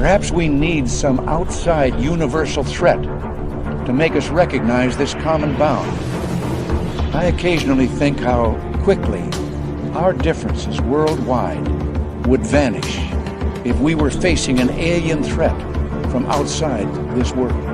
Perhaps we need some outside universal threat to make us recognize this common bound. I occasionally think how quickly our differences worldwide would vanish if we were facing an alien threat from outside this world.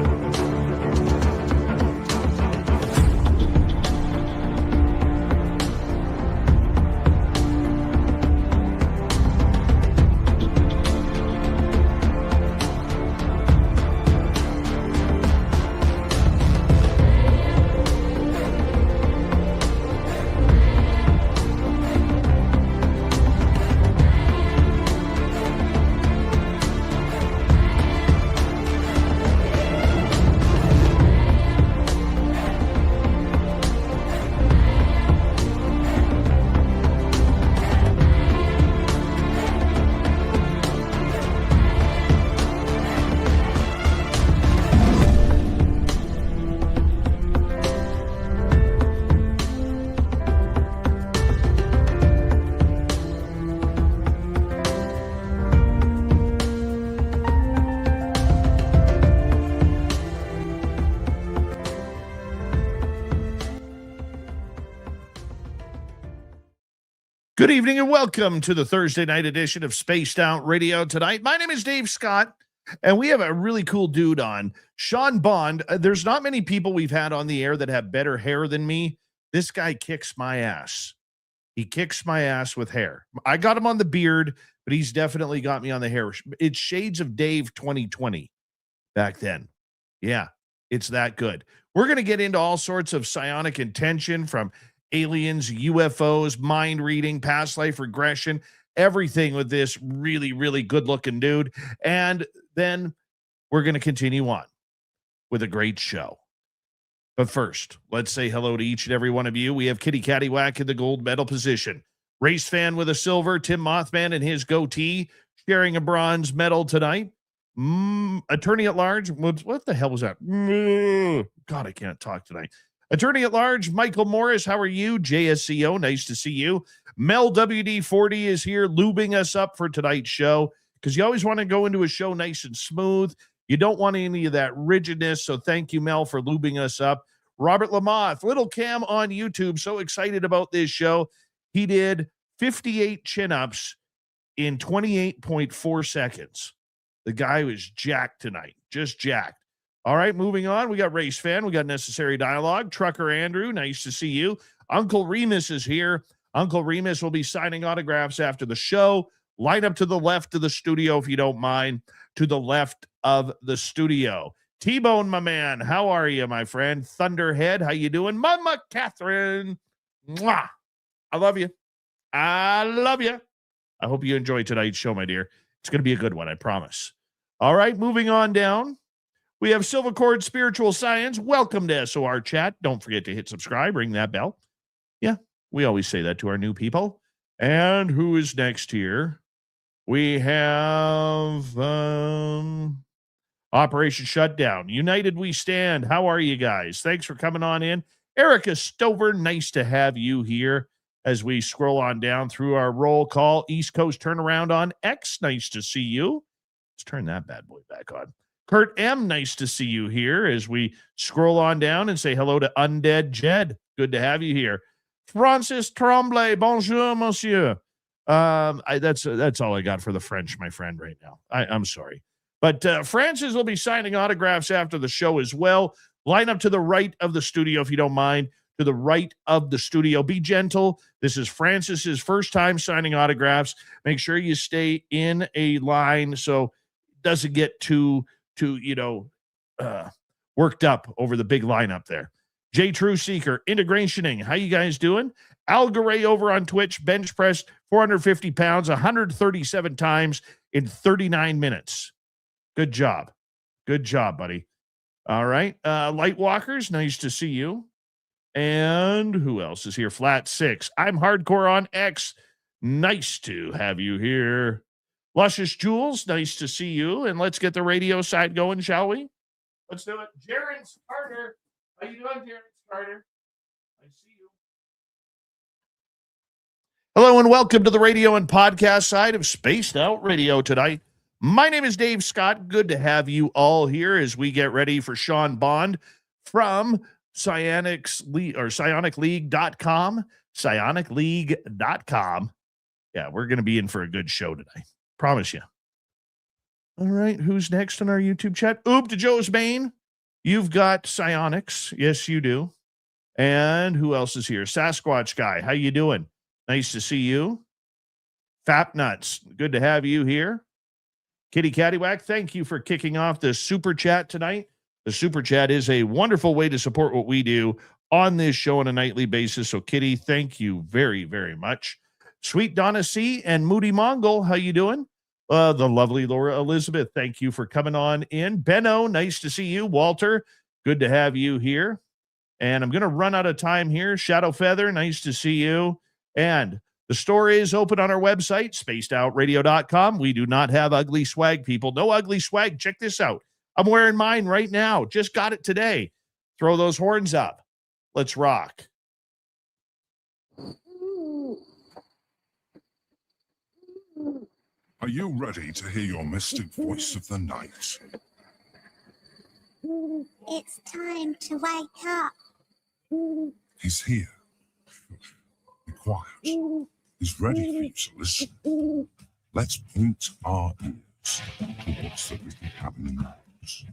Good evening and welcome to the Thursday night edition of Spaced Out Radio tonight. My name is Dave Scott, and we have a really cool dude on, Sean Bond. There's not many people we've had on the air that have better hair than me. This guy kicks my ass. He kicks my ass with hair. I got him on the beard, but he's definitely got me on the hair. It's Shades of Dave 2020 back then. Yeah, it's that good. We're going to get into all sorts of psionic intention, from aliens, UFOs, mind reading, past life regression, everything with this really, really good looking dude. And then we're going to continue on with a great show. But first, let's say hello to each and every one of you. We have Kitty Caddywhack in the gold medal position, Race Fan with a silver, Tim Mothman and his goatee sharing a bronze medal tonight. Attorney at large, what the hell was that? God, I can't talk tonight. Attorney at large, Michael Morris, how are you? JSCO, nice to see you. Mel WD40 is here lubing us up for tonight's show, because you always want to go into a show nice and smooth. You don't want any of that rigidness, so thank you, Mel, for lubing us up. Robert Lamoth, Little Cam on YouTube, so excited about this show. He did 58 chin-ups in 28.4 seconds. The guy was jacked tonight, just jacked. All right, moving on. We got Race Fan. We got Necessary Dialogue. Trucker Andrew, nice to see you. Uncle Remus is here. Uncle Remus will be signing autographs after the show. Line up to the left of the studio, if you don't mind. To the left of the studio. T-Bone, my man, how are you, my friend? Thunderhead, how you doing? Mama Catherine, mwah. I love you. I love you. I hope you enjoy tonight's show, my dear. It's going to be a good one, I promise. All right, moving on down. We have Silver Cord Spiritual Science. Welcome to SOR Chat. Don't forget to hit subscribe, ring that bell. Yeah, we always say that to our new people. And who is next here? We have Operation Shutdown. United We Stand. How are you guys? Thanks for coming on in. Erica Stover, nice to have you here as we scroll on down through our roll call. East Coast Turnaround on X. Nice to see you. Let's turn that bad boy back on. Kurt M., nice to see you here as we scroll on down and say hello to Undead Jed. Good to have you here. Francis Tremblay, bonjour, monsieur. That's all I got for the French, my friend, right now. I'm sorry. But Francis will be signing autographs after the show as well. Line up to the right of the studio, if you don't mind. To the right of the studio. Be gentle. This is Francis's first time signing autographs. Make sure you stay in a line so it doesn't get too worked up over the big lineup there. J True Seeker, Integrationing, how you guys doing? Al Garay over on Twitch, bench press 450 pounds, 137 times in 39 minutes. Good job. Good job, buddy. All right. Lightwalkers, nice to see you. And who else is here? Flat 6. I'm Hardcore on X. Nice to have you here. Luscious Jules, nice to see you. And let's get the radio side going, shall we? Let's do it. Jaron Carter. How you doing, Jaron Carter? I see you. Hello and welcome to the radio and podcast side of Spaced Out Radio tonight. My name is Dave Scott. Good to have you all here as we get ready for Sean Bond from psionicleague.com. Psionicleague.com. Yeah, we're going to be in for a good show today. Promise you. All right, who's next on our YouTube chat? Oop to Joe's Bane. You've got Psionics. Yes, you do. And who else is here? Sasquatch Guy. How you doing? Nice to see you. Fap Nuts. Good to have you here. Kitty Caddywhack, thank you for kicking off the Super Chat tonight. The Super Chat is a wonderful way to support what we do on this show on a nightly basis. So, Kitty, thank you very, very much. Sweet Donna C. and Moody Mongol, how you doing? The lovely Laura Elizabeth, thank you for coming on in. Benno, nice to see you. Walter, good to have you here. And I'm going to run out of time here. Shadow Feather, nice to see you. And the store is open on our website, spacedoutradio.com. We do not have ugly swag, people. No ugly swag. Check this out. I'm wearing mine right now. Just got it today. Throw those horns up. Let's rock. Are you ready to hear your mystic voice of the night? It's time to wake up. He's here. Be quiet. He's ready for you to listen. Let's point our ears to what's that we can have in the nose.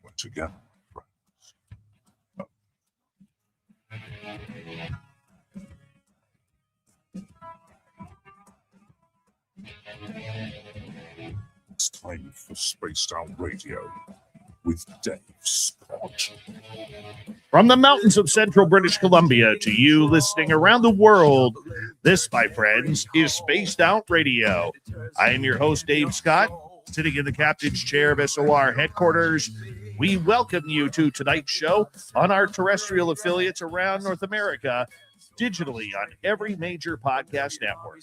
We're together, friends. It's time for Spaced Out Radio with Dave Scott. From the mountains of central British Columbia to you listening around the world, this, my friends, is Spaced Out Radio. I am your host, Dave Scott, sitting in the captain's chair of SOR headquarters. We welcome you to tonight's show on our terrestrial affiliates around North America, digitally on every major podcast network.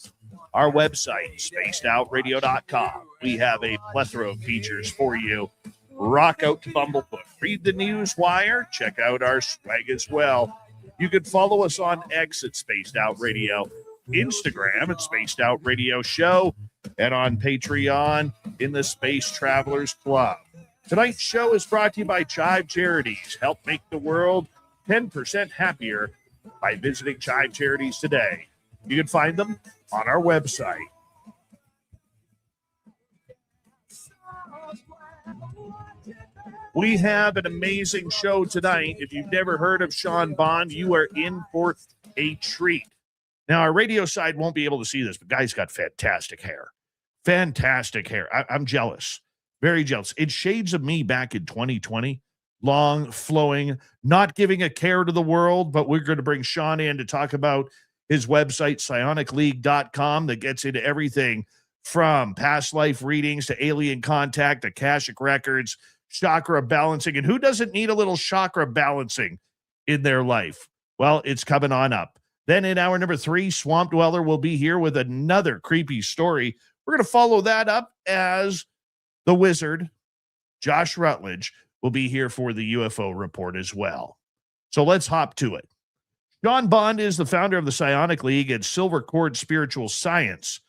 Our website, spacedoutradio.com. We have a plethora of features for you. Rock out to Bumblefoot. Read the news wire. Check out our swag as well. You can follow us on X at Spaced Out Radio, Instagram at Spaced Out Radio Show, and on Patreon in the Space Travelers Club. Tonight's show is brought to you by Chive Charities. Help make the world 10% happier by visiting Chive Charities today. You can find them on our website. We have an amazing show tonight. If you've never heard of Sean Bond, you are in for a treat. Now, our radio side won't be able to see this, but guy's got fantastic hair. Fantastic hair. I'm jealous. Very jealous. It's shades of me back in 2020. Long, flowing, not giving a care to the world, but we're going to bring Sean in to talk about his website, psionicleague.com, that gets into everything from past life readings to alien contact, Akashic records, chakra balancing. And who doesn't need a little chakra balancing in their life? Well, it's coming on up. Then in hour number 3, Swamp Dweller will be here with another creepy story. We're going to follow that up as the wizard, Josh Rutledge, will be here for the UFO report as well. So let's hop to it. Sean Bond is the founder of the Psionic League and Silver Cord Spiritual Science,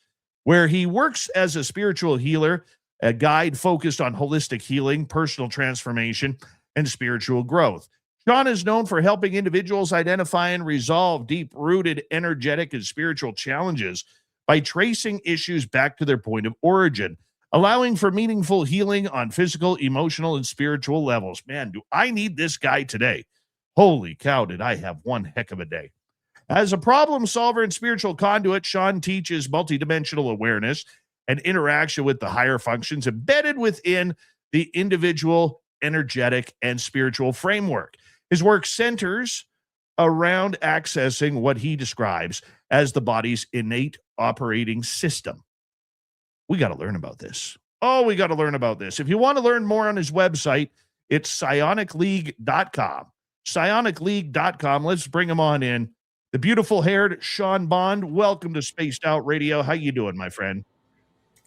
where he works as a spiritual healer, a guide focused on holistic healing, personal transformation, and spiritual growth. Sean is known for helping individuals identify and resolve deep-rooted energetic and spiritual challenges by tracing issues back to their point of origin, allowing for meaningful healing on physical, emotional, and spiritual levels. Man, do I need this guy today. Holy cow, did I have one heck of a day. As a problem solver and spiritual conduit, Sean teaches multidimensional awareness and interaction with the higher functions embedded within the individual energetic and spiritual framework. His work centers around accessing what he describes as the body's innate operating system. We got to learn about this. Oh, we got to learn about this. If you want to learn more on his website, it's psionicleague.com. Psionicleague.com. Let's bring him on in. The beautiful haired Sean Bond. Welcome to Spaced Out Radio. How you doing, my friend?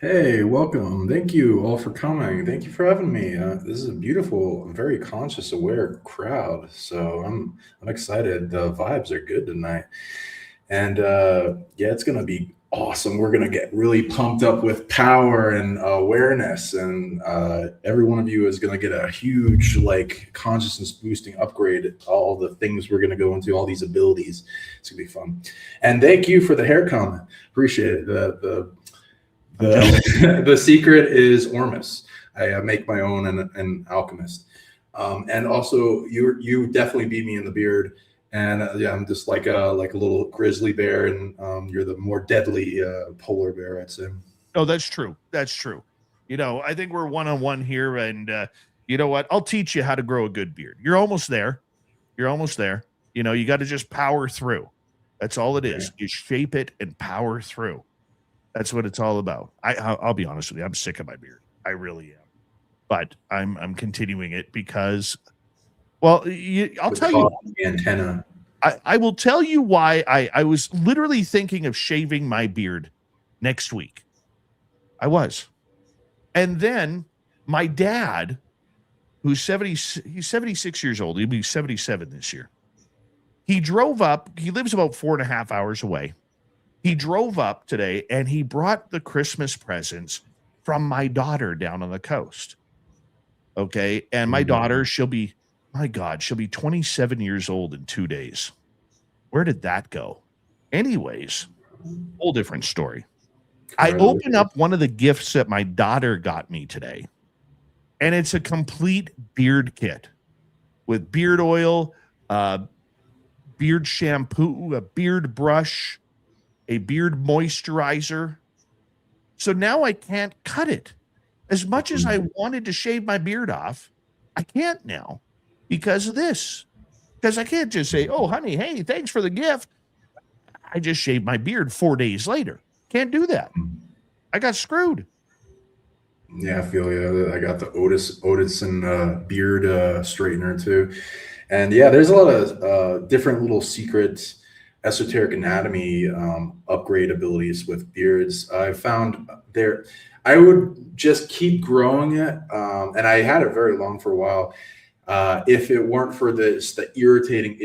Hey, welcome. Thank you all for coming. Thank you for having me. This is a beautiful, very conscious, aware crowd. So I'm excited. The vibes are good tonight. And yeah, it's going to be awesome. We're going to get really pumped up with power and awareness. And every one of you is going to get a huge, like, consciousness boosting upgrade. All the things we're going to go into, all these abilities. It's going to be fun. And thank you for the hair comment. Appreciate it. The secret is Ormus. I make my own and an alchemist. And also, you definitely beat me in the beard. And yeah, I'm just like a little grizzly bear, and you're the more deadly polar bear, I'd say. Oh, that's true. That's true. You know, I think we're one-on-one here, and you know what? I'll teach you how to grow a good beard. You're almost there. You're almost there. You know, you got to just power through. That's all it is. You shape it and power through. That's what it's all about. I'll be honest with you. I'm sick of my beard. I really am. But I'm continuing it because, well, I'll tell you. Antenna. I will tell you why I was literally thinking of shaving my beard next week. I was. And then my dad, he's 76 years old. He'll be 77 this year. He drove up. He lives about 4.5 hours away. He drove up today and he brought the Christmas presents from my daughter down on the coast. Okay. And my daughter, she'll be 27 years old in 2 days. Where did that go? Anyways, whole different story. I open up one of the gifts that my daughter got me today, and it's a complete beard kit with beard oil, beard shampoo, a beard brush, a beard moisturizer. So now I can't cut it. As much as I wanted to shave my beard off, I can't now because of this. Because I can't just say, oh, honey, hey, thanks for the gift. I just shaved my beard 4 days later. Can't do that. I got screwed. Yeah, I feel you. I got the Odinson beard straightener too. And yeah, there's a lot of different little secret esoteric anatomy upgrade abilities with beards. I found there, I would just keep growing it. And I had it very long for a while. If it weren't for the irritating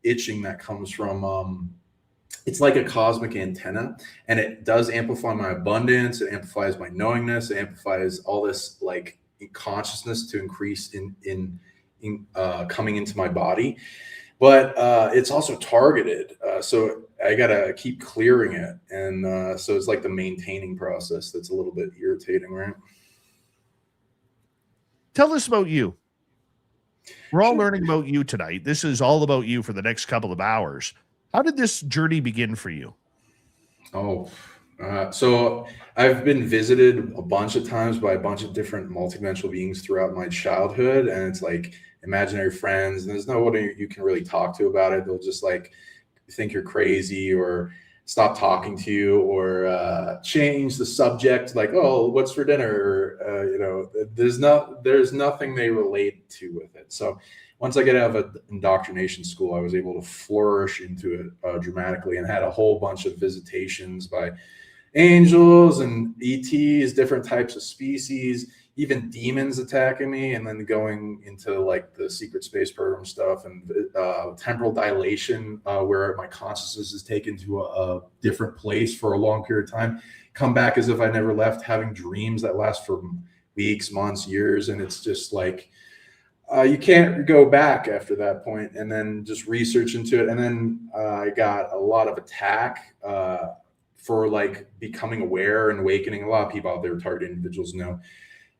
itching that comes from, it's like a cosmic antenna, and it does amplify my abundance. It amplifies my knowingness. It amplifies all this like consciousness to increase in coming into my body. But it's also targeted. So I got to keep clearing it. And so it's like the maintaining process that's a little bit irritating, right? Tell us about you. We're all learning about you tonight. This is all about you for the next couple of hours. How did this journey begin for you? So I've been visited a bunch of times by a bunch of different multidimensional beings throughout my childhood. And it's like imaginary friends. And there's nobody you can really talk to about it. They'll just like think you're crazy or stop talking to you or change the subject. Like, oh, what's for dinner? Or, there's nothing they relate to with it. So once I get out of indoctrination school, I was able to flourish into it dramatically and had a whole bunch of visitations by angels and ETs, different types of species, even demons attacking me, and then going into like the secret space program stuff and temporal dilation where my consciousness is taken to a different place for a long period of time, come back as if I never left, having dreams that last for weeks, months, years. And it's just like, you can't go back after that point, and then just research into it. And then I got a lot of attack for like becoming aware and awakening. A lot of people out there, target individuals, know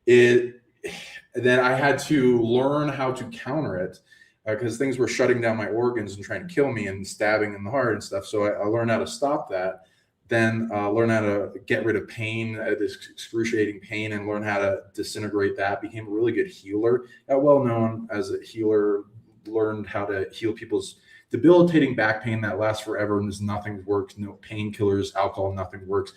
it. Then I had to learn how to counter it because things were shutting down my organs and trying to kill me and stabbing in the heart and stuff. So I learned how to stop that. Then learn how to get rid of pain, this excruciating pain, and learn how to disintegrate that. Became a really good healer. Got well known as a healer. Learned how to heal people's debilitating back pain that lasts forever and there's nothing works. No painkillers, alcohol, nothing works.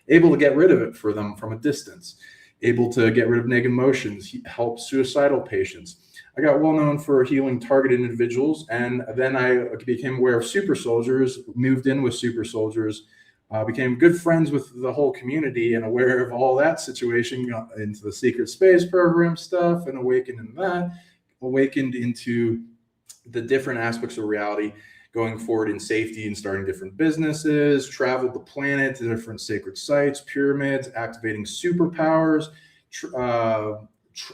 Able to get rid of it for them from a distance. Able to get rid of negative emotions. Help suicidal patients. I got well known for healing targeted individuals, and then I became aware of super soldiers. Moved in with super soldiers. Became good friends with the whole community and aware of all that situation, got into the secret space program stuff and awakened in that, awakened into the different aspects of reality, going forward in safety and starting different businesses, traveled the planet to different sacred sites, pyramids, activating superpowers.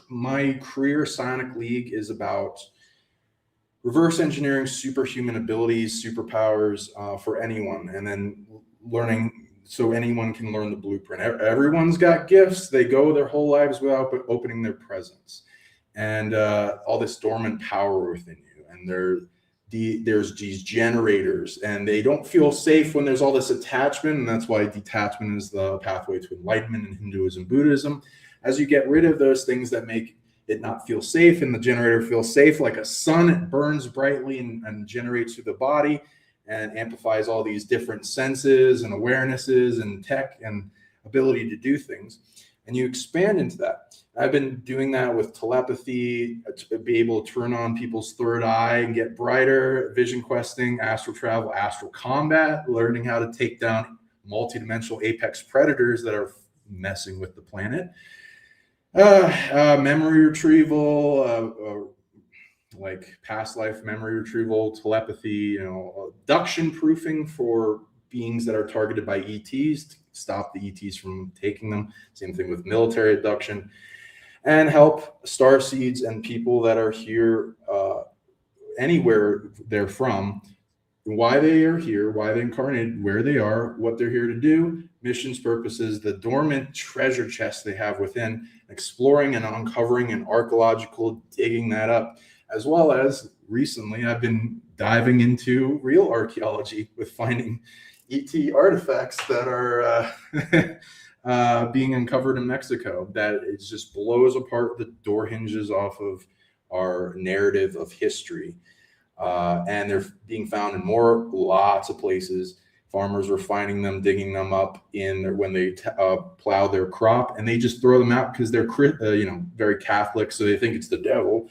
My career, Psionic League, is about reverse engineering superhuman abilities, superpowers for anyone, and then learning so anyone can learn the blueprint. Everyone's got gifts. They go their whole lives without opening their presence, and all this dormant power within you. And there's these generators, and they don't feel safe when there's all this attachment, and that's why detachment is the pathway to enlightenment in Hinduism, Buddhism. As you get rid of those things that make it not feel safe, and the generator feels safe, like a sun, it burns brightly and generates through the body and amplifies all these different senses and awarenesses and tech and ability to do things. And you expand into that. I've been doing that with telepathy, to be able to turn on people's third eye and get brighter, vision questing, astral travel, astral combat, learning how to take down multidimensional apex predators that are messing with the planet. Memory retrieval, like past life memory retrieval, telepathy, abduction proofing for beings that are targeted by ETs to stop the ETs from taking them. Same thing with military abduction, and help star seeds and people that are here, anywhere they're from, why they are here, why they incarnated, where they are, what they're here to do, missions, purposes, the dormant treasure chest they have within, exploring and uncovering and archaeological digging that up, as well as recently I've been diving into real archaeology with finding ET artifacts that are being uncovered in Mexico, that it just blows apart the door hinges off of our narrative of history. And they're being found in lots of places. Farmers were finding them, digging them up when they plow their crop, and they just throw them out because they're very Catholic, so they think it's the devil.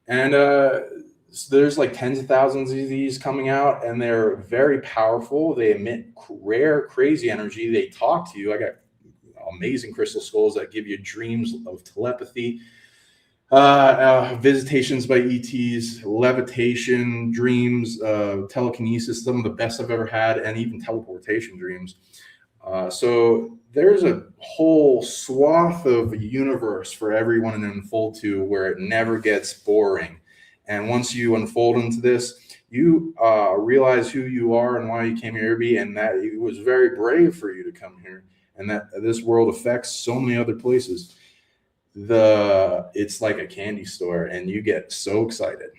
And so there's like tens of thousands of these coming out, and they're very powerful. They emit rare, crazy energy. They talk to you. I got amazing crystal skulls that give you dreams of telepathy. Visitations by ETs, levitation, dreams, telekinesis, some of the best I've ever had, and even teleportation dreams. So there's a whole swath of universe for everyone to unfold to, where it never gets boring. And once you unfold into this, you realize who you are and why you came here to be, and that it was very brave for you to come here, and that this world affects so many other places. It's like a candy store, and you get so excited.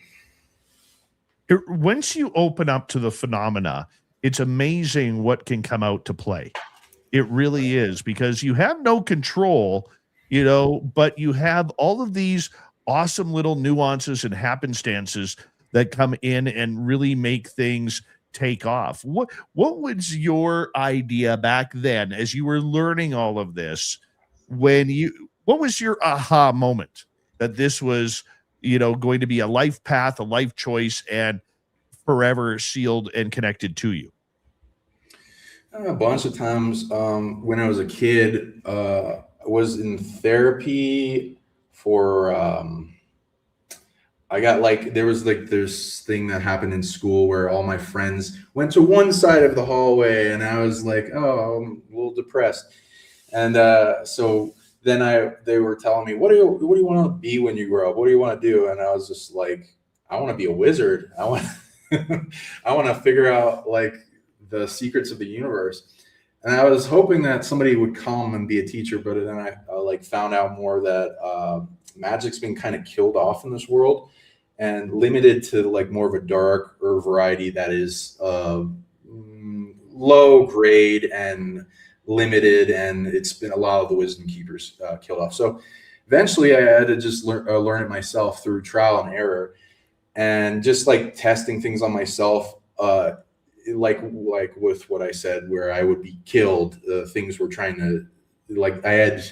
Once you open up to the phenomena, it's amazing what can come out to play. It really is, because you have no control, but you have all of these awesome little nuances and happenstances that come in and really make things take off. What was your idea back then as you were learning all of this? What was your aha moment that this was, going to be a life path, a life choice, and forever sealed and connected to you? A bunch of times. When I was a kid, I was in therapy for, I got there's thing that happened in school where all my friends went to one side of the hallway, and I was like, oh, I'm a little depressed. And so then they were telling me, what do you want to be when you grow up? What do you want to do? And I was just like, I want to be a wizard. I want to figure out like the secrets of the universe. And I was hoping that somebody would come and be a teacher, but then I found out more that magic's been kind of killed off in this world and limited to like more of a darker variety that is low grade and limited, and it's been a lot of the wisdom keepers killed off. So eventually I had to just learn it myself through trial and error, and just like testing things on myself, like with what I said, where I would be killed. Things were trying to, like, I had,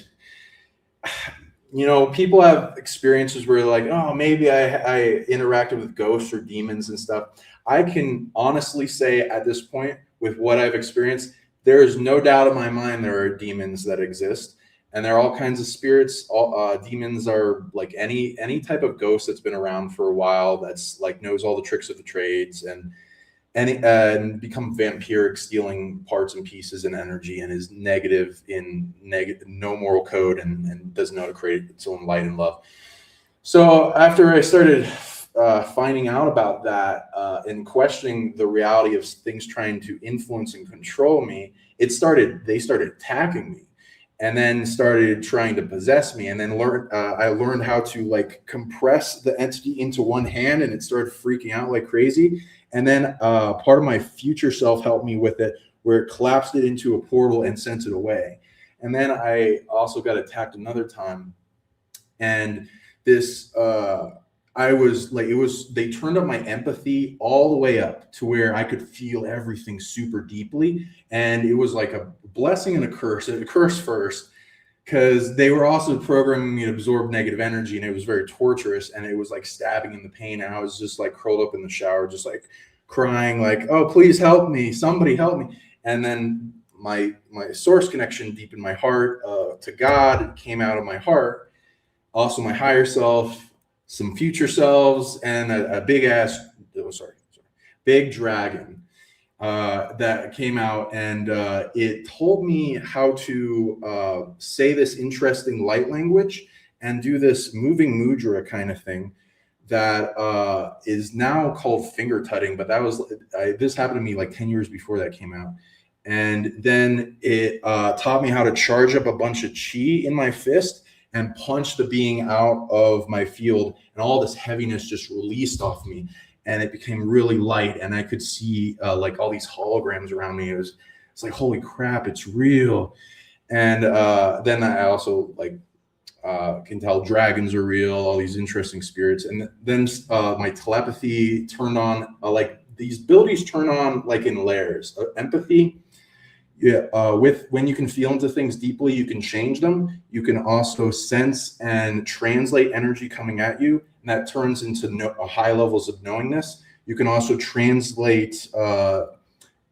people have experiences where like, oh, maybe I interacted with ghosts or demons and stuff. I can honestly say at this point, with what I've experienced, there is no doubt in my mind there are demons that exist, and there are all kinds of spirits. Demons are like any type of ghost that's been around for a while, that's like knows all the tricks of the trades, and and become vampiric, stealing parts and pieces and energy, and is negative in no moral code, and doesn't know how to create its own light and love. So after I started finding out about that and questioning the reality of things trying to influence and control me, they started attacking me, and then started trying to possess me. And then I learned how to like compress the entity into one hand, and it started freaking out like crazy. And then part of my future self helped me with it, where it collapsed it into a portal and sent it away. And then I also got attacked another time, and this they turned up my empathy all the way up to where I could feel everything super deeply. And it was like a blessing and a curse. A curse first, because they were also programming me to absorb negative energy, and it was very torturous, and it was like stabbing in the pain. And I was just like curled up in the shower, just like crying, like, oh, please help me, somebody help me. And then my source connection deep in my heart to God came out of my heart. Also my higher self, some future selves, and a big dragon that came out, and it told me how to say this interesting light language and do this moving mudra kind of thing that is now called finger tutting. But this happened to me like 10 years before that came out. And then it taught me how to charge up a bunch of chi in my fist and punch the being out of my field, and all this heaviness just released off me, and it became really light, and I could see like all these holograms around me. It's like, holy crap, it's real. And then I also like can tell dragons are real, all these interesting spirits. And then my telepathy turned on, like these abilities turn on like in layers. Empathy, when you can feel into things deeply, you can change them. You can also sense and translate energy coming at you, and that turns into high levels of knowingness. You can also translate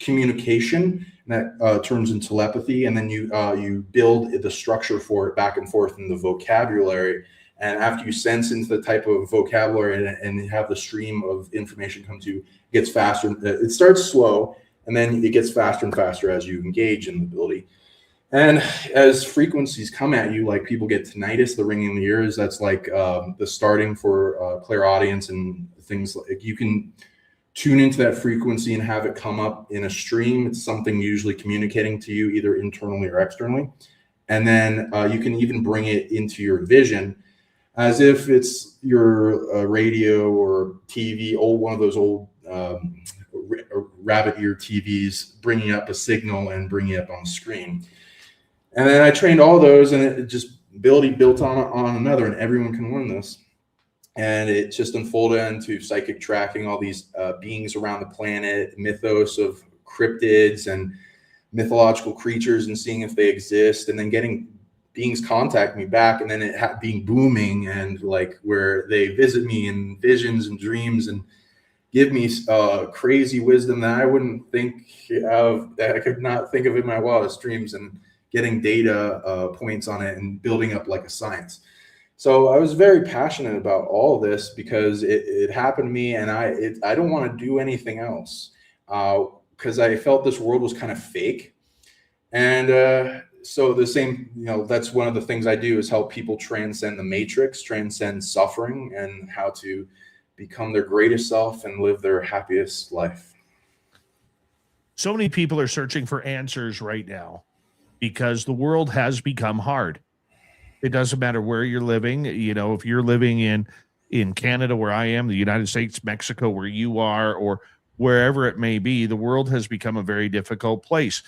communication, and that turns into telepathy, and then you build the structure for it back and forth in the vocabulary. And after you sense into the type of vocabulary and have the stream of information come to you, it gets faster. It starts slow, and then it gets faster and faster as you engage in the ability. And as frequencies come at you, like people get tinnitus, the ringing in the ears, that's like the starting for clairaudience and things. Like you can tune into that frequency and have it come up in a stream. It's something usually communicating to you either internally or externally. And then you can even bring it into your vision as if it's your radio or TV, one of those old rabbit ear TVs, bringing up a signal and bringing it up on screen. And then I trained all those, and it just ability built on another, and everyone can learn this. And it just unfolded into psychic tracking, all these beings around the planet, mythos of cryptids and mythological creatures, and seeing if they exist, and then getting beings contact me back, and then it being booming, and like where they visit me in visions and dreams and give me crazy wisdom that I wouldn't think of, that I could not think of in my wildest dreams, and getting data points on it and building up like a science. So I was very passionate about all this because it happened to me, and I don't want to do anything else because I felt this world was kind of fake. And so the same, that's one of the things I do is help people transcend the matrix, transcend suffering, and how to become their greatest self and live their happiest life. So many people are searching for answers right now because the world has become hard. It doesn't matter where you're living. If you're living in Canada, where I am, the United States, Mexico, where you are, or wherever it may be, the world has become a very difficult place.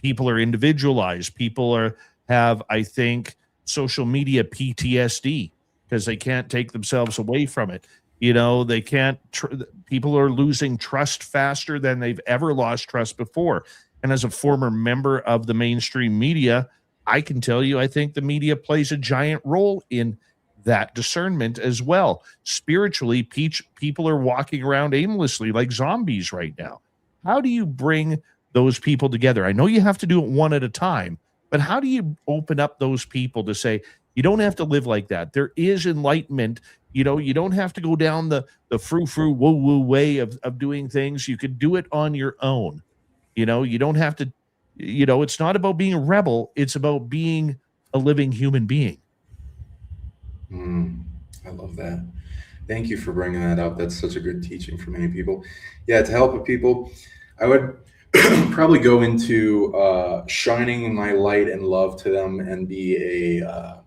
People are individualized. People have, I think, social media PTSD because they can't take themselves away from it. They can't, people are losing trust faster than they've ever lost trust before. And as a former member of the mainstream media, I can tell you, I think the media plays a giant role in that discernment as well. Spiritually, people are walking around aimlessly like zombies right now. How do you bring those people together? I know you have to do it one at a time, but how do you open up those people to say, You don't have to live like that. There is enlightenment. You know, you don't have to go down the frou-frou, woo-woo way of doing things. You can do it on your own. You know, you don't have to, you know, it's not about being a rebel. It's about being a living human being. I love that. Thank you for bringing that up. That's such a good teaching for many people. Yeah, to help with people, I would probably go into shining my light and love to them and be a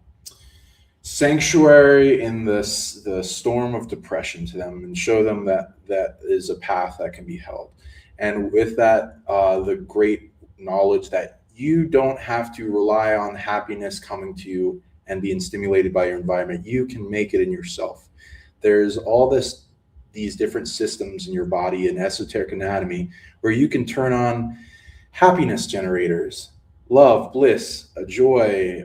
sanctuary in the storm of depression to them, and show them that that is a path that can be held. And with that, the great knowledge that you don't have to rely on happiness coming to you and being stimulated by your environment. You can make it in yourself. There's all these different systems in your body and esoteric anatomy where you can turn on happiness generators, love, bliss, joy,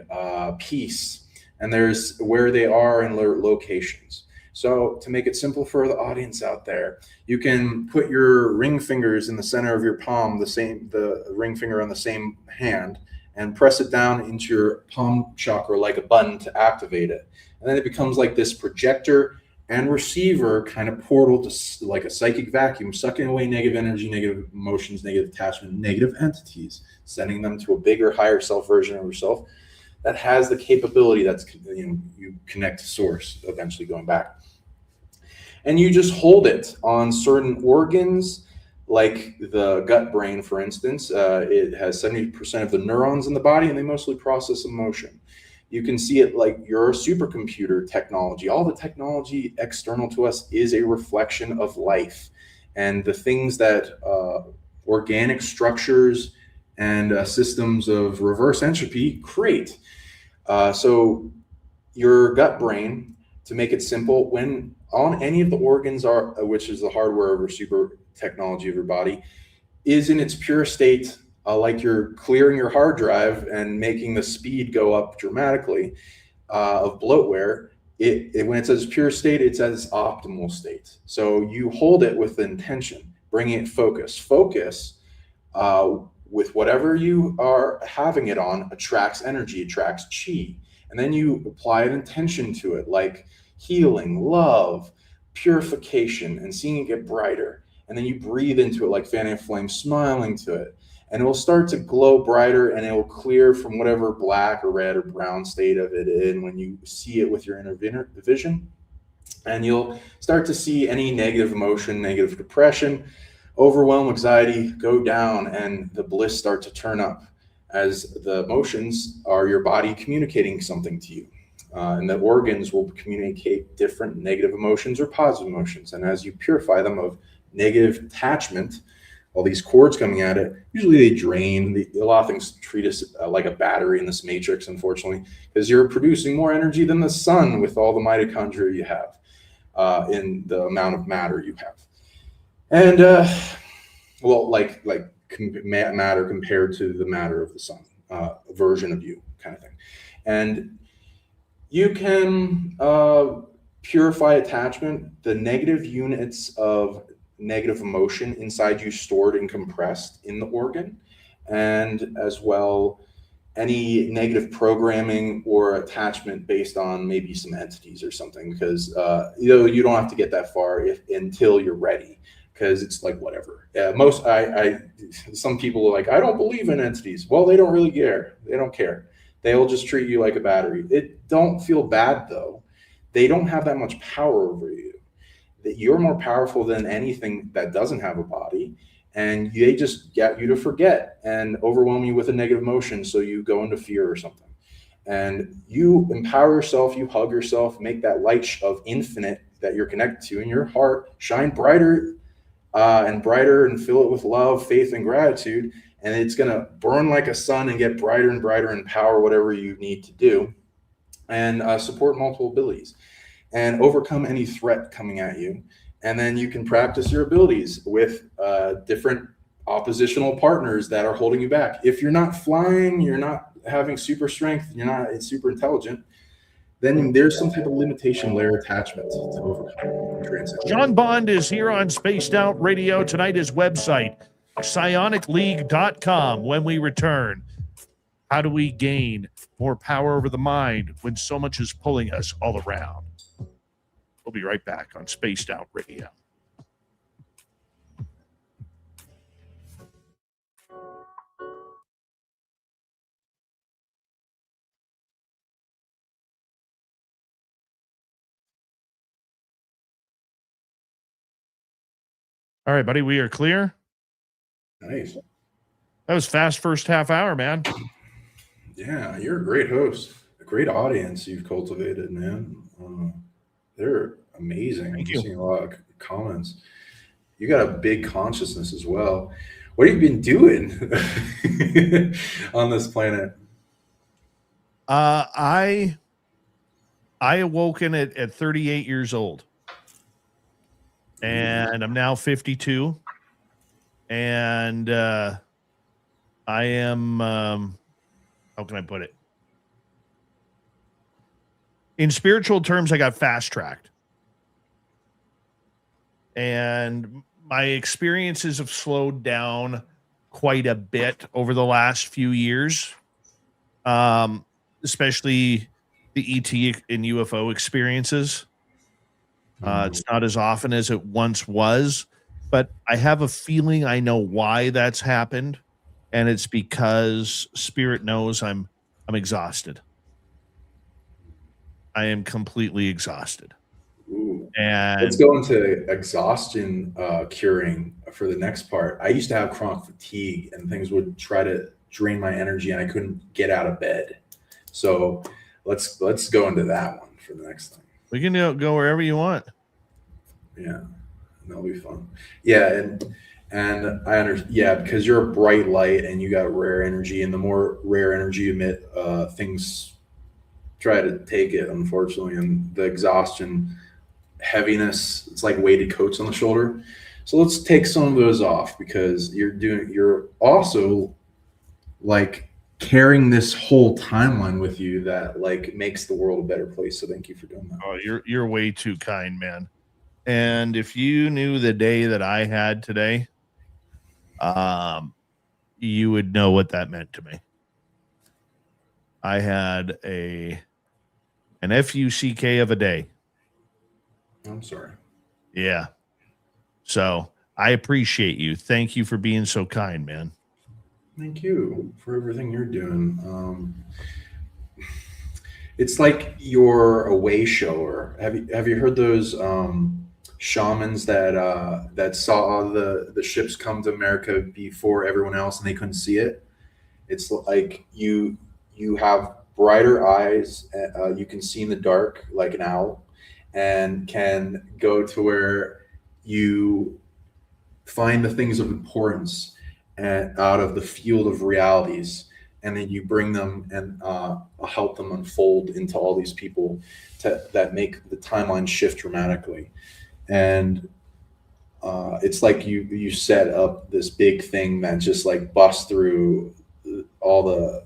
peace, and there's where they are in locations. So to make it simple for the audience out there, you can put your ring fingers in the center of your palm, the ring finger on the same hand, and press it down into your palm chakra like a button to activate it. And then it becomes like this projector and receiver kind of portal to like a psychic vacuum, sucking away negative energy, negative emotions, negative attachment, negative entities, sending them to a bigger, higher self version of yourself that has the capability that's, you know, you connect to source, eventually going back. And you just hold it on certain organs, like the gut brain, for instance. It has 70% of the neurons in the body, and they mostly process emotion. You can see it like your supercomputer technology. All the technology external to us is a reflection of life. And the things that organic structures and systems of reverse entropy create. So your gut brain, to make it simple, when on any of the organs are, which is the hardware of your super technology of your body, is in its pure state, like you're clearing your hard drive and making the speed go up dramatically of bloatware. When it says pure state, it's at its optimal state. So you hold it with intention, bringing it focus with whatever you are having it on, attracts energy, attracts chi. And then you apply an intention to it, like healing, love, purification, and seeing it get brighter. And then you breathe into it like fanning a flame, smiling to it. And it will start to glow brighter, and it will clear from whatever black or red or brown state of it in when you see it with your inner vision. And you'll start to see any negative emotion, negative depression, overwhelm, anxiety go down, and the bliss start to turn up, as the emotions are your body communicating something to you. And the organs will communicate different negative emotions or positive emotions. And as you purify them of negative attachment, all these cords coming at it, usually they drain. A lot of things treat us like a battery in this matrix, unfortunately, because you're producing more energy than the sun with all the mitochondria you have in the amount of matter you have. And, well, like matter compared to the matter of the sun, version of you kind of thing. And you can purify attachment, the negative units of negative emotion inside you stored and compressed in the organ, and as well any negative programming or attachment based on maybe some entities or something, because you don't have to get that far until you're ready, because it's like whatever. Some people are like, I don't believe in entities. Well, they don't really care. They don't care. They'll just treat you like a battery. Don't feel bad though. They don't have that much power over you. That you're more powerful than anything that doesn't have a body, and they just get you to forget and overwhelm you with a negative emotion, so you go into fear or something. And you empower yourself, you hug yourself, make that light of infinite that you're connected to in your heart shine brighter and brighter, and fill it with love, faith, and gratitude. And it's going to burn like a sun and get brighter and brighter and power whatever you need to do, and support multiple abilities and overcome any threat coming at you. And then you can practice your abilities with different oppositional partners that are holding you back. If you're not flying, you're not having super strength, you're not super intelligent, then there's some type of limitation layer attachment to overcome. Transition. Sean Bond is here on Spaced Out Radio tonight. His website, psionicleague.com. When we return, How do we gain more power over the mind when so much is pulling us all around? We'll be right back on Spaced Out Radio. All right, buddy, we are clear. Nice. That was fast first half hour, man. Yeah, you're a great host. A great audience you've cultivated, man. They're amazing. Thank I'm you. seeing a lot of comments. You got a big consciousness as well. What have you been doing on this planet? I awoken at 38 years old, and I'm now 52, and I am how can I put it? In spiritual terms, I got fast tracked, and my experiences have slowed down quite a bit over the last few years, especially the ET and UFO experiences. It's not as often as it once was, but I have a feeling I know why that's happened, and it's because Spirit knows I'm exhausted. I am completely exhausted. Ooh. And Let's go into exhaustion curing for the next part. I used to have chronic fatigue, and things would try to drain my energy, and I couldn't get out of bed. So let's go into that one for the next thing. we can go wherever you want. Yeah, that'll be fun. Yeah, and I understand. Yeah, because you're a bright light and you got rare energy, and the more rare energy you emit, things try to take it, unfortunately. And the exhaustion, heaviness, it's like weighted coats on the shoulder. So let's take some of those off, because you're also like carrying this whole timeline with you that like makes the world a better place. So thank you for doing that. Oh, you're way too kind, man. And if you knew the day that I had today, you would know what that meant to me. I had an FUCK of a day. I'm sorry. Yeah. So I appreciate you. Thank you for being so kind, man. Thank you for everything you're doing. It's like you're a way shower. Have you heard those shamans that saw the ships come to America before everyone else and they couldn't see it? It's like you have brighter eyes. You can see in the dark like an owl, and can go to where you find the things of importance out of the field of realities, and then you bring them and help them unfold into all these people that make the timeline shift dramatically. And it's like you set up this big thing that just like busts through all the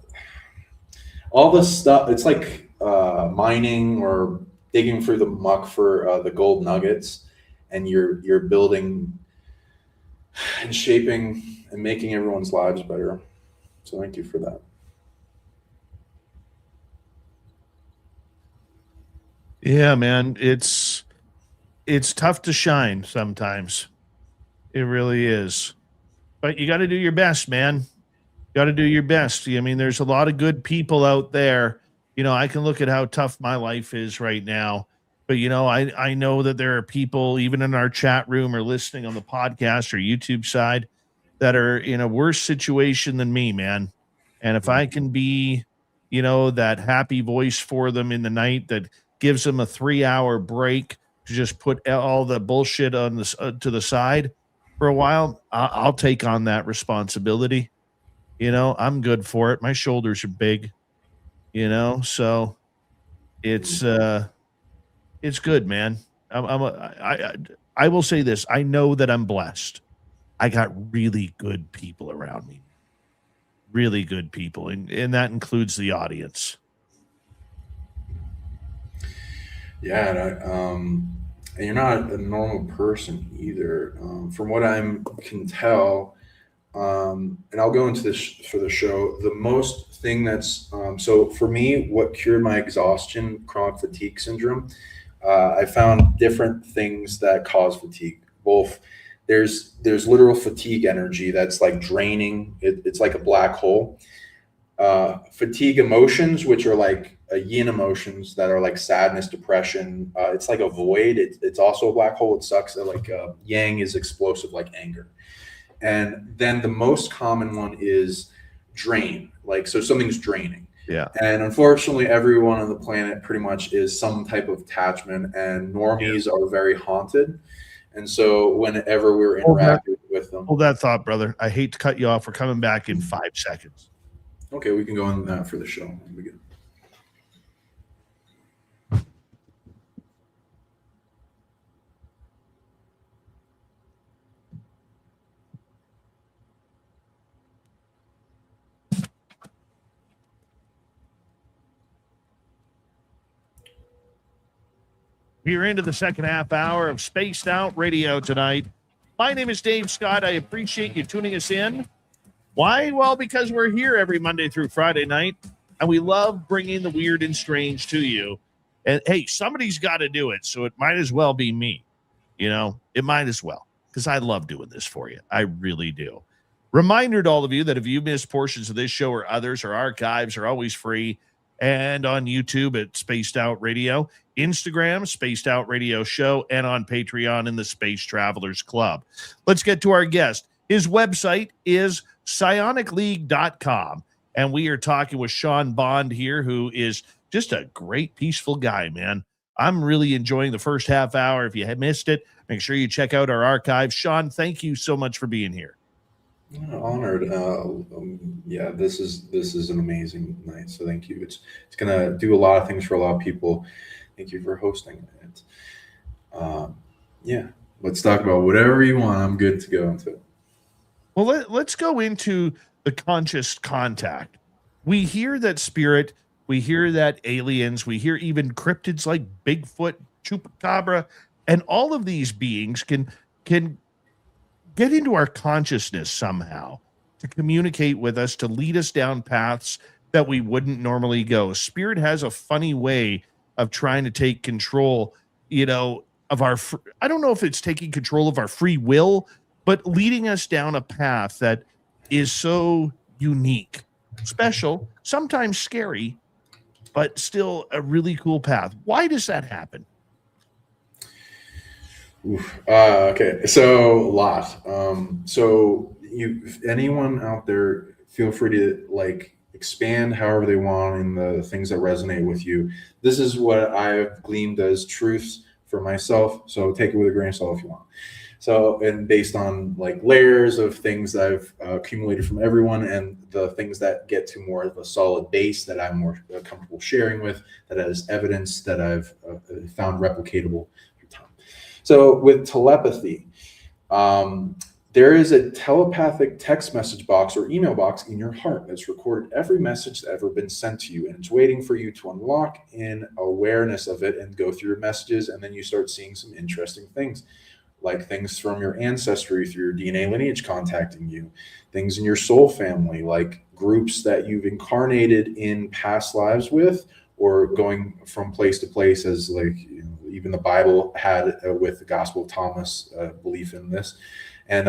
stuff. It's like mining or digging through the muck for the gold nuggets, and you're building and shaping and making everyone's lives better. So thank you for that. Yeah, man. It's tough to shine sometimes. It really is. But you got to do your best, man. Got to do your best. I mean, there's a lot of good people out there. You know, I can look at how tough my life is right now. But, you know, I know that there are people, even in our chat room or listening on the podcast or YouTube side, that are in a worse situation than me, man. And if I can be, you know, that happy voice for them in the night that gives them a 3-hour break to just put all the bullshit on this to the side for a while, I'll take on that responsibility. You know, I'm good for it. My shoulders are big, you know, so it's good, man. I will say this. I know that I'm blessed. I got really good people around me, really good people. And that includes the audience. Yeah. And you're not a normal person either. From what I can tell, and I'll go into this for the show. The most thing that's so for me, what cured my exhaustion, chronic fatigue syndrome, I found different things that cause fatigue. Both there's literal fatigue energy that's like draining. It's like a black hole. Fatigue emotions, which are like yin emotions that are like sadness, depression. It's like a void. It's also a black hole. It sucks. Like yang is explosive, like anger. And then the most common one is drain. Like, so something's draining. Yeah. And unfortunately, everyone on the planet pretty much is some type of attachment, and normies are very haunted. And so whenever we're interacting with them. Hold that thought, brother. I hate to cut you off. We're coming back in 5 seconds. Okay, we can go on that for the show. We can. We're into the second half hour of Spaced Out Radio tonight. My name is Dave Scott. I appreciate you tuning us in. Why? Well, because we're here every Monday through Friday night, and we love bringing the weird and strange to you. And, hey, somebody's got to do it, so it might as well be me. You know, it might as well, because I love doing this for you. I really do. Reminder to all of you that if you missed portions of this show or others, our archives are always free, and on YouTube at Spaced Out Radio, Instagram, Spaced Out Radio Show, and on Patreon in the Space Travelers Club. Let's get to our guest. His website is psionicleague.com, and we are talking with Sean Bond here, who is just a great, peaceful guy, man. I'm really enjoying the first half hour. If you had missed it, make sure you check out our archives. Sean, thank you so much for being here. Honored. Yeah, this is an amazing night. So thank you. It's gonna do a lot of things for a lot of people. Thank you for hosting it. Yeah, let's talk about whatever you want. I'm good to go into it. Well, let's go into the conscious contact. We hear that spirit, we hear that aliens, we hear even cryptids like Bigfoot, Chupacabra, and all of these beings can get into our consciousness somehow to communicate with us, to lead us down paths that we wouldn't normally go. Spirit has a funny way of trying to take control, of our, I don't know if it's taking control of our free will, but leading us down a path that is so unique, special, sometimes scary, but still a really cool path. Why does that happen? Okay, so a lot. So anyone out there, feel free to expand however they want in the things that resonate with you. This is what I've gleaned as truths for myself. So take it with a grain of salt if you want. So, and based on layers of things that I've accumulated from everyone, and the things that get to more of a solid base that I'm more comfortable sharing with, that has evidence that I've found replicatable through time. So with telepathy, there is a telepathic text message box or email box in your heart that's recorded every message that's ever been sent to you, and it's waiting for you to unlock in awareness of it and go through your messages, and then you start seeing some interesting things, like things from your ancestry through your DNA lineage contacting you, things in your soul family, like groups that you've incarnated in past lives with, or going from place to place, as even the Bible had with the Gospel of Thomas, belief in this, and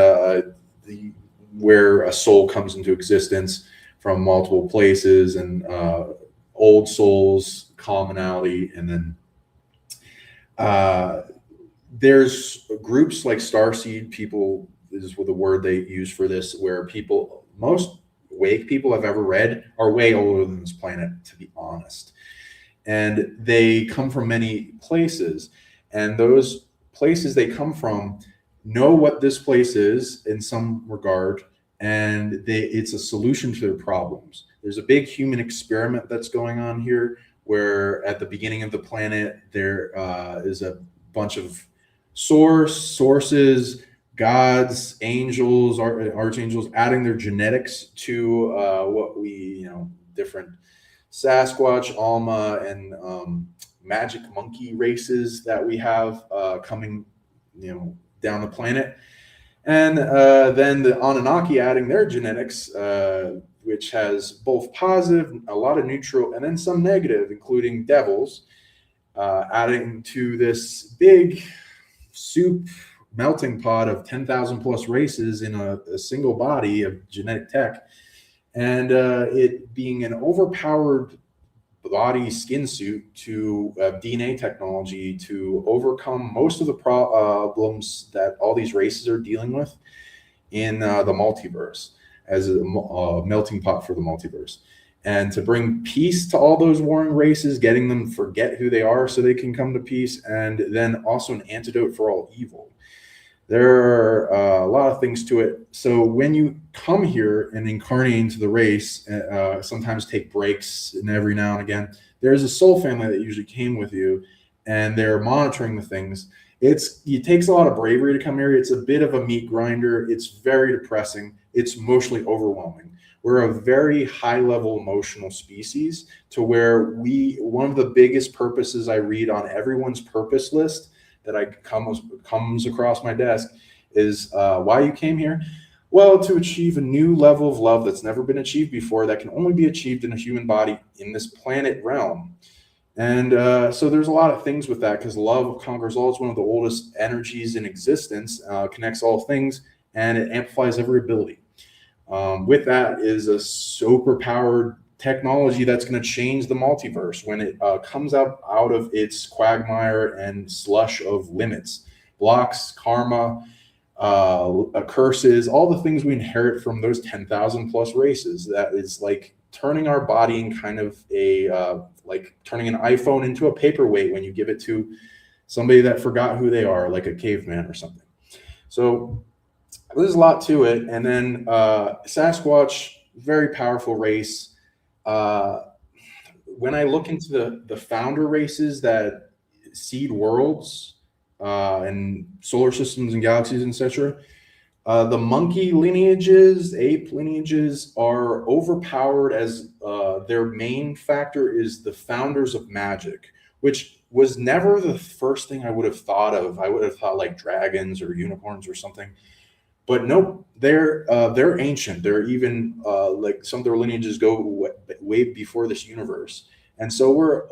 where a soul comes into existence from multiple places, and old souls, commonality, and then there's groups like Starseed people, this is the word they use for this, where most wake people I've ever read are way older than this planet, to be honest. And they come from many places, and those places they come from know what this place is in some regard, and it's a solution to their problems. There's a big human experiment that's going on here, where at the beginning of the planet, there is a bunch of sources, gods, angels, archangels, adding their genetics to what we, different Sasquatch, Alma, and magic monkey races that we have coming, down the planet. And then the Anunnaki adding their genetics, which has both positive, a lot of neutral, and then some negative, including devils, adding to this big soup melting pot of 10,000 plus races in a single body of genetic tech. And it being an overpowered body skin suit to DNA technology to overcome most of the problems that all these races are dealing with in the multiverse, as a melting pot for the multiverse, and to bring peace to all those warring races, getting them to forget who they are so they can come to peace, and then also an antidote for all evil. There are a lot of things to it. So when you come here and incarnate into the race, sometimes take breaks and every now and again, there's a soul family that usually came with you, and they're monitoring the things. It takes a lot of bravery to come here. It's a bit of a meat grinder. It's very depressing. It's emotionally overwhelming. We're a very high level emotional species, to where one of the biggest purposes I read on everyone's purpose list that comes across my desk is why you came here. Well, to achieve a new level of love that's never been achieved before, that can only be achieved in a human body in this planet realm. And so there's a lot of things with that, because love conquers all. It's one of the oldest energies in existence, connects all things, and it amplifies every ability. With that is a super powered technology that's going to change the multiverse when it comes out of its quagmire and slush of limits, blocks, karma, curses, all the things we inherit from those 10,000 plus races. That is like turning our body in kind of like turning an iPhone into a paperweight when you give it to somebody that forgot who they are, like a caveman or something. So there's a lot to it. And then Sasquatch, very powerful race. When I look into the founder races that seed worlds and solar systems and galaxies, etc., the monkey lineages, ape lineages are overpowered, as their main factor is the founders of magic, which was never the first thing I would have thought of. I would have thought like dragons or unicorns or something. But nope, they're ancient. They're even like some of their lineages go way before this universe. And so we're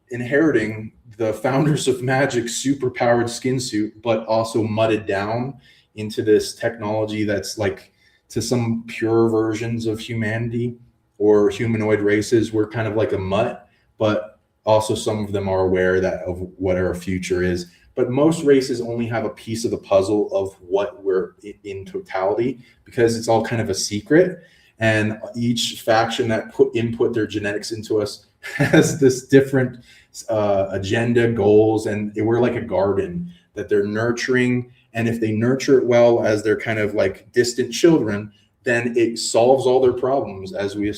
inheriting the founders of magic superpowered skin suit, but also mudded down into this technology that's like, to some pure versions of humanity or humanoid races, we're kind of like a mutt, but also some of them are aware of what our future is. But most races only have a piece of the puzzle of what we're in totality, because it's all kind of a secret. And each faction that input their genetics into us has this different agenda, goals, and we're like a garden that they're nurturing. And if they nurture it well, as they're kind of like distant children, then it solves all their problems as we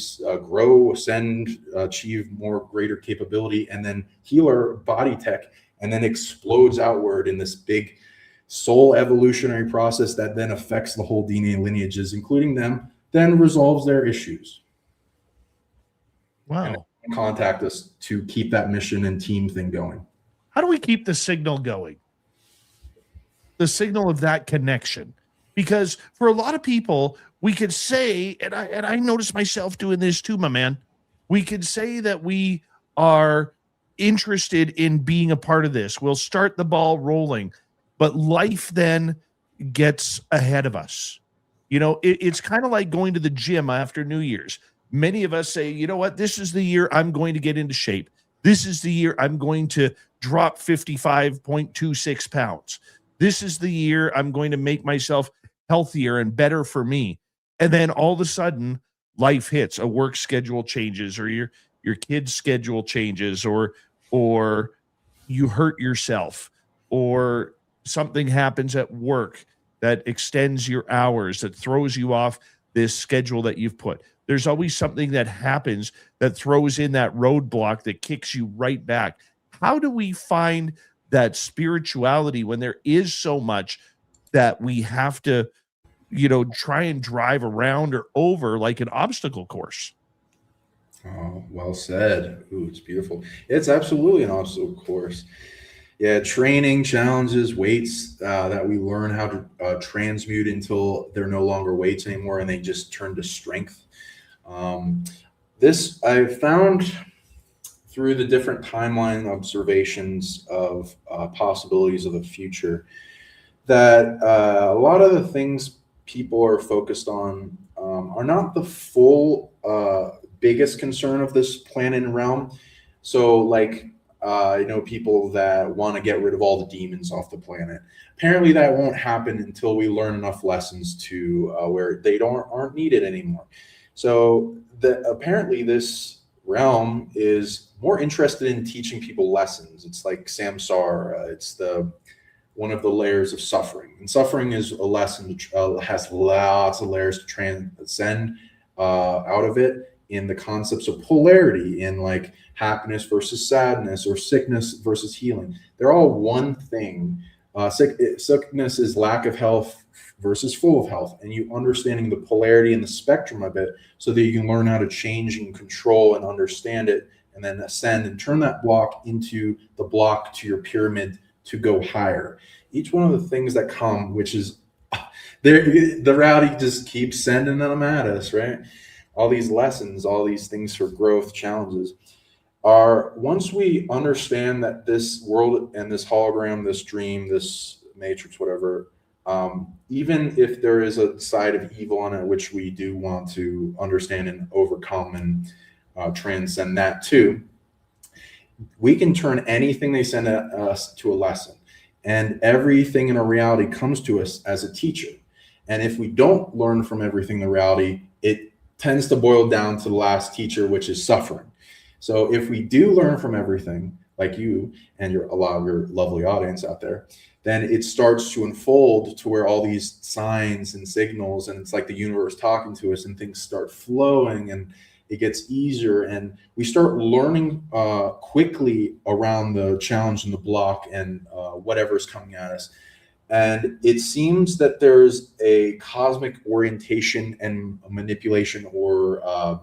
grow, ascend, achieve greater capability, and then heal our body tech, and then explodes outward in this big soul evolutionary process that then affects the whole DNA lineages, including them, then resolves their issues. Wow. And contact us to keep that mission and team thing going. How do we keep the signal going? The signal of that connection? Because for a lot of people, we could say, and I notice myself doing this too, my man, we could say that we are interested in being a part of this. We'll start the ball rolling, but life then gets ahead of us. You know, it's kind of like going to the gym after New Year's. Many of us say, you know what, this is the year I'm going to get into shape. This is the year I'm going to drop 55.26 pounds. This is the year I'm going to make myself healthier and better for me. And then all of a sudden, life hits. A work schedule changes, or your kid's schedule changes, or you hurt yourself, or something happens at work that extends your hours, that throws you off this schedule that you've put. There's always something that happens that throws in that roadblock that kicks you right back. How do we find that spirituality when there is so much that we have to, try and drive around or over like an obstacle course? Oh, well said. Ooh, it's beautiful. It's absolutely an obstacle course. Yeah, training, challenges, weights that we learn how to transmute until they're no longer weights anymore and they just turn to strength. This I've found through the different timeline observations of possibilities of the future that a lot of the things people are focused on are not the full biggest concern of this planet and realm. So, like, people that want to get rid of all the demons off the planet. Apparently, that won't happen until we learn enough lessons to where they aren't needed anymore. So, apparently, this realm is more interested in teaching people lessons. It's like samsara. It's one of the layers of suffering, and suffering is a lesson has lots of layers to transcend out of it, in the concepts of polarity, in like happiness versus sadness, or sickness versus healing. They're all one thing. Sickness is lack of health versus full of health, and you understanding the polarity and the spectrum of it, so that you can learn how to change and control and understand it, and then ascend and turn that block into the block to your pyramid to go higher. Each one of the things that come, which is the reality just keeps sending them at us, right? All these lessons, all these things for growth, challenges, are once we understand that this world and this hologram, this dream, this matrix, whatever, even if there is a side of evil on it, which we do want to understand and overcome and transcend that too, we can turn anything they send at us to a lesson. And everything in our reality comes to us as a teacher. And if we don't learn from everything in the reality, it tends to boil down to the last teacher, which is suffering. So if we do learn from everything, like you and a lot of your lovely audience out there, then it starts to unfold to where all these signs and signals, and it's like the universe talking to us, and things start flowing, and it gets easier, and we start learning quickly around the challenge and the block and whatever's coming at us. And it seems that there's a cosmic orientation and manipulation or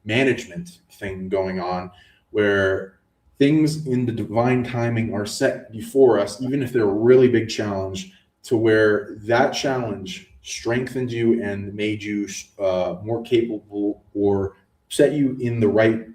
management thing going on, where things in the divine timing are set before us, even if they're a really big challenge, to where that challenge strengthened you and made you more capable, or set you in the right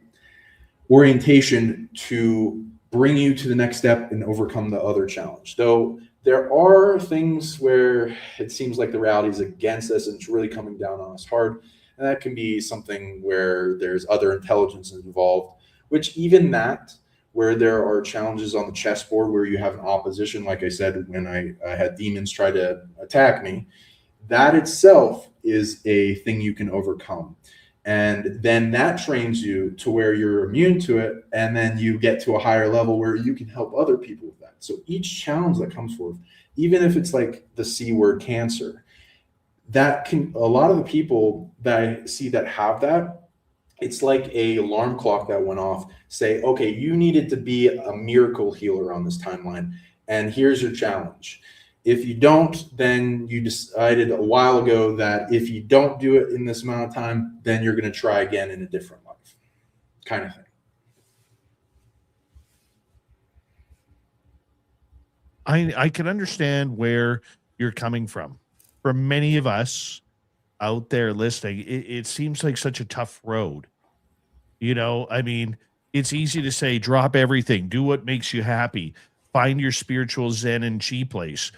orientation to bring you to the next step and overcome the other challenge. Though there are things where it seems like the reality is against us and it's really coming down on us hard. And that can be something where there's other intelligence involved, which even that, where there are challenges on the chessboard where you have an opposition, like I said, when I had demons try to attack me, that itself is a thing you can overcome. And then that trains you to where you're immune to it. And then you get to a higher level where you can help other people with that. So each challenge that comes forth, even if it's like the C word, cancer, that can, a lot of the people that I see that have that, it's like a alarm clock that went off, say, okay, you needed to be a miracle healer on this timeline, and here's your challenge. If you don't, then you decided a while ago that if you don't do it in this amount of time, then you're going to try again in a different life, kind of thing. I can understand where you're coming from. For many of us out there listening, it seems like such a tough road. You know, I mean, it's easy to say, drop everything, do what makes you happy, find your spiritual Zen and chi place.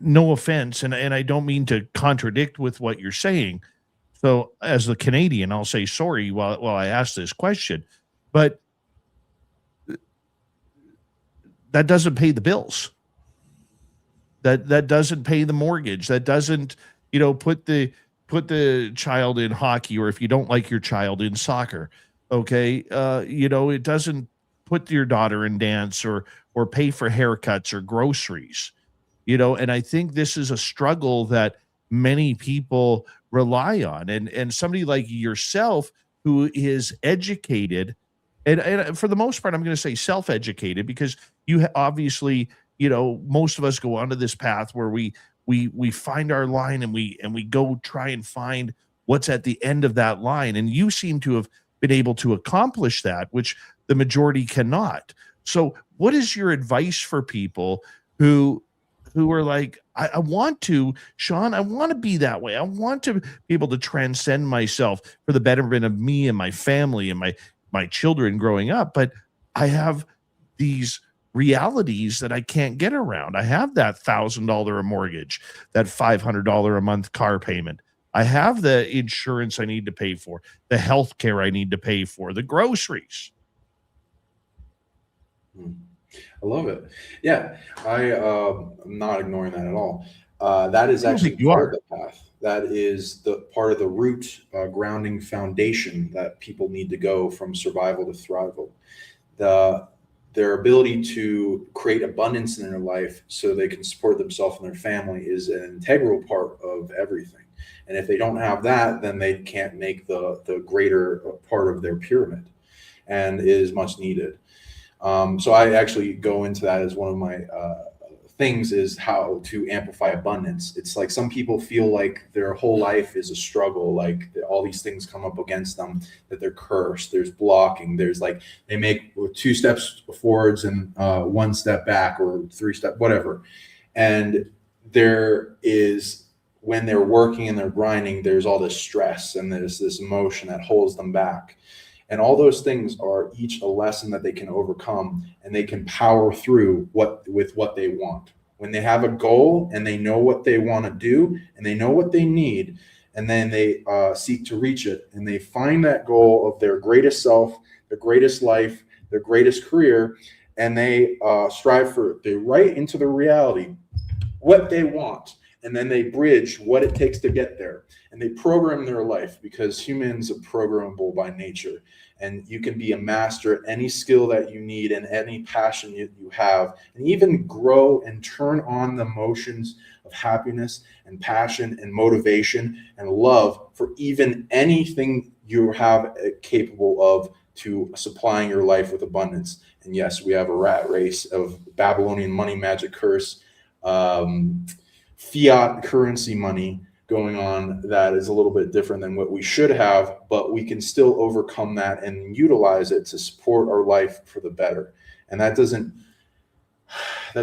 No offense, and I don't mean to contradict with what you're saying. So as a Canadian, I'll say sorry while I ask this question, but that doesn't pay the bills. That doesn't pay the mortgage. That doesn't, put the child in hockey, or if you don't like your child, in soccer. Okay. It doesn't put your daughter in dance or pay for haircuts or groceries, and I think this is a struggle that many people rely on. And somebody like yourself, who is educated, and for the most part, I'm going to say self-educated, because you obviously, most of us go onto this path where we find our line, and we go try and find what's at the end of that line. And you seem to have been able to accomplish that, which the majority cannot. So what is your advice for people who are like, I want to, Sean, I want to be that way. I want to be able to transcend myself for the betterment of me and my family and my children growing up. But I have these realities that I can't get around. I have that $1,000 a mortgage, that $500 a month car payment. I have the insurance I need to pay for, the health care I need to pay for, the groceries. I love it. Yeah, I'm not ignoring that at all. That is actually part of the path. That is the part of the root grounding foundation that people need to go from survival to thrival. Their ability to create abundance in their life so they can support themselves and their family is an integral part of everything. And if they don't have that, then they can't make the greater part of their pyramid, and it is much needed. So I actually go into that as one of my things, is how to amplify abundance. It's like some people feel like their whole life is a struggle, like all these things come up against them, that they're cursed, there's blocking, there's like they make 2 steps forwards and 1 step back, or 3 step, whatever. And there is, when they're working and they're grinding, there's all this stress and there's this emotion that holds them back. And all those things are each a lesson that they can overcome, and they can power through with what they want. When they have a goal and they know what they want to do and they know what they need, and then they seek to reach it, and they find that goal of their greatest self, their greatest life, their greatest career, and they strive for it. They write into the reality what they want, and then they bridge what it takes to get there, and they program their life, because humans are programmable by nature. And you can be a master at any skill that you need and any passion you have, and even grow and turn on the emotions of happiness and passion and motivation and love for even anything you have capable of, to supplying your life with abundance. And yes, we have a rat race of Babylonian money magic curse, fiat currency money going on that is a little bit different than what we should have, but we can still overcome that and utilize it to support our life for the better. And that's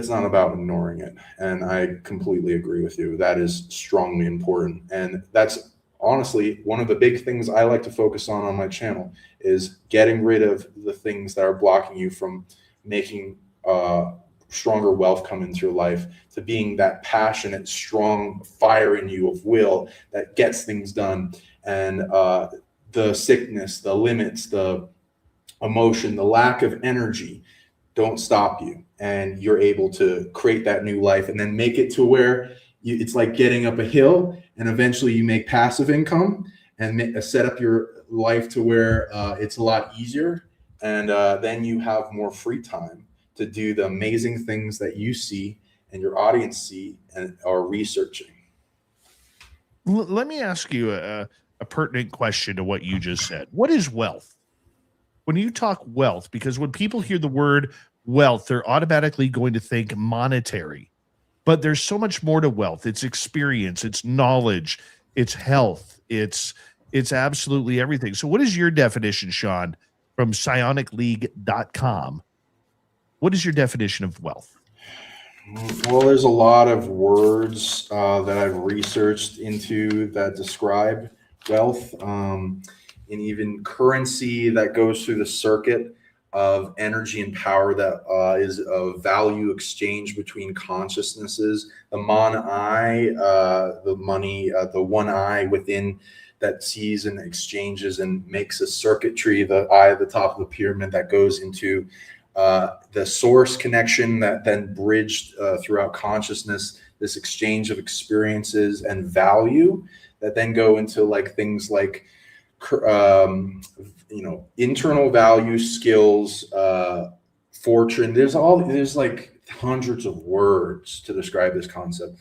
not about ignoring it. And I completely agree with you. That is strongly important. And that's honestly one of the big things I like to focus on my channel, is getting rid of the things that are blocking you from making stronger wealth come into your life, to being that passionate, strong fire in you of will that gets things done. And the sickness, the limits, the emotion, the lack of energy don't stop you. And you're able to create that new life, and then make it to where it's like getting up a hill, and eventually you make passive income and set up your life to where it's a lot easier. And then you have more free time to do the amazing things that you see and your audience see and are researching. Let me ask you a pertinent question to what you just said. What is wealth? When you talk wealth, because when people hear the word wealth, they're automatically going to think monetary. But there's so much more to wealth. It's experience, it's knowledge, it's health, it's absolutely everything. So what is your definition, Sean, from psionicleague.com? What is your definition of wealth? Well, there's a lot of words that I've researched into that describe wealth, and even currency that goes through the circuit of energy and power that is a value exchange between consciousnesses. The mon-I, the money, the one eye within that sees and exchanges and makes a circuitry, the eye at the top of the pyramid that goes into the source connection that then bridged throughout consciousness, this exchange of experiences and value that then go into like things like internal value, skills, fortune. There's like hundreds of words to describe this concept.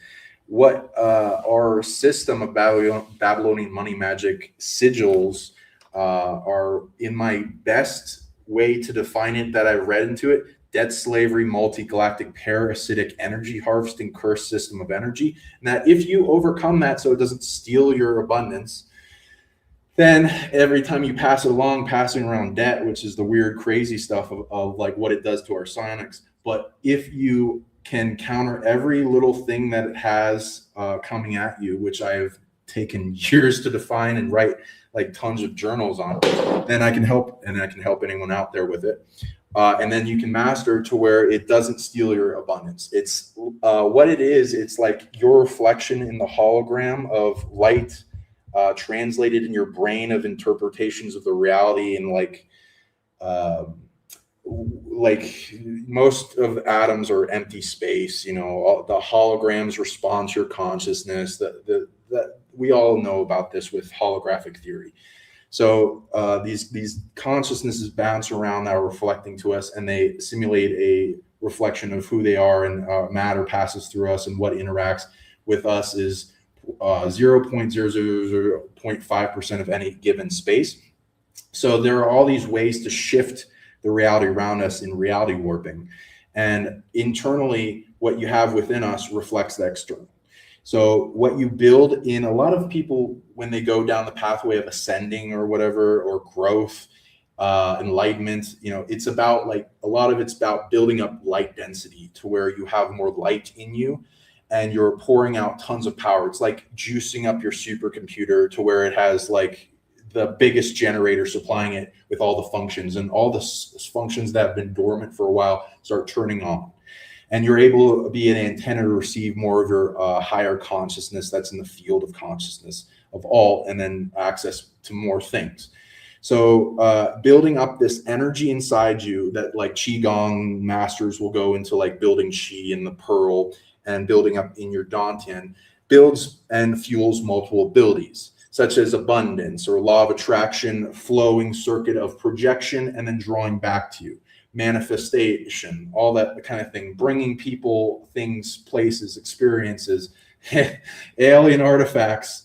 What our system of Babylonian money magic sigils are, in my best way to define it that I read into it: debt, slavery, multi-galactic, parasitic, energy harvesting, curse system of energy. And that if you overcome that so it doesn't steal your abundance, then every time you pass it along, passing around debt, which is the weird, crazy stuff of like what it does to our psionics. But if you can counter every little thing that it has coming at you, which I have taken years to define and write like tons of journals on, then I can help, and I can help anyone out there with it. And then you can master to where it doesn't steal your abundance. It's what it is. It's like your reflection in the hologram of light, translated in your brain of interpretations of the reality, and like most of atoms are empty space. You know, all the holograms respond to your consciousness. That we all know about this with holographic theory. So these consciousnesses bounce around that are reflecting to us, and they simulate a reflection of who they are, and matter passes through us, and what interacts with us is 0.000.5% of any given space. So there are all these ways to shift the reality around us in reality warping. And internally, what you have within us reflects the external. So what you build in a lot of people, when they go down the pathway of ascending or whatever, or growth, enlightenment, you know, it's about like, a lot of it's about building up light density to where you have more light in you, and you're pouring out tons of power. It's like juicing up your supercomputer to where it has like the biggest generator supplying it with all the functions, and all the functions that have been dormant for a while start turning on. And you're able to be an antenna to receive more of your higher consciousness that's in the field of consciousness of all, and then access to more things. So building up this energy inside you, that like Qigong masters will go into like building Qi in the pearl, and building up in your Dantian, builds and fuels multiple abilities, such as abundance, or law of attraction, flowing circuit of projection, and then drawing back to you, manifestation, all that kind of thing, bringing people, things, places, experiences, alien artifacts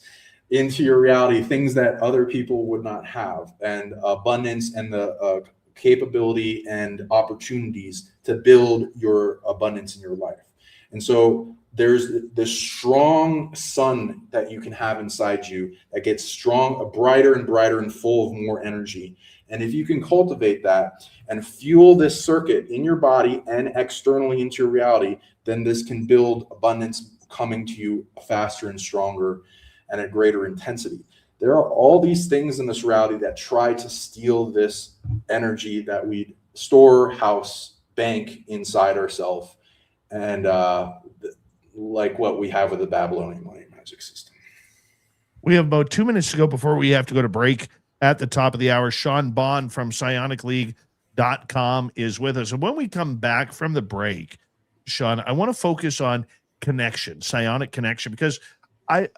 into your reality, things that other people would not have, and abundance, and the capability and opportunities to build your abundance in your life. And so there's this strong sun that you can have inside you that gets strong, brighter and brighter, and full of more energy. And if you can cultivate that and fuel this circuit in your body and externally into your reality, then this can build abundance coming to you faster and stronger and at greater intensity. There are all these things in this reality that try to steal this energy that we store, house, bank inside ourselves, and like what we have with the Babylonian money magic system. We have about 2 minutes to go before we have to go to break. At the top of the hour, Sean Bond from psionicleague.com is with us. And when we come back from the break, Sean, I want to focus on connection, psionic connection, because I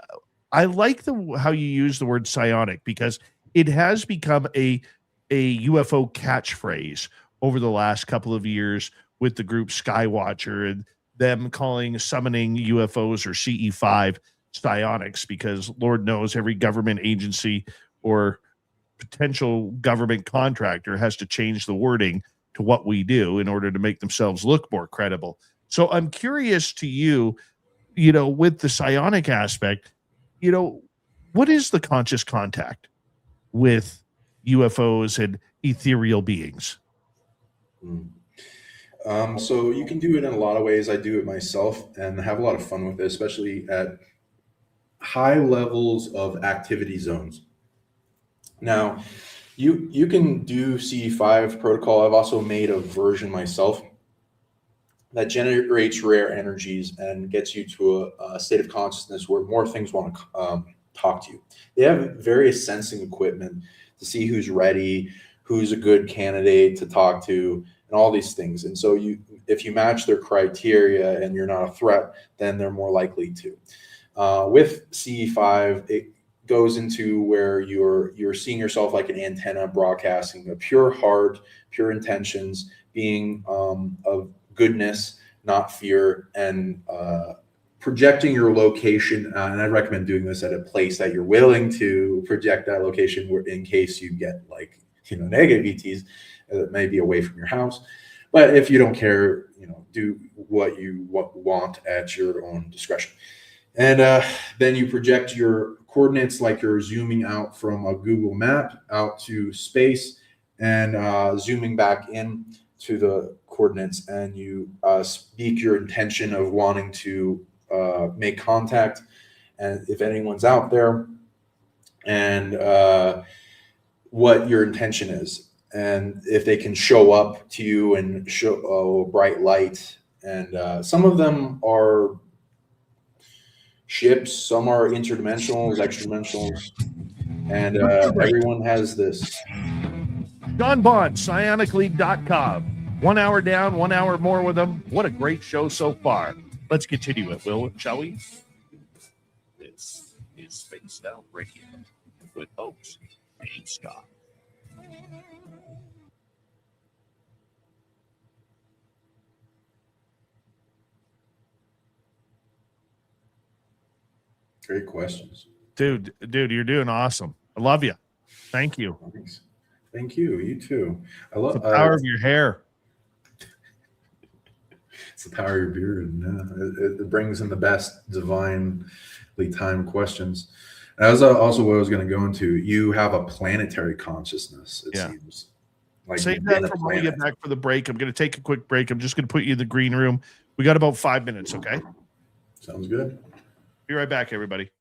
like how you use the word psionic, because it has become a UFO catchphrase over the last couple of years with the group Skywatcher, and them summoning UFOs or CE5 psionics, because Lord knows every government agency or potential government contractor has to change the wording to what we do in order to make themselves look more credible. So I'm curious to you, with the psionic aspect, what is the conscious contact with UFOs and ethereal beings? So you can do it in a lot of ways. I do it myself and have a lot of fun with it, especially at high levels of activity zones. Now, you can do CE5 protocol. I've also made a version myself that generates rare energies and gets you to a state of consciousness where more things want to talk to you. They have various sensing equipment to see who's ready, who's a good candidate to talk to, and all these things. And so if you match their criteria and you're not a threat, then they're more likely to. With CE5, it goes into where you're seeing yourself like an antenna broadcasting a pure heart, pure intentions, being of goodness, not fear, and projecting your location. And I recommend doing this at a place that you're willing to project that location, in case you get negative ETs that may be away from your house. But if you don't care, do what you want at your own discretion. And then you project your coordinates like you're zooming out from a Google map out to space, and zooming back in to the coordinates, and you speak your intention of wanting to make contact, and if anyone's out there, and what your intention is, and if they can show up to you and show a bright light. And some of them are ships, some are interdimensionals, extra dimensionals, and Great. everyone has this. John Bond, psioniclead.com. 1 hour down, 1 hour more with him. What a great show so far. Let's continue it, shall we? This is Spaced Out Radio with host Dave Scott. Great questions. Dude, you're doing awesome. I love you. Thank you. Thanks. Thank you. You too. I The love power of your hair. it's the power of your beard. Yeah. It brings in the best divinely timed questions. And that was also what I was going to go into. You have a planetary consciousness, it seems. Like save that for when we get back for the break. I'm going to take a quick break. I'm just going to put you in the green room. We got about 5 minutes, okay? Sounds good. Be right back, everybody.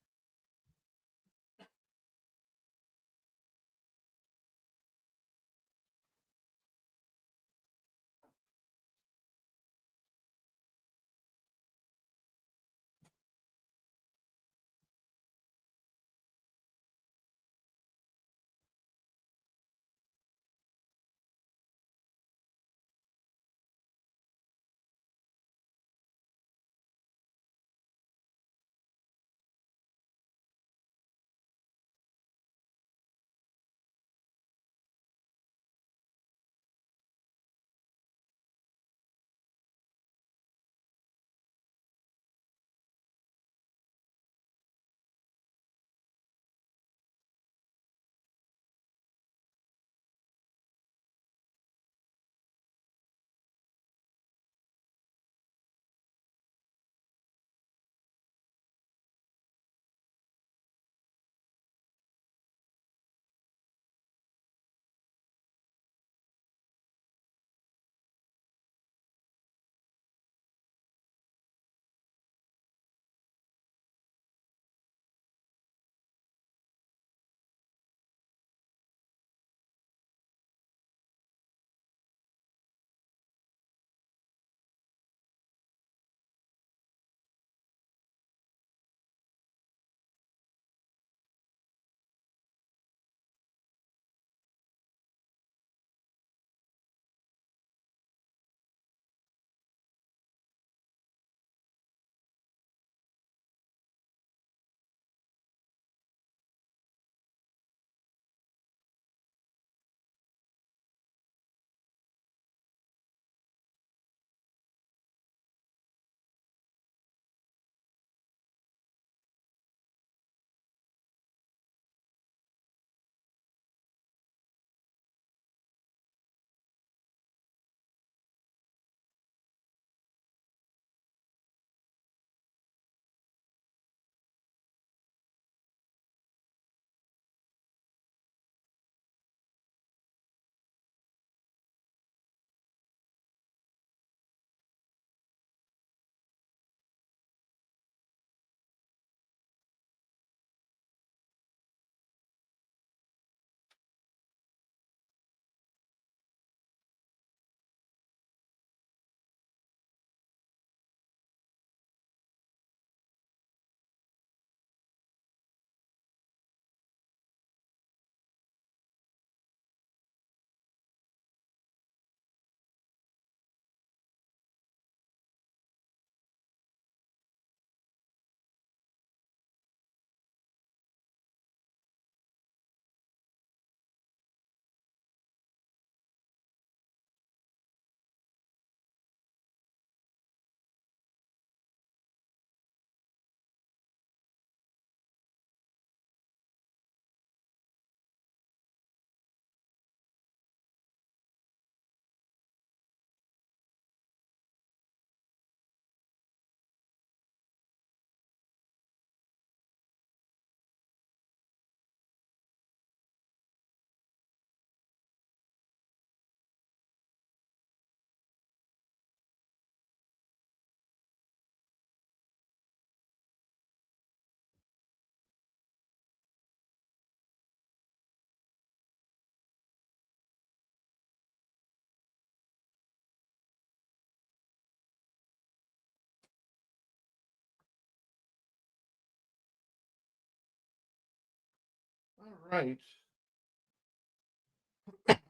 Right.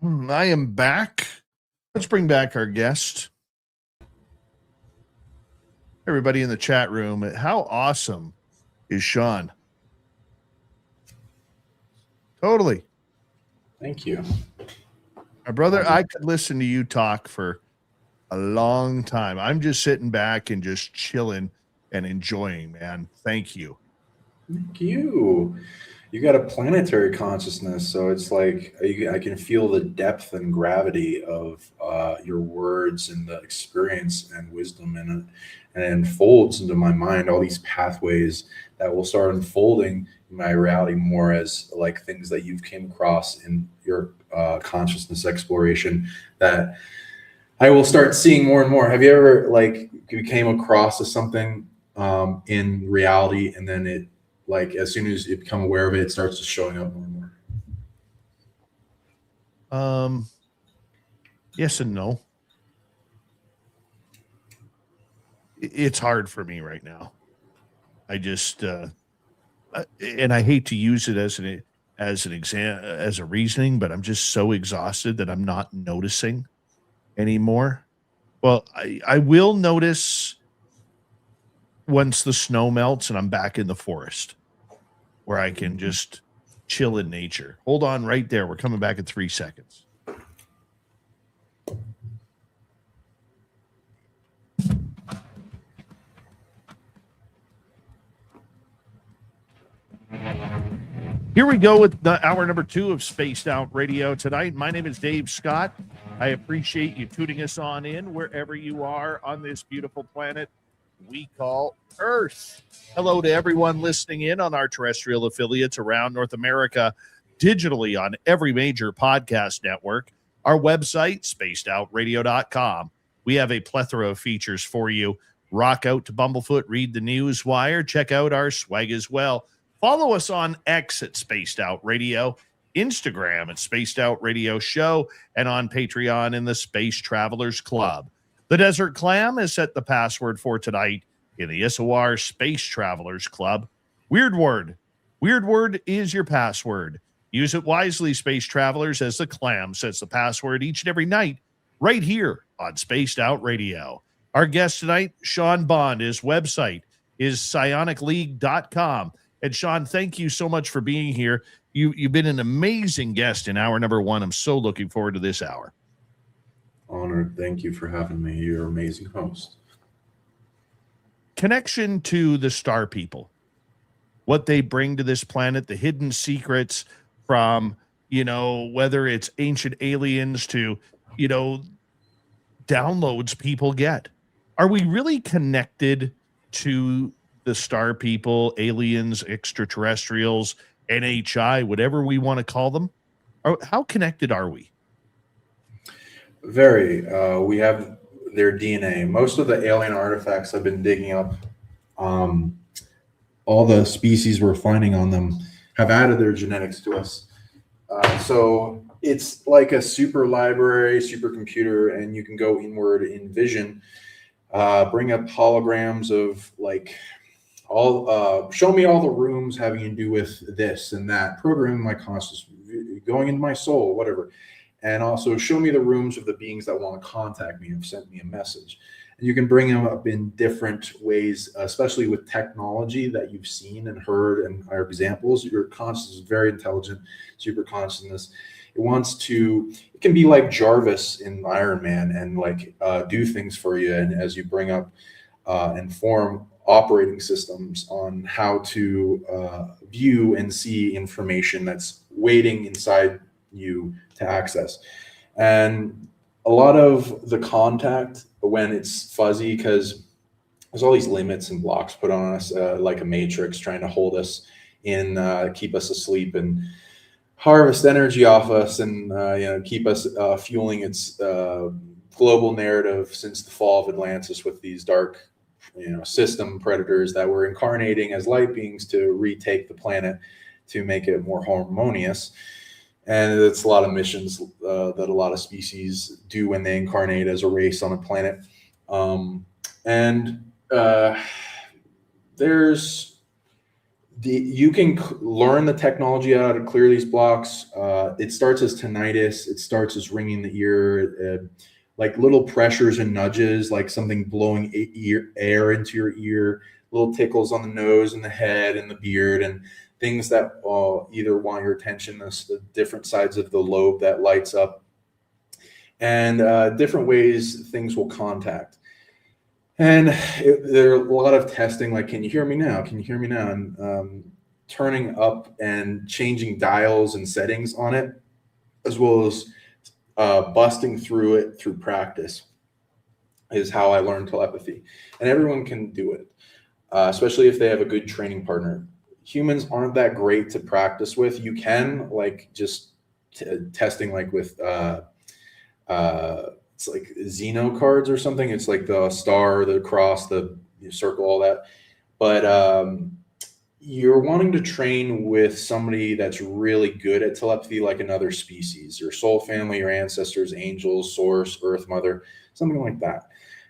I am back. Let's bring back our guest. Everybody in the chat room, how awesome is Sean? Totally. Thank you. My brother, I could listen to you talk for a long time. I'm just sitting back and just chilling and enjoying, man. Thank you. Thank you. You got a planetary consciousness, so it's like I can feel the depth and gravity of your words and the experience and wisdom, and it unfolds into my mind all these pathways that will start unfolding in my reality more as like things that you've came across in your consciousness exploration that I will start seeing more and more. Have you ever like you came across something in reality and then it like as soon as you become aware of it, it starts just showing up more and more? Yes and no. It's hard for me right now. I just and I hate to use it as an exam as a reasoning, but I'm just so exhausted that I'm not noticing anymore. Well, I will notice once the snow melts and I'm back in the forest where I can just chill in nature. Hold on right there. We're coming back in 3 seconds. Here we go with the hour number 2 of Spaced Out Radio tonight. My name is Dave Scott. I appreciate you tuning us on in wherever you are on this beautiful planet we call Earth. Hello to everyone listening in on our terrestrial affiliates around North America, digitally on every major podcast network. Our website, spacedoutradio.com. We have a plethora of features for you. Rock out to Bumblefoot, read the news wire, check out our swag as well. Follow us on X at Spaced Out Radio, Instagram at Spaced Out Radio Show, and on Patreon in the Space Travelers Club. The Desert Clam has set the password for tonight in the SOR Space Travelers Club. Weird word. Weird word is your password. Use it wisely, Space Travelers, as the Clam sets the password each and every night right here on Spaced Out Radio. Our guest tonight, Sean Bond. His website is psionicleague.com. And Sean, thank you so much for being here. You've been an amazing guest in hour number 1. I'm so looking forward to this hour. Honored. Thank you for having me. You're an amazing host. Connection to the star people, what they bring to this planet, the hidden secrets from, whether it's ancient aliens to, downloads people get. Are we really connected to the star people, aliens, extraterrestrials, NHI, whatever we want to call them? How connected are we? Very. We have their DNA. Most of the alien artifacts I've been digging up, all the species we're finding on them have added their genetics to us. So it's like a super library, supercomputer, and you can go inward in vision, bring up holograms of like show me all the rooms having to do with this and that, programming my consciousness, going into my soul, whatever. And also show me the rooms of the beings that want to contact me and have sent me a message. And you can bring them up in different ways, especially with technology that you've seen and heard and our examples. Your consciousness is very intelligent, super consciousness. It can be like Jarvis in Iron Man and like do things for you. And as you bring up and form operating systems on how to view and see information that's waiting inside you to access. And a lot of the contact when it's fuzzy, because there's all these limits and blocks put on us, like a matrix trying to hold us in, keep us asleep and harvest energy off us and keep us fueling its global narrative since the fall of Atlantis with these dark system predators that were incarnating as light beings to retake the planet to make it more harmonious. And it's a lot of missions that a lot of species do when they incarnate as a race on a planet. You can learn the technology how to clear these blocks. It starts as tinnitus. It starts as ringing the ear, like little pressures and nudges, like something blowing air into your ear, little tickles on the nose and the head and the beard, and things that either want your attention, the different sides of the lobe that lights up, and different ways things will contact. And there are a lot of testing, like, can you hear me now? Can you hear me now? And turning up and changing dials and settings on it, as well as busting through it through practice, is how I learned telepathy. And everyone can do it, especially if they have a good training partner. Humans aren't that great to practice with. You can, like, just testing, like with it's like Xeno cards or something. It's like the star, the cross, the circle, all that. But you're wanting to train with somebody that's really good at telepathy, like another species, your soul family, your ancestors, angels, source, earth mother, something like that.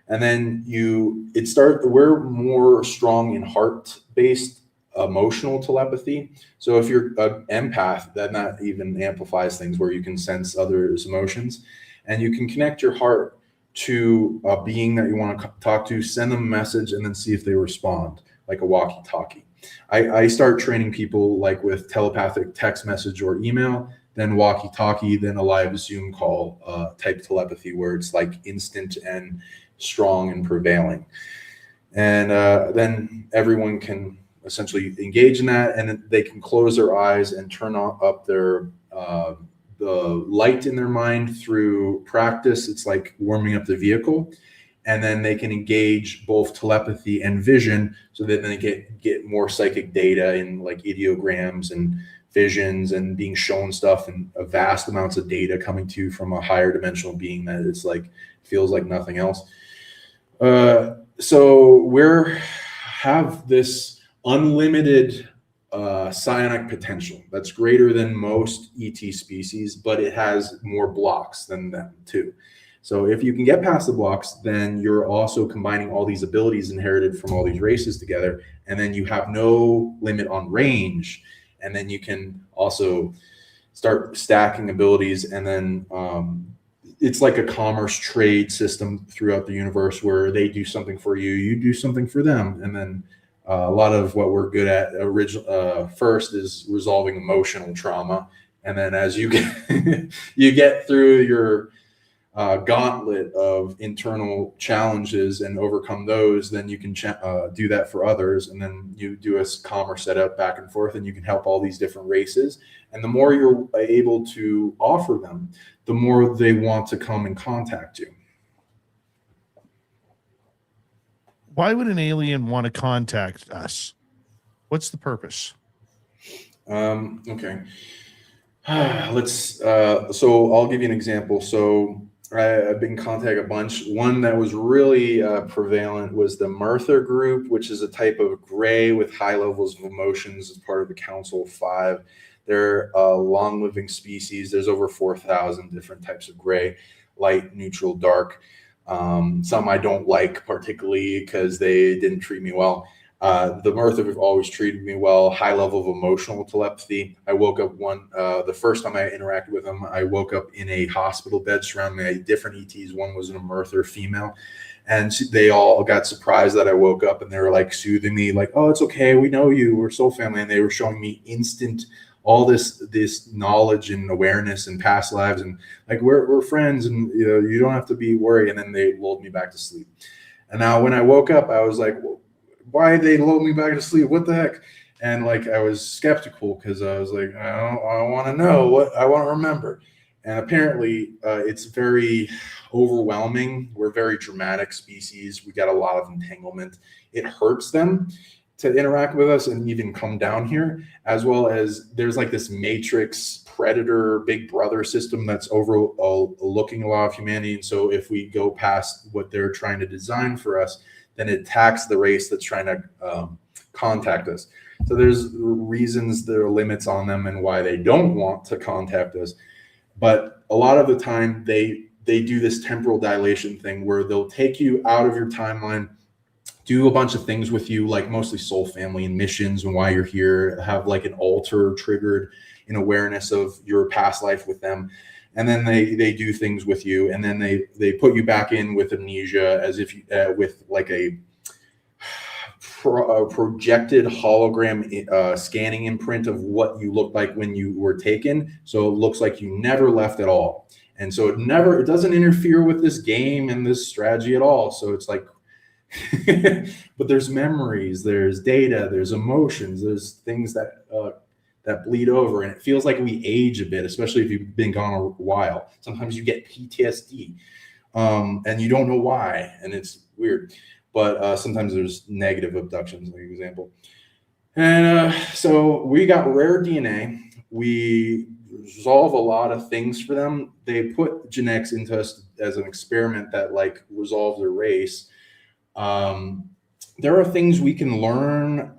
And then we're more strong in heart-based emotional telepathy. So if you're an empath, then that even amplifies things, where you can sense others' emotions. And you can connect your heart to a being that you want to talk to, send them a message, and then see if they respond, like a walkie-talkie. I start training people like with telepathic text message or email, then walkie-talkie, then a live Zoom call type telepathy, where it's like instant and strong and prevailing. And then everyone can essentially engage in that, and they can close their eyes and turn up their the light in their mind through practice. It's like warming up the vehicle, and then they can engage both telepathy and vision, so that they get more psychic data in like ideograms and visions, and being shown stuff, and vast amounts of data coming to you from a higher dimensional being that is like feels like nothing else. So we have this unlimited psionic potential that's greater than most ET species, but it has more blocks than them too. So if you can get past the blocks, then you're also combining all these abilities inherited from all these races together, and then you have no limit on range, and then you can also start stacking abilities, and then it's like a commerce trade system throughout the universe, where they do something for you, you do something for them, and then a lot of what we're good at first is resolving emotional trauma, and then as you get through your gauntlet of internal challenges and overcome those, then you can do that for others, and then you do a commerce setup back and forth, and you can help all these different races. And the more you're able to offer them, the more they want to come and contact you. Why would an alien want to contact us? What's the purpose? Okay. So I'll give you an example. So I've been in contact a bunch. One that was really prevalent was the Merthyr group, which is a type of gray with high levels of emotions as part of the Council of Five. They're a long-living species. There's over 4,000 different types of gray: light, neutral, dark. Some I don't like particularly because they didn't treat me well. The Merthyr have always treated me well. High level of emotional telepathy. I woke up the first time I interacted with them, I woke up in a hospital bed surrounded by different ETs. One was a Merthyr female, and they all got surprised that I woke up, and they were like soothing me, like, "Oh, it's okay. We know you. We're soul family." And they were showing me instant all this knowledge and awareness and past lives, and like we're friends, and you don't have to be worried. And then they lulled me back to sleep. And now when I woke up, I was like, why they lulled me back to sleep? What the heck? And like I was skeptical, because I was like, I want to know, what I want to remember. And apparently it's very overwhelming. We're a very dramatic species. We got a lot of entanglement. It hurts them to interact with us and even come down here, as well as there's like this matrix predator big brother system that's overlooking a lot of humanity. And so if we go past what they're trying to design for us, then it attacks the race that's trying to contact us. So there's reasons, there are limits on them and why they don't want to contact us. But a lot of the time they do this temporal dilation thing, where they'll take you out of your timeline, do a bunch of things with you, like mostly soul family and missions and why you're here, have like an altar triggered in awareness of your past life with them. And then they do things with you, and then they put you back in with amnesia, as if you, with like a projected hologram scanning imprint of what you looked like when you were taken. So it looks like you never left at all. And so it doesn't interfere with this game and this strategy at all. So it's like, but there's memories, there's data, there's emotions, there's things that bleed over, and it feels like we age a bit, especially if you've been gone a while. Sometimes you get PTSD, and you don't know why, and it's weird. But sometimes there's negative abductions, like example. And so we got rare DNA. We resolve a lot of things for them. They put genetics into us as an experiment that like resolves their race. There are things we can learn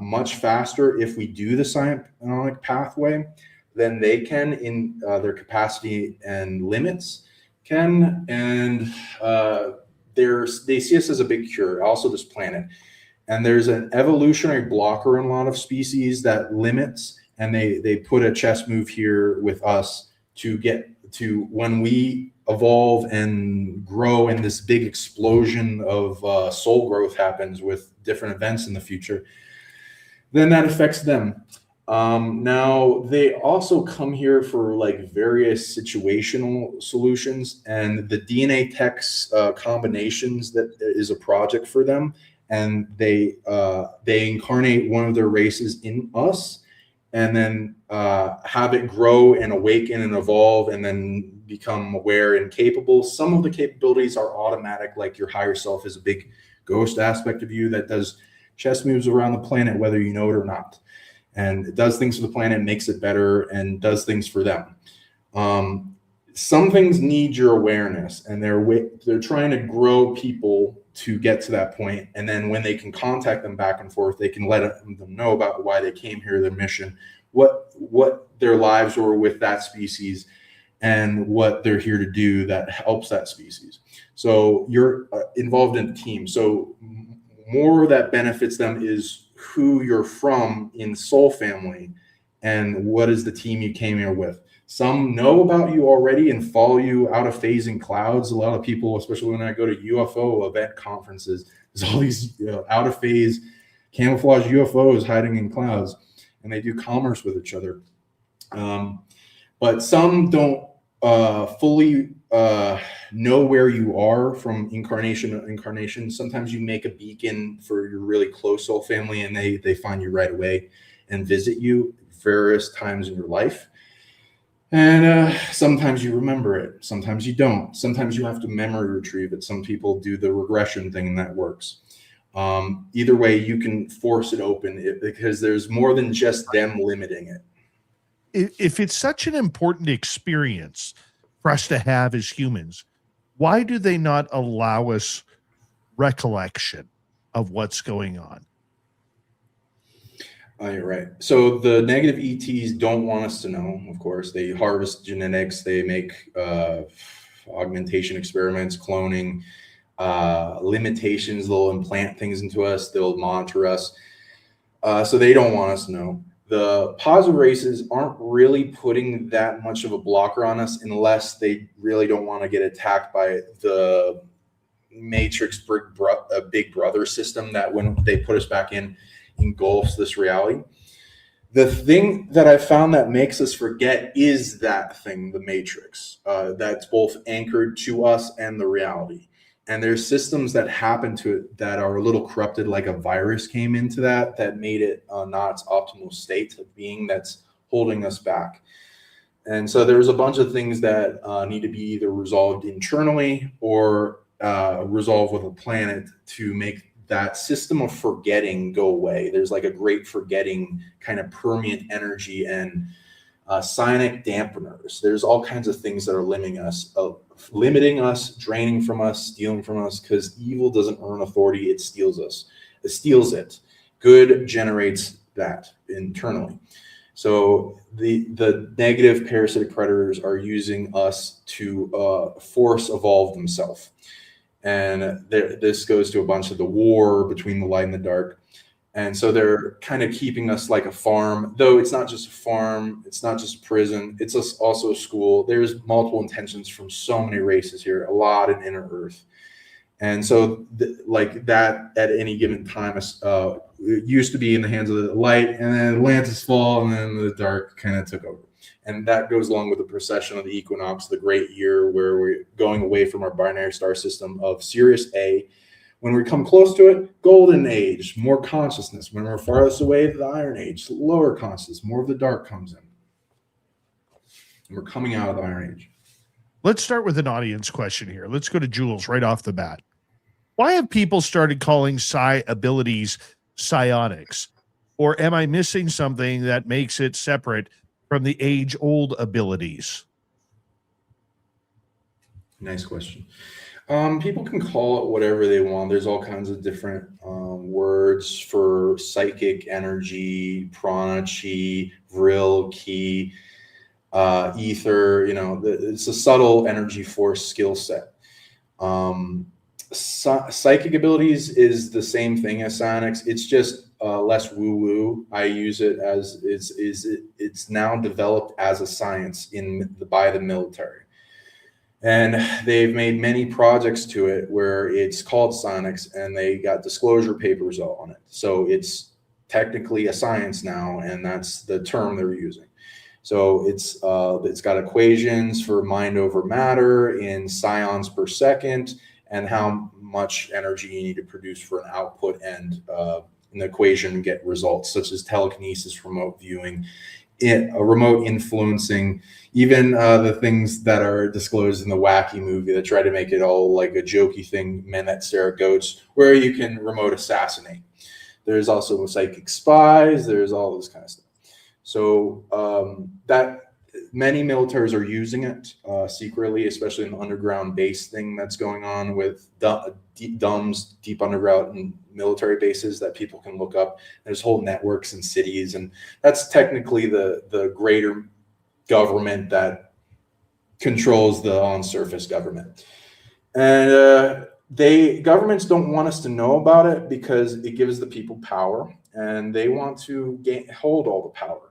much faster if we do the psionic pathway than they can in their capacity and limits can. And they see us as a big cure, also this planet. And there's an evolutionary blocker in a lot of species that limits, and they put a chess move here with us to get to when we evolve and grow, and this big explosion of soul growth happens with different events in the future, then that affects them. Now they also come here for like various situational solutions, and the DNA text combinations that is a project for them, and they incarnate one of their races in us, and then have it grow and awaken and evolve, and then become aware and capable. Some of the capabilities are automatic, like your higher self is a big ghost aspect of you that does chess moves around the planet, whether you know it or not. And it does things for the planet, makes it better, and does things for them. Some things need your awareness, and they're trying to grow people to get to that point. And then when they can contact them back and forth, they can let them know about why they came here, their mission, what their lives were with that species, and what they're here to do that helps that species. So you're involved in a team. So more that benefits them is who you're from in soul family, and what is the team you came here with. Some know about you already and follow you out of phase in clouds. A lot of people, especially when I go to UFO event conferences, there's all these out of phase camouflage UFOs hiding in clouds, and they do commerce with each other. But some don't fully know where you are from incarnation to incarnation. Sometimes you make a beacon for your really close soul family, and they find you right away and visit you various times in your life. And sometimes you remember it, sometimes you don't. Sometimes you have to memory retrieve it. Some people do the regression thing, and that works. Either way, you can force it open because there's more than just them limiting it. If it's such an important experience for us to have as humans, why do they not allow us recollection of what's going on? You're right. So the negative ETs don't want us to know, of course. They harvest genetics. They make augmentation experiments, cloning, limitations. They'll implant things into us. They'll monitor us. So they don't want us to know. The positive races aren't really putting that much of a blocker on us unless they really don't want to get attacked by the Matrix Big Brother system that when they put us back in, engulfs this reality. The thing that I found that makes us forget is that thing, the Matrix, that's both anchored to us and the reality. And there's systems that happen to it that are a little corrupted, like a virus came into that made it not its optimal state of being, that's holding us back. And so there's a bunch of things that need to be either resolved internally or resolved with a planet to make that system of forgetting go away. There's like a great forgetting kind of permeant energy and psionic dampeners. There's all kinds of things that are limiting us, draining from us, stealing from us, because evil doesn't earn authority, it steals us. It steals it. Good generates that internally. So the negative parasitic predators are using us to force evolve themselves. And this goes to a bunch of the war between the light and the dark. And so they're kind of keeping us like a farm, though it's not just a farm, it's not just a prison, it's also a school. There's multiple intentions from so many races here, a lot in inner earth. And so like that at any given time, it used to be in the hands of the light, and then Atlantis fall, and then the dark kind of took over. And that goes along with the precession of the equinox, the great year where we're going away from our binary star system of Sirius A. When we come close to it, golden age, more consciousness. When we're farthest away, the iron age, lower consciousness, more of the dark comes in. And we're coming out of the iron age. Let's start with an audience question here. Let's go to Jules right off the bat. Why have people started calling psi abilities psionics? Or am I missing something that makes it separate from the age-old abilities? Nice question. People can call it whatever they want. There's all kinds of different words for psychic energy, prana, chi, vril, ki, ether. You know, it's a subtle energy force skill set. Psychic abilities is the same thing as psionics. It's just less woo-woo. I use it as it's now developed as a science by the military. And they've made many projects to it where it's called psionics, and they got disclosure papers on it. So it's technically a science now, and that's the term they're using. So it's got equations for mind over matter in scions per second, and how much energy you need to produce for an output, and an equation get results such as telekinesis, remote viewing, remote influencing, even the things that are disclosed in the wacky movie that try to make it all like a jokey thing, men that stare at goats, where you can remote assassinate. There's also psychic spies. There's all this kind of stuff. So that many militaries are using it secretly, especially in the underground base thing that's going on with DUMBs, deep underground and military bases that people can look up. There's whole networks and cities, and that's technically the greater government that controls the on-surface government. And governments don't want us to know about it because it gives the people power, and they want to hold all the power.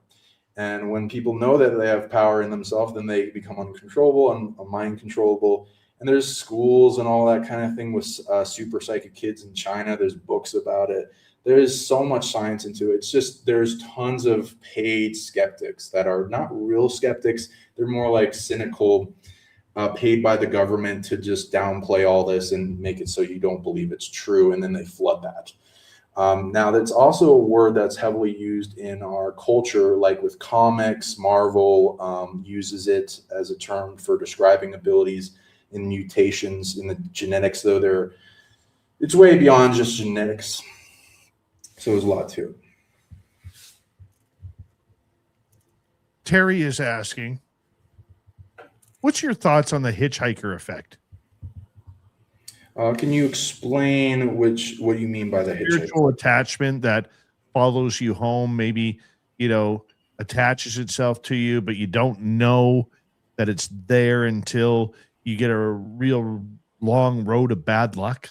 And when people know that they have power in themselves, then they become uncontrollable and mind controllable. And there's schools and all that kind of thing with super psychic kids in China. There's books about it. There's so much science into it. It's just there's tons of paid skeptics that are not real skeptics. They're more like cynical, paid by the government to just downplay all this and make it so you don't believe it's true. And then they flood that. Now, that's also a word that's heavily used in our culture, like with comics. Marvel uses it as a term for describing abilities in mutations in the genetics, though it's way beyond just genetics. So there's a lot to it. Terry is asking, what's your thoughts on the hitchhiker effect? Can you explain what you mean by the hitchhiker? Spiritual attachment that follows you home, maybe, attaches itself to you, but you don't know that it's there until you get a real long road of bad luck.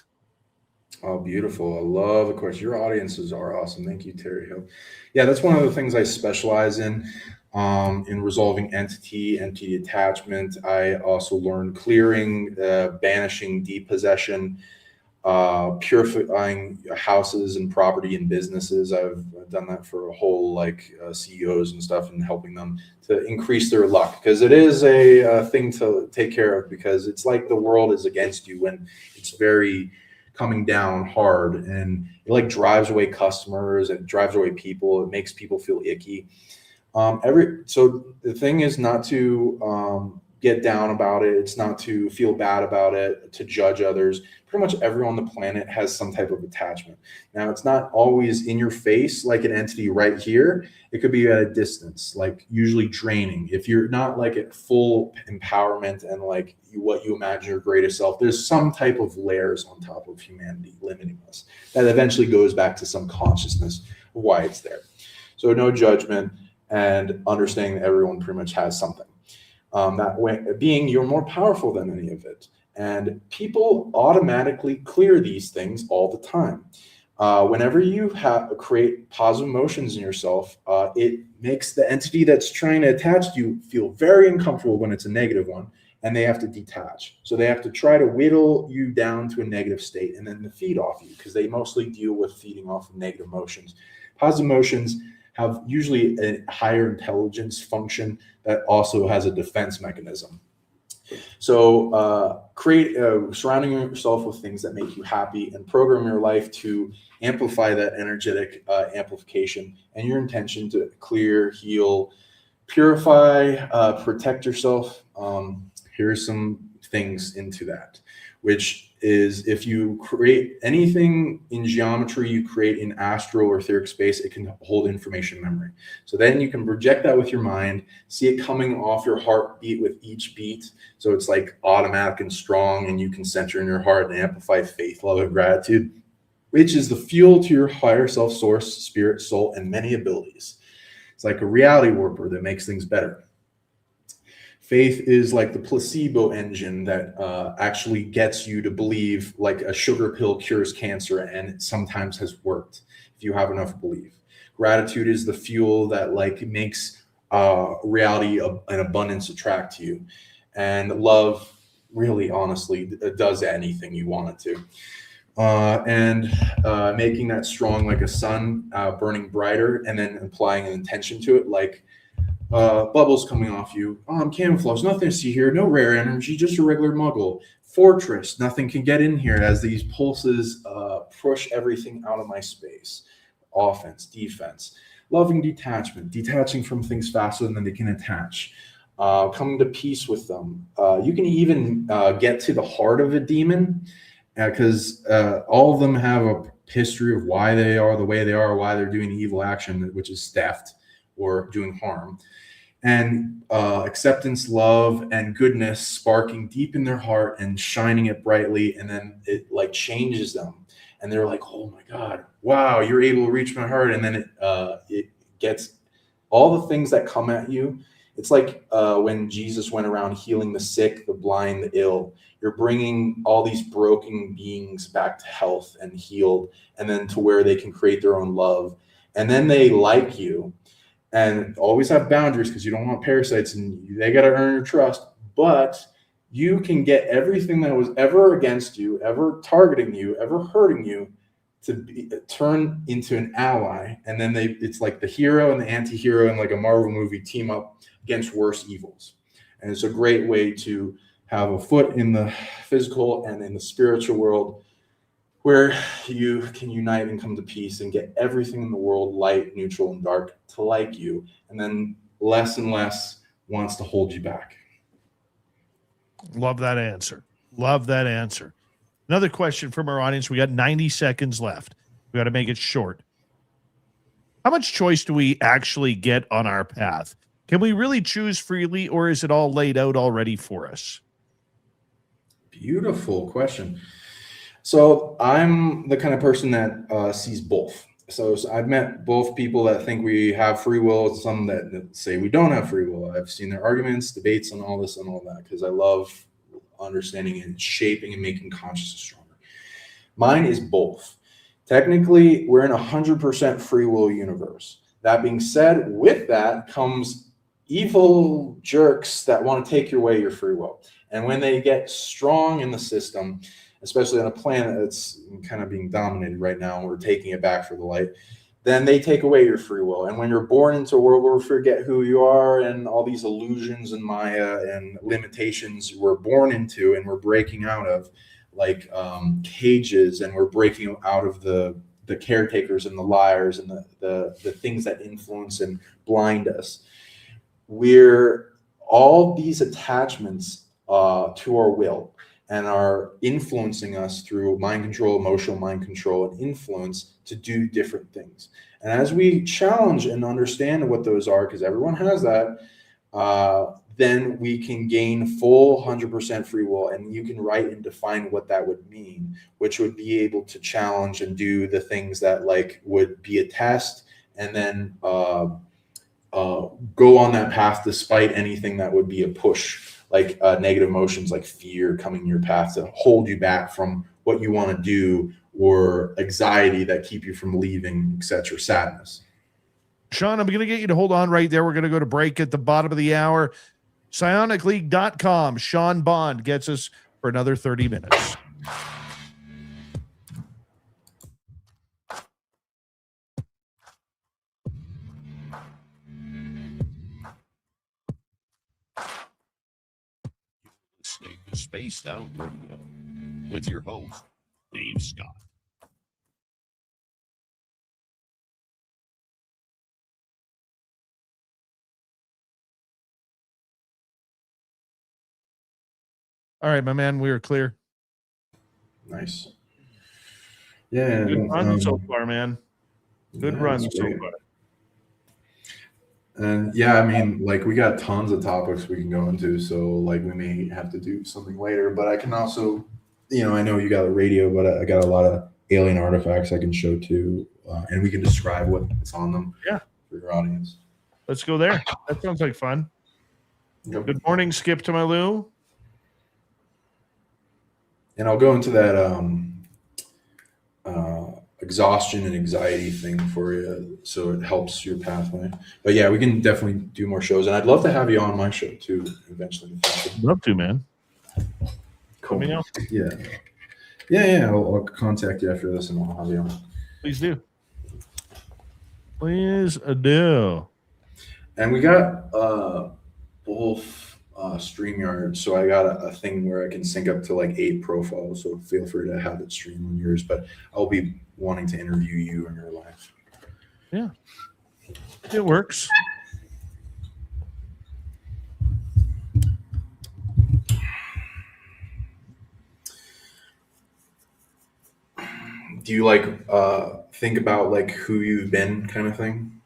Oh, beautiful. I love the question. Your audiences are awesome. Thank you, Terry Hill. Yeah, that's one of the things I specialize in resolving entity attachment. I also learned clearing, banishing depossession, purifying houses and property and businesses. I've done that for a whole CEOs and stuff, and helping them to increase their luck, because it is a thing to take care of, because it's like the world is against you when it's very coming down hard, and it drives away customers, it drives away people, it makes people feel icky. So the thing is not to get down about it. It's not to feel bad about it, to judge others. Pretty much everyone on the planet has some type of attachment. Now, it's not always in your face, like an entity right here. It could be at a distance, usually draining. If you're not at full empowerment and what you imagine your greatest self, there's some type of layers on top of humanity limiting us that eventually goes back to some consciousness of why it's there. So no judgment, and understanding that everyone pretty much has something. That way, you're more powerful than any of it. And people automatically clear these things all the time. Whenever you create positive emotions in yourself, it makes the entity that's trying to attach to you feel very uncomfortable when it's a negative one, and they have to detach. So they have to try to whittle you down to a negative state and then to feed off you, because they mostly deal with feeding off of negative emotions. Positive emotions have usually a higher intelligence function that also has a defense mechanism. So surrounding yourself with things that make you happy and program your life to amplify that energetic amplification and your intention to clear, heal, purify, protect yourself. Here's some things into that, which is if you create anything in geometry, you create in astral or etheric space, it can hold information memory. So then you can project that with your mind, see it coming off your heartbeat with each beat. So it's like automatic and strong, and you can center in your heart and amplify faith, love, and gratitude, which is the fuel to your higher self, source, spirit, soul, and many abilities. It's like a reality warper that makes things better. Faith is like the placebo engine that actually gets you to believe like a sugar pill cures cancer, and it sometimes has worked if you have enough belief. Gratitude is the fuel that like makes reality and abundance attract to you. And love really honestly does anything you want it to. Making that strong like a sun burning brighter, and then applying an intention to it, like bubbles coming off you. I'm camouflage, nothing to see here, no rare energy, just a regular muggle. Fortress, nothing can get in here as these pulses push everything out of my space. Offense, defense, loving detachment, detaching from things faster than they can attach. Coming to peace with them. You can even get to the heart of a demon, because all of them have a history of why they are the way they are, why they're doing evil action, which is theft or doing harm. And acceptance, love, and goodness sparking deep in their heart and shining it brightly, and then it like changes them, and they're like, oh my God, wow, you're able to reach my heart. And then it gets all the things that come at you. It's like when Jesus went around healing the sick, the blind, the ill. You're bringing all these broken beings back to health and healed, and then to where they can create their own love, and then they like you. And always have boundaries, because you don't want parasites, and they got to earn your trust. But you can get everything that was ever against you, ever targeting you, ever hurting you, to turn into an ally. And then it's like the hero and the anti-hero in like a Marvel movie team up against worse evils. And it's a great way to have a foot in the physical and in the spiritual world, where you can unite and come to peace and get everything in the world, light, neutral, and dark, to like you, and then less and less wants to hold you back. Love that answer. Love that answer. Another question from our audience. We got 90 seconds left. We got to make it short. How much choice do we actually get on our path? Can we really choose freely, or is it all laid out already for us? Beautiful question. So I'm the kind of person that sees both. So I've met both people that think we have free will, some that say we don't have free will. I've seen their arguments, debates, and all this and all that, because I love understanding and shaping and making consciousness stronger. Mine is both. Technically, we're in 100% free will universe. That being said, with that comes evil jerks that want to take away your free will. And when they get strong in the system, especially on a planet that's kind of being dominated right now, and we're taking it back for the light, then they take away your free will. And when you're born into a world where we forget who you are, and all these illusions and Maya and limitations we're born into and we're breaking out of, like cages, and we're breaking out of the caretakers and the liars and the things that influence and blind us. We're all these attachments to our will, and are influencing us through mind control, emotional mind control, and influence to do different things. And as we challenge and understand what those are, because everyone has that, then we can gain full 100% free will, and you can write and define what that would mean, which would be able to challenge and do the things that like would be a test, and then go on that path despite anything that would be a push like negative emotions like fear coming in your path to hold you back from what you want to do, or anxiety that keep you from leaving, etc. Sadness. Sean, I'm going to get you to hold on right there. We're going to go to break at the bottom of the hour. Psionicleague.com. Sean Bond gets us for another 30 minutes. Listening to Spaced Out Radio with your host, Dave Scott. All right, my man, we are clear. Nice. Yeah. Good run so far, man. Good run so far. And yeah, I mean, like we got tons of topics we can go into, so like we may have to do something later, but I can also, I know you got a radio, but I got a lot of alien artifacts I can show too, and we can describe what's on them for your audience. Let's go there. That sounds like fun. Yep. Good morning, Skip to my Lou. And I'll go into that exhaustion and anxiety thing for you, so it helps your pathway. But yeah, we can definitely do more shows, and I'd love to have you on my show too eventually. Love to, man. Cool. Let me know. Yeah. I'll contact you after this, and I'll have you on. Please do. Please do. And we got both StreamYard, so I got a thing where I can sync up to like 8 profiles, so feel free to have it stream on yours, but I'll be wanting to interview you in your life. Yeah, it works. Do you like think about like who you've been kind of thing?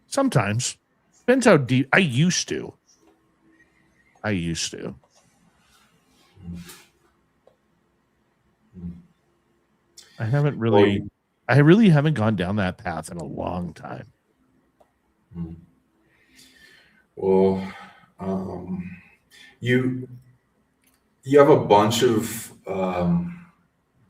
Sometimes. Depends how deep. I used to. I haven't really, I really haven't gone down that path in a long time. Well, you have a bunch of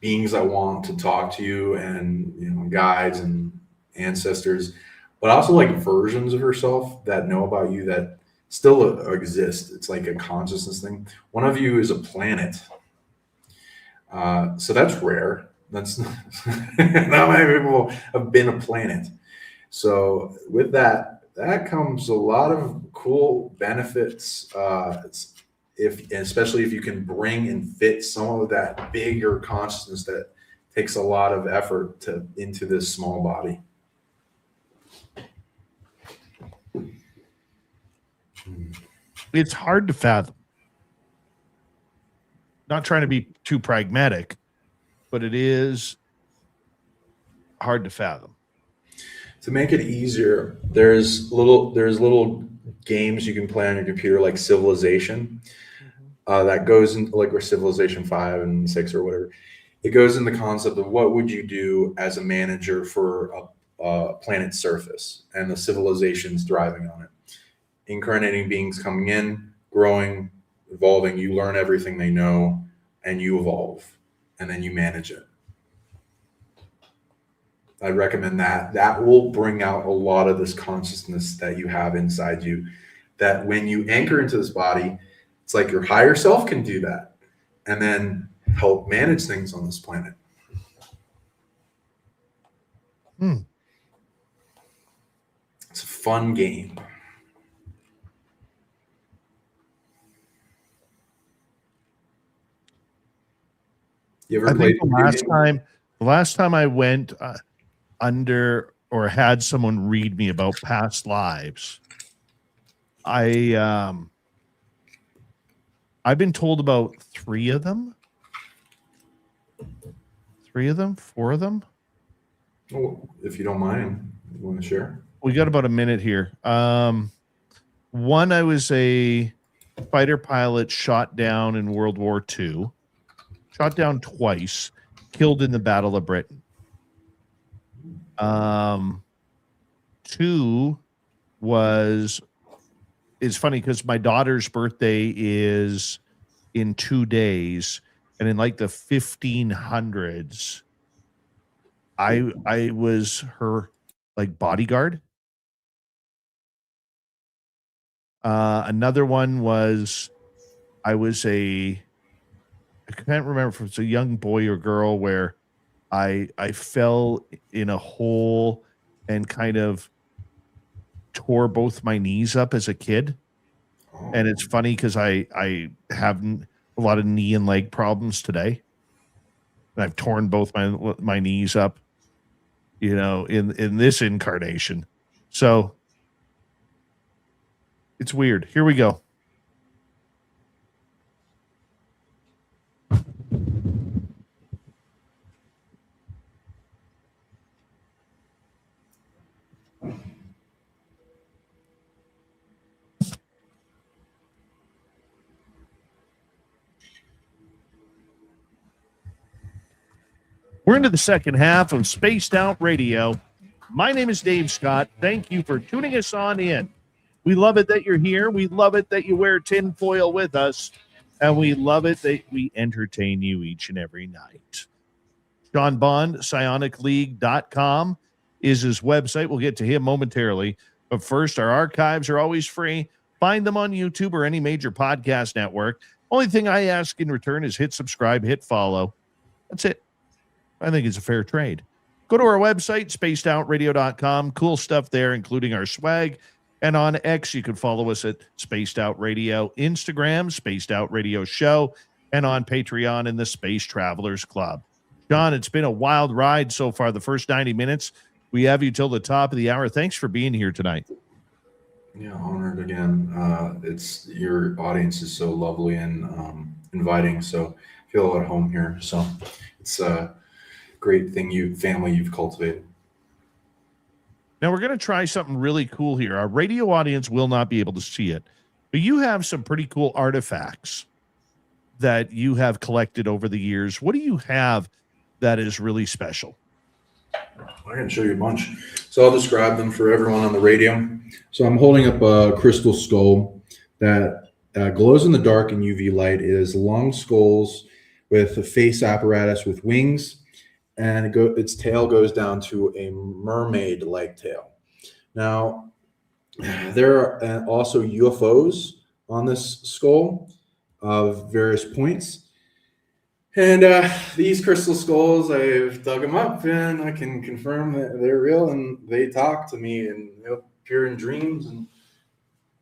beings that want to talk to you, and guides and ancestors, but also like versions of yourself that know about you that still exist. It's like a consciousness thing. One of you is a planet. So that's rare. That's not many people have been a planet. So with that comes a lot of cool benefits. Especially if you can bring and fit some of that bigger consciousness that takes a lot of effort into this small body. It's hard to fathom. Not trying to be too pragmatic, but it is hard to fathom. To make it easier, there's little games you can play on your computer, like Civilization. That goes into like or Civilization 5 and 6 or whatever. It goes in the concept of what would you do as a manager for a planet's surface and the civilizations thriving on it. Incarnating beings coming in, growing, evolving. You learn everything they know, and you evolve, and then you manage it. I recommend that. That will bring out a lot of this consciousness that you have inside you, that when you anchor into this body, it's like your higher self can do that and then help manage things on this planet. It's a fun game. You ever played? The last time I went under or had someone read me about past lives, I've been told about 3 of them. 4 of them. Oh, if you don't mind, you want to share? We got about a minute here. One, I was a fighter pilot shot down in World War II. Shot down twice, killed in the Battle of Britain. 2, is funny because my daughter's birthday is in 2 days, and in like the 1500s, I was her like bodyguard. Another one was I can't remember if it's a young boy or girl where I fell in a hole and kind of tore both my knees up as a kid. And it's funny because I have a lot of knee and leg problems today. And I've torn both my knees up, in this incarnation. So it's weird. Here we go. We're into the second half of Spaced Out Radio. My name is Dave Scott. Thank you for tuning us on in. We love it that you're here. We love it that you wear tinfoil with us. And we love it that we entertain you each and every night. Sean Bond, psionicleague.com is his website. We'll get to him momentarily. But first, our archives are always free. Find them on YouTube or any major podcast network. Only thing I ask in return is hit subscribe, hit follow. That's it. I think it's a fair trade. Go to our website, spacedoutradio.com. Cool stuff there, including our swag. And on X, you can follow us at Spaced Out Radio, Instagram, Spaced Out Radio Show, and on Patreon in the Space Travelers Club. John, it's been a wild ride so far. The first 90 minutes, we have you till the top of the hour. Thanks for being here tonight. Yeah, honored again. It's your audience is so lovely and inviting, so I feel at home here. So it's great thing family you've cultivated. Now we're going to try something really cool here. Our radio audience will not be able to see it, but you have some pretty cool artifacts that you have collected over the years. What do you have that is really special? I can show you a bunch. So I'll describe them for everyone on the radio. So I'm holding up a crystal skull that glows in the dark in UV light. It is long skulls with a face apparatus with wings, and its tail goes down to a mermaid-like tail. Now, there are also UFOs on this skull of various points. And these crystal skulls, I've dug them up, and I can confirm that they're real, and they talk to me and appear in dreams and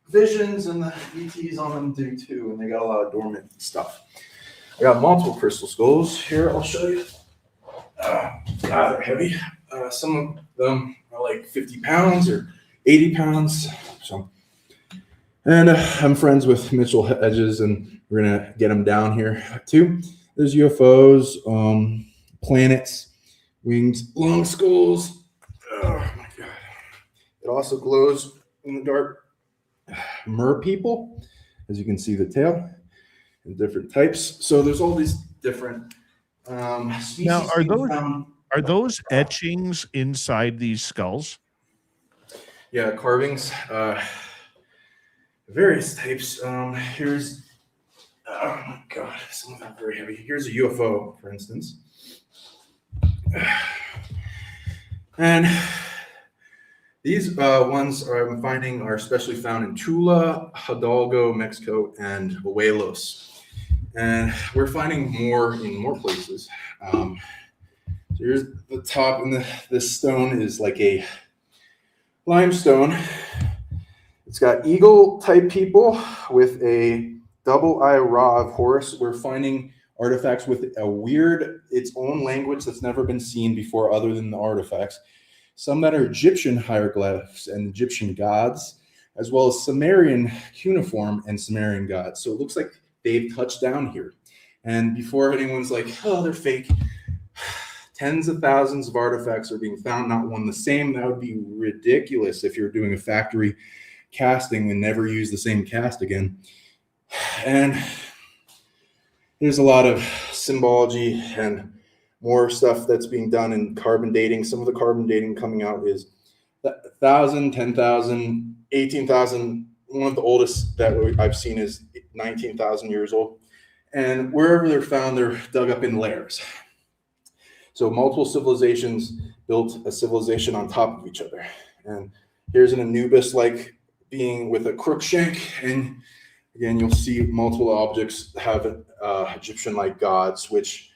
visions, and the ETs on them do too, and they got a lot of dormant stuff. I got multiple crystal skulls here. I'll show you. They're heavy. Some of them are like 50 pounds or 80 pounds. So, and I'm friends with Mitchell Hedges, and we're gonna get them down here too. There's UFOs, planets, wings, long skulls. Oh my God! It also glows in the dark. Mer people, as you can see, the tail, and different types. So there's all these different. Species. Now, are those etchings inside these skulls? Yeah, carvings, various types. Here's, oh my God, some of them are very heavy. Here's a UFO, for instance. And these ones I'm finding are especially found in Tula, Hidalgo, Mexico, and Huelos. And we're finding more in more places. So here's the top, and this stone is like a limestone. It's got eagle-type people with a double eye raw of Horus. We're finding artifacts with its own language that's never been seen before other than the artifacts. Some that are Egyptian hieroglyphs and Egyptian gods, as well as Sumerian cuneiform and Sumerian gods. So it looks like they've touched down here. And before anyone's like, oh, they're fake, tens of thousands of artifacts are being found, not one the same. That would be ridiculous if you're doing a factory casting and never use the same cast again. And there's a lot of symbology and more stuff that's being done in carbon dating. Some of the carbon dating coming out is 1,000, 10,000, 18,000. One of the oldest that I've seen is 19,000 years old. And wherever they're found, they're dug up in layers. So multiple civilizations built a civilization on top of each other. And here's an Anubis-like being with a crook shank. And again, you'll see multiple objects have Egyptian-like gods, which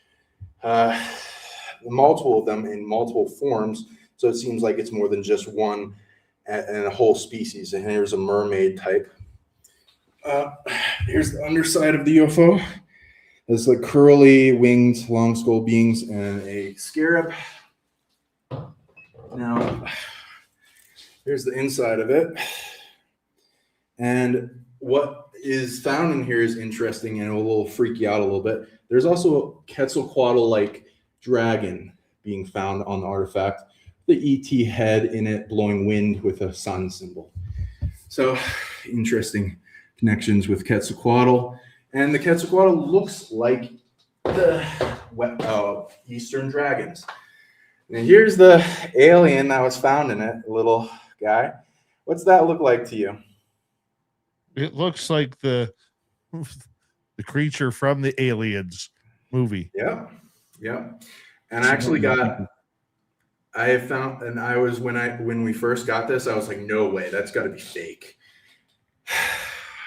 multiple of them in multiple forms. So it seems like it's more than just one and a whole species. And here's a mermaid type. Here's the underside of the UFO. It's like curly winged long skull beings and a scarab. Now, here's the inside of it. And what is found in here is interesting and it will freak you out a little bit. There's also a Quetzalcoatl-like dragon being found on the artifact. The ET head in it blowing wind with a sun symbol. So interesting connections with Quetzalcoatl. And the Quetzalcoatl looks like the Eastern dragons. And here's the alien that was found in it, little guy. What's that look like to you? It looks like the creature from the Aliens movie. Yeah. And I actually when we first got this, I was like, no way, that's got to be fake.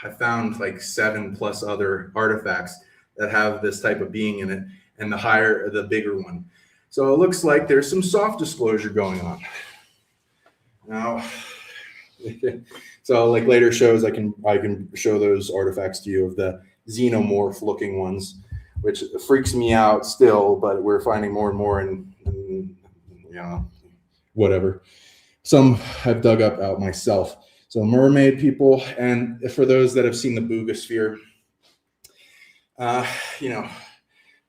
I found like 7+ other artifacts that have this type of being in it, and the bigger one. So it looks like there's some soft disclosure going on. Now, so like later shows, I can show those artifacts to you of the xenomorph looking ones, which freaks me out still, but we're finding more and more, and whatever. Some I've dug up out myself. So mermaid people, and for those that have seen the Boogosphere,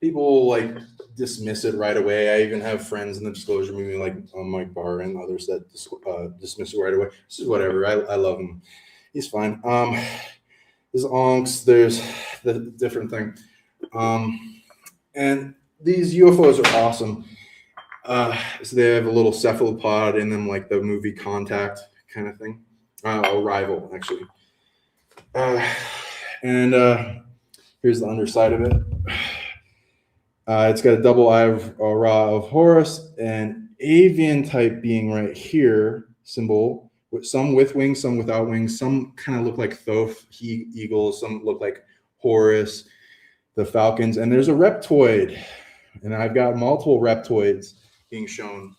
people like dismiss it right away. I even have friends in the disclosure movie like Mike Barr and others that dismiss it right away. This is whatever. I love him. He's fine. There's onks. There's the different thing. And these UFOs are awesome. So they have a little cephalopod in them, like the movie Contact kind of thing. Arrival, actually. And here's the underside of it. It's got a double eye of Ra of Horus, and avian type being right here, symbol, with some with wings, some without wings. Some kind of look like Thoth eagles, some look like Horus, the falcons, and there's a reptoid. And I've got multiple reptoids being shown.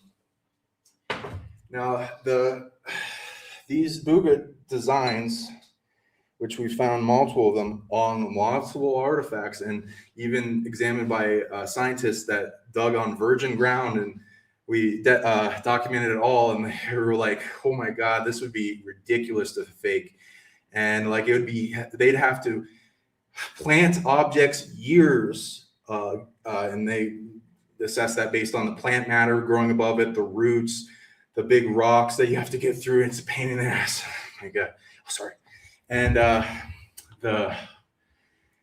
Now, these Booga designs, which we found multiple of them on multiple artifacts and even examined by scientists that dug on virgin ground, and we documented it all, and they were like, oh my God, this would be ridiculous to fake. And like they'd have to plant objects years, and they assess that based on the plant matter growing above it, the roots, the big rocks that you have to get through. It's a pain in the ass. Oh my God. Oh, sorry. And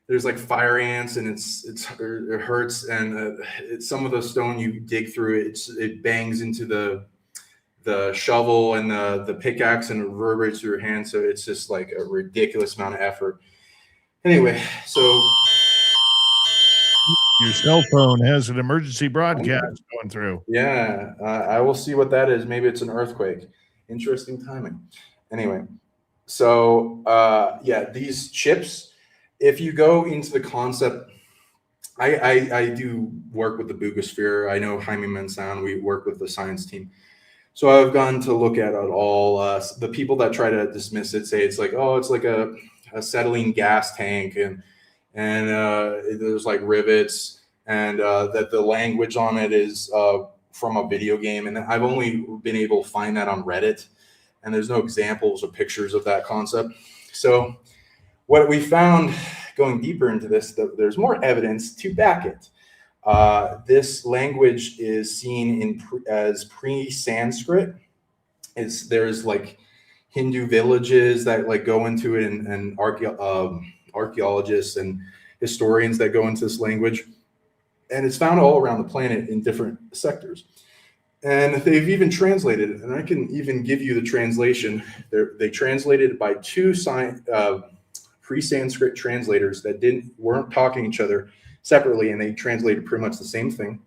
there's like fire ants, and it hurts. And it's some of the stone you dig through, it bangs into the shovel and the pickaxe, and it reverberates through your hand. So it's just like a ridiculous amount of effort. Anyway, so your cell phone has an emergency broadcast going through. Yeah, I will see what that is. Maybe it's an earthquake. Interesting timing. Anyway, so these chips, if you go into the concept, I do work with the Boogosphere. I know Jaime Mensan, we work with the science team. So I've gone to look at it all. The people that try to dismiss it say it's like, oh, it's like a acetylene gas tank, and there's like rivets, and that the language on it is from a video game. And I've only been able to find that on Reddit, and there's no examples or pictures of that concept. So what we found going deeper into this, there's more evidence to back it. This language is seen as pre-Sanskrit. There's like Hindu villages that like go into it, and archaeologists and historians that go into this language, and it's found all around the planet in different sectors. And they've even translated it, and I can even give you the translation. They translated it by two pre-Sanskrit translators that weren't talking to each other separately, and they translated pretty much the same thing.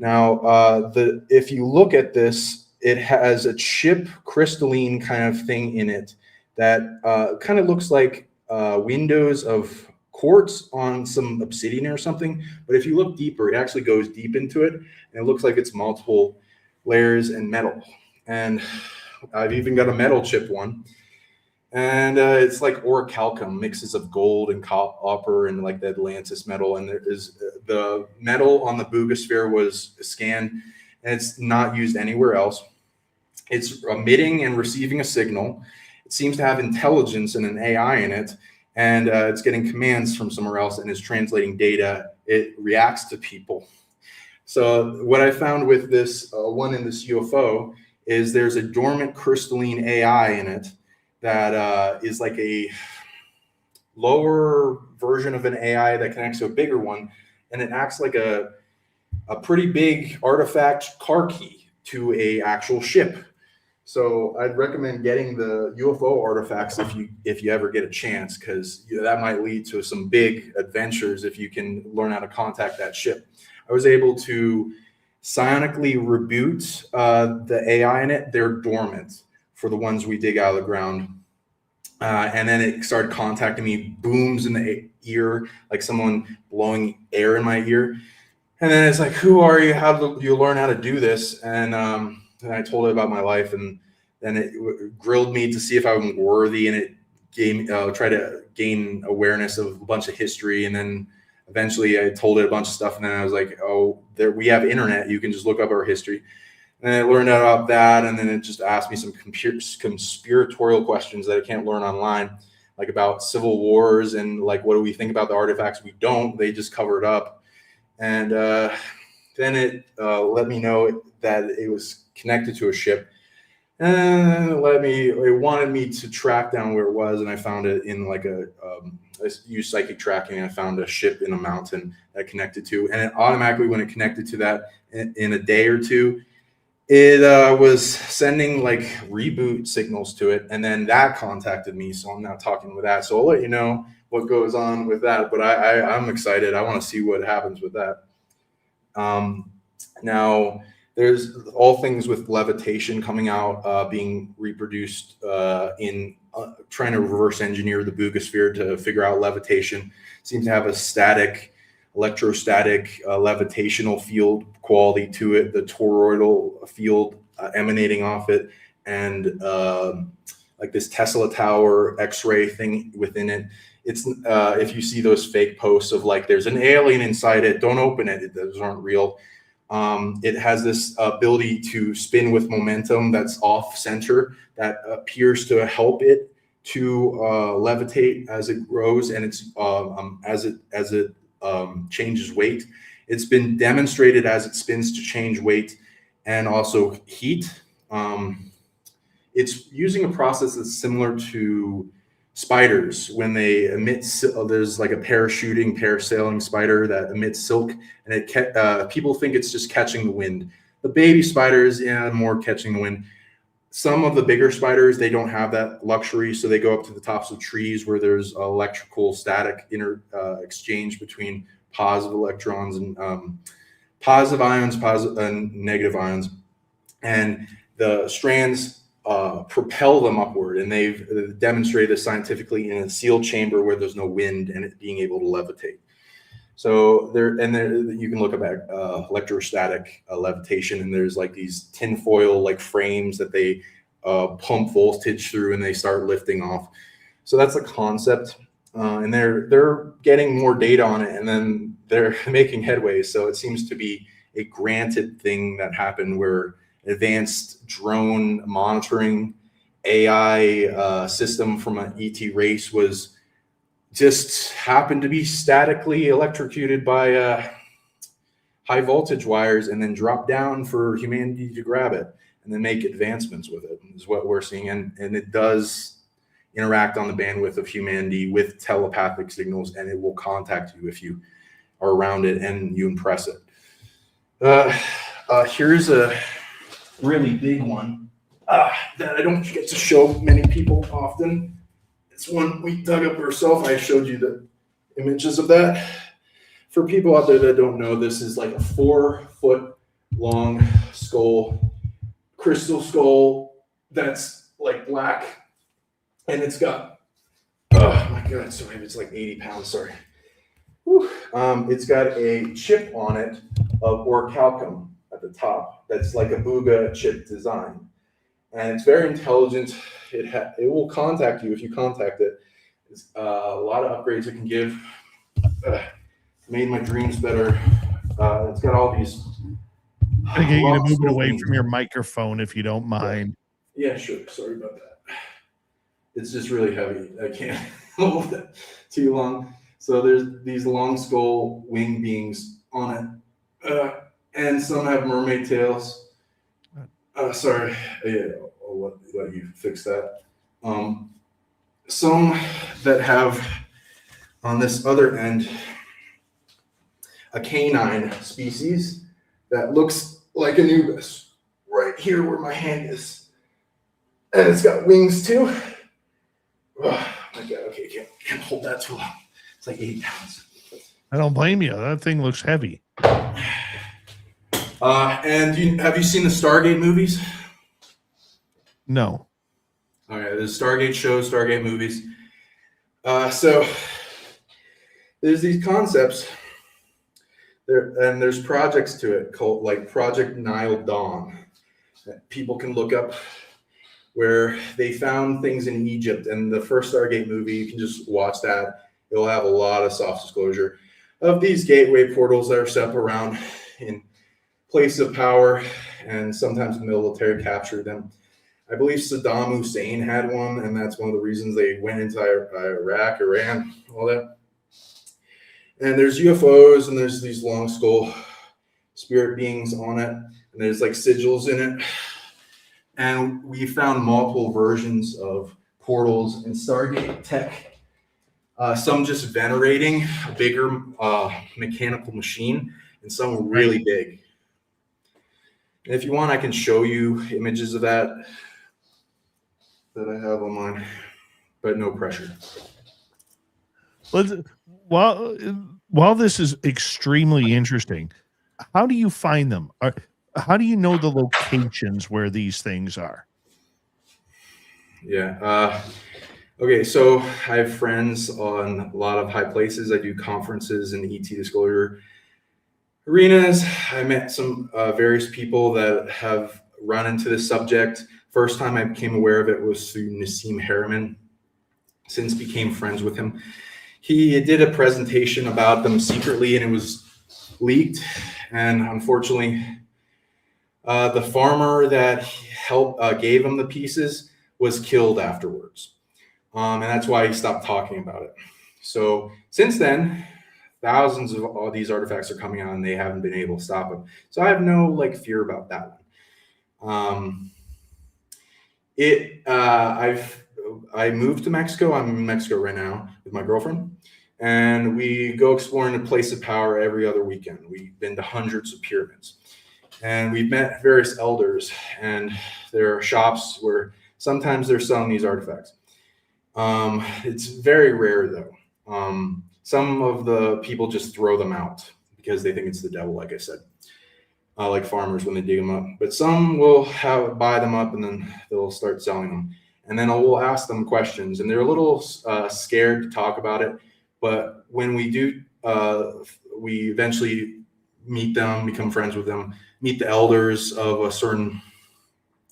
Now, if you look at this, it has a chip crystalline kind of thing in it that kind of looks like windows of quartz on some obsidian or something. But if you look deeper, it actually goes deep into it, and it looks like it's multiple layers and metal. And I've even got a metal chip one, and it's like orichalcum, mixes of gold and copper and like the Atlantis metal. And there is the metal on the Boogosphere was scanned, and it's not used anywhere else. It's emitting and receiving a signal. It seems to have intelligence and an AI in it, and it's getting commands from somewhere else and is translating data. It reacts to people. So what I found with this one in this UFO is there's a dormant crystalline AI in it that is like a lower version of an AI that connects to a bigger one, and it acts like a pretty big artifact car key to a actual ship. So I'd recommend getting the UFO artifacts if you ever get a chance, because that might lead to some big adventures if you can learn how to contact that ship. I was able to psionically reboot the AI in it. They're dormant for the ones we dig out of the ground. And then it started contacting me, booms in the ear, like someone blowing air in my ear. And then it's like, who are you? How do you learn how to do this? And I told it about my life, and then it grilled me to see if I was worthy, and it tried to gain awareness of a bunch of history. And then eventually I told it a bunch of stuff, and then I was like, oh, we have internet. You can just look up our history. And I learned about that, and then it just asked me some conspiratorial questions that I can't learn online, like about civil wars and like what do we think about the artifacts. We don't. They just cover it up. And then it let me know that it was connected to a ship. And it wanted me to track down where it was, and I found it in like I used psychic tracking, and I found a ship in a mountain that connected to, and it automatically, when it connected to that in a day or two, it was sending like reboot signals to it, and then that contacted me. So I'm now talking with that. So I'll let you know what goes on with that. But I'm excited. I want to see what happens with that. Now, there's all things with levitation coming out, being reproduced in trying to reverse engineer the Boogosphere to figure out levitation. Seems to have a static, electrostatic, levitational field quality to it, the toroidal field emanating off it, and like this Tesla tower X-ray thing within it. It's if you see those fake posts of like there's an alien inside it, don't open it. Those aren't real. It has this ability to spin with momentum that's off center that appears to help it to levitate as it grows, and it's as it changes weight. It's been demonstrated as it spins to change weight and also heat. It's using a process that's similar to spiders when they emit. There's like a parasailing spider that emits silk, and it people think it's just catching the wind. The baby spiders, more catching the wind. Some of the bigger spiders, they don't have that luxury, so they go up to the tops of trees where there's electrical static exchange between positive electrons and positive ions, and negative ions, and the strands propel them upward, and they've demonstrated this scientifically in a sealed chamber where there's no wind and it being able to levitate. So there you can look up at electrostatic levitation, and there's like these tinfoil like frames that they pump voltage through, and they start lifting off. So that's a concept, and they're getting more data on it, and then they're making headway. So it seems to be a granted thing that happened where advanced drone monitoring AI system from an ET race was just happened to be statically electrocuted by high voltage wires, and then drop down for humanity to grab it and then make advancements with it, is what we're seeing. And it does interact on the bandwidth of humanity with telepathic signals, and it will contact you if you are around it and you impress it. Here's a really big one that I don't get to show many people often. It's one we dug up ourselves. I showed you the images of that. For people out there that don't know, this is like a 4-foot long skull, crystal skull that's like black, and it's got, oh my god, so heavy, it's like 80 pounds, sorry. Whew. It's got a chip on it of orichalcum at the top that's like a Booga chip design, and it's very intelligent. It will contact you if you contact it. It's a lot of upgrades it can give. Made my dreams better. It's got all these. I'm gonna get you to move it away from your microphone if you don't mind. Yeah, sure. Sorry about that. It's just really heavy. I can't hold it too long. So there's these long skull wing beings on it, and some have mermaid tails. Sorry, yeah, I'll let you fix that. Some that have on this other end a canine species that looks like Anubis, right here where my hand is, and it's got wings too. Oh my god! Okay, can't hold that too long. It's like 80 pounds. I don't blame you. That thing looks heavy. And have you seen the Stargate movies? No. Okay, the Stargate show, Stargate movies. So there's these concepts there, and there's projects to it called like Project Nile Dawn that people can look up, where they found things in Egypt. And the first Stargate movie, you can just watch that. It'll have a lot of soft disclosure of these gateway portals that are set up around in place of power, and sometimes the military captured them. I believe Saddam Hussein had one, and that's one of the reasons they went into Iraq, Iran, all that. And there's UFOs, and there's these long skull spirit beings on it, and there's like sigils in it. And we found multiple versions of portals and Stargate tech. Some just venerating a bigger mechanical machine, and some really big. And if you want, I can show you images of that I have on mine, but no pressure. While this is extremely interesting, how do you find them? How do you know the locations where these things are? Yeah. Okay, so I have friends on a lot of high places. I do conferences in the ET disclosure arenas. I met some various people that have run into this subject. First time I became aware of it was through Nassim Harriman. Since became friends with him. He did a presentation about them secretly, and it was leaked. And unfortunately, the farmer that gave him the pieces was killed afterwards. And that's why he stopped talking about it. So since then, thousands of all these artifacts are coming out, and they haven't been able to stop them. So I have no fear about that one. I moved to Mexico. I'm in Mexico right now with my girlfriend, and we go exploring a place of power every other weekend. We've been to hundreds of pyramids, and we've met various elders, and there are shops where sometimes they're selling these artifacts. It's very rare though. Some of the people just throw them out because they think it's the devil, like I said, like farmers when they dig them up. But some will buy them up, and then they'll start selling them. And then we'll ask them questions, and they're a little scared to talk about it. But when we do, we eventually meet them, become friends with them, meet the elders of a certain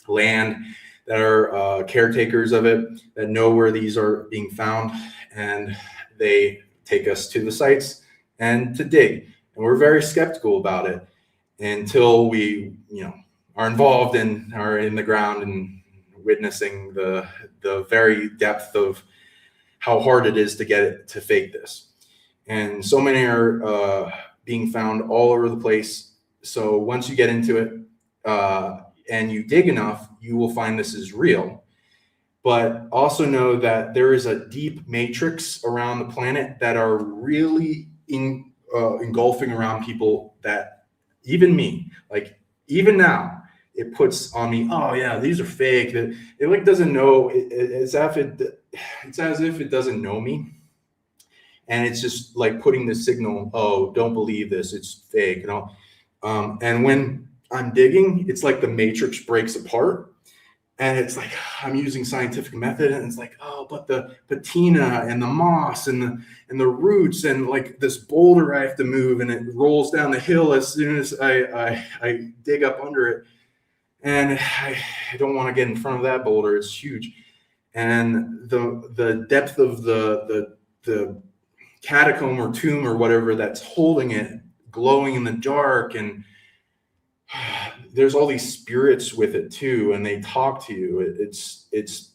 land that are caretakers of it, that know where these are being found, and they take us to the sites and to dig. And we're very skeptical about it until we, are involved and are in the ground and witnessing the very depth of how hard it is to get it to fake this. And so many are being found all over the place. So once you get into it and you dig enough, you will find this is real. But also know that there is a deep matrix around the planet that are really engulfing around people that even me, even now, it puts on me, oh yeah, these are fake. It like doesn't know. It's as if it doesn't know me, and it's just like putting the signal, oh, don't believe this, it's fake, you know. And when I'm digging, it's like the matrix breaks apart, and it's like I'm using scientific method, and it's like, oh, but the patina and the moss and the roots and like this boulder I have to move, and it rolls down the hill as soon as I dig up under it. And I don't want to get in front of that boulder. It's huge. And the depth of the catacomb or tomb or whatever that's holding it, glowing in the dark, and there's all these spirits with it too, and they talk to you. It's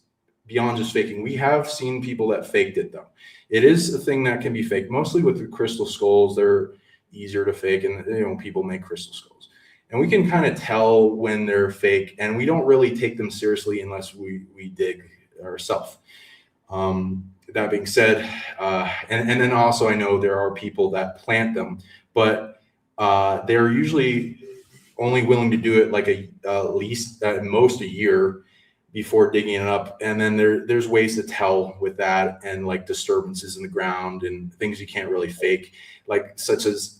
beyond just faking. We have seen people that faked it though. It is a thing that can be faked, mostly with the crystal skulls. They're easier to fake, and you know, people make crystal skulls. And we can kind of tell when they're fake, and we don't really take them seriously unless we dig ourselves. That being said, and then also I know there are people that plant them, but they're usually only willing to do it like at least at most a year before digging it up. And then there's ways to tell with that, and like disturbances in the ground and things you can't really fake, like such as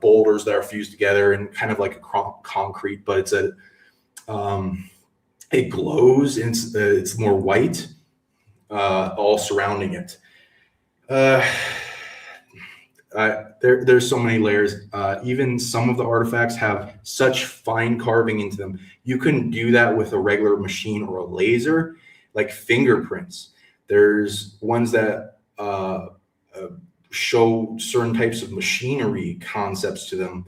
boulders that are fused together and kind of like a concrete, but it's it glows, and it's more white, all surrounding it. There's so many layers. Even some of the artifacts have such fine carving into them. You couldn't do that with a regular machine or a laser, like fingerprints. There's ones that show certain types of machinery concepts to them,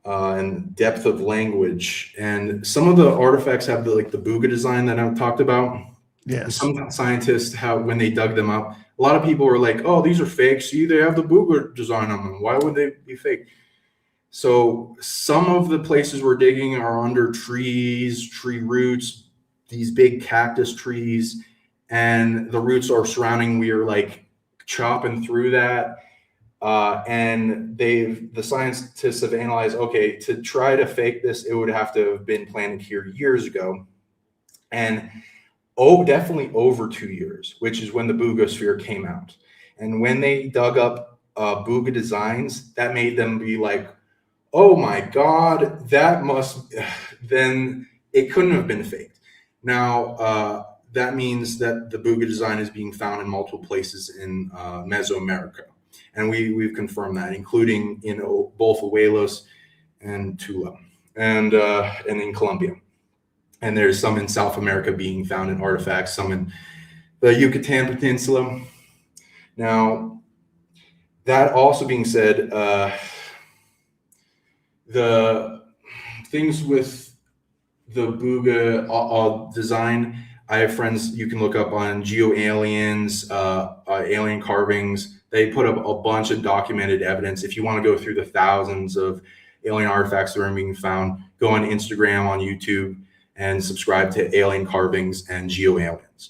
and depth of language. And some of the artifacts have the Buga design that I've talked about. Yes. Some scientists have, when they dug them up, a lot of people were like, oh, these are fake. See, they have the Buga design on them. Why would they be fake? So some of the places we're digging are under trees, tree roots, these big cactus trees, and the roots are surrounding. We are like chopping through that. And the scientists have analyzed, okay, to try to fake this, it would have to have been planted here years ago. And definitely over 2 years, which is when the Bugosphere came out. And when they dug up Buga designs, that made them be like, oh my God, that must, then it couldn't have been faked. Now, that means that the Buga design is being found in multiple places in Mesoamerica. And we've confirmed that, including in both Abuelos and Tula, and in Colombia. And there's some in South America being found in artifacts, some in the Yucatan Peninsula. Now, that also being said, the things with the Buga design, I have friends you can look up on GeoAliens, alien carvings. They put up a bunch of documented evidence. If you want to go through the thousands of alien artifacts that are being found, go on Instagram, on YouTube, and subscribe to Alien Carvings and GeoAliens.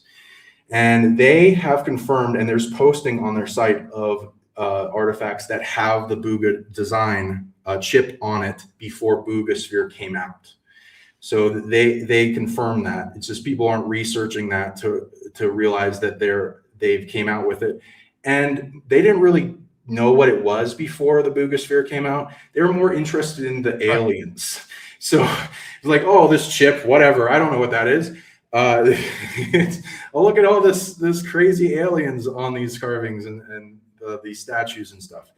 And they have confirmed, and there's posting on their site of artifacts that have the Buga design chip on it before Bugosphere came out. So they confirm that. It's just people aren't researching that to realize that they've came out with it. And they didn't really know what it was before the Bugosphere came out. They were more interested in the aliens. So it's like, oh, this chip, whatever. I don't know what that is. Oh, look at all this crazy aliens on these carvings and these statues and stuff.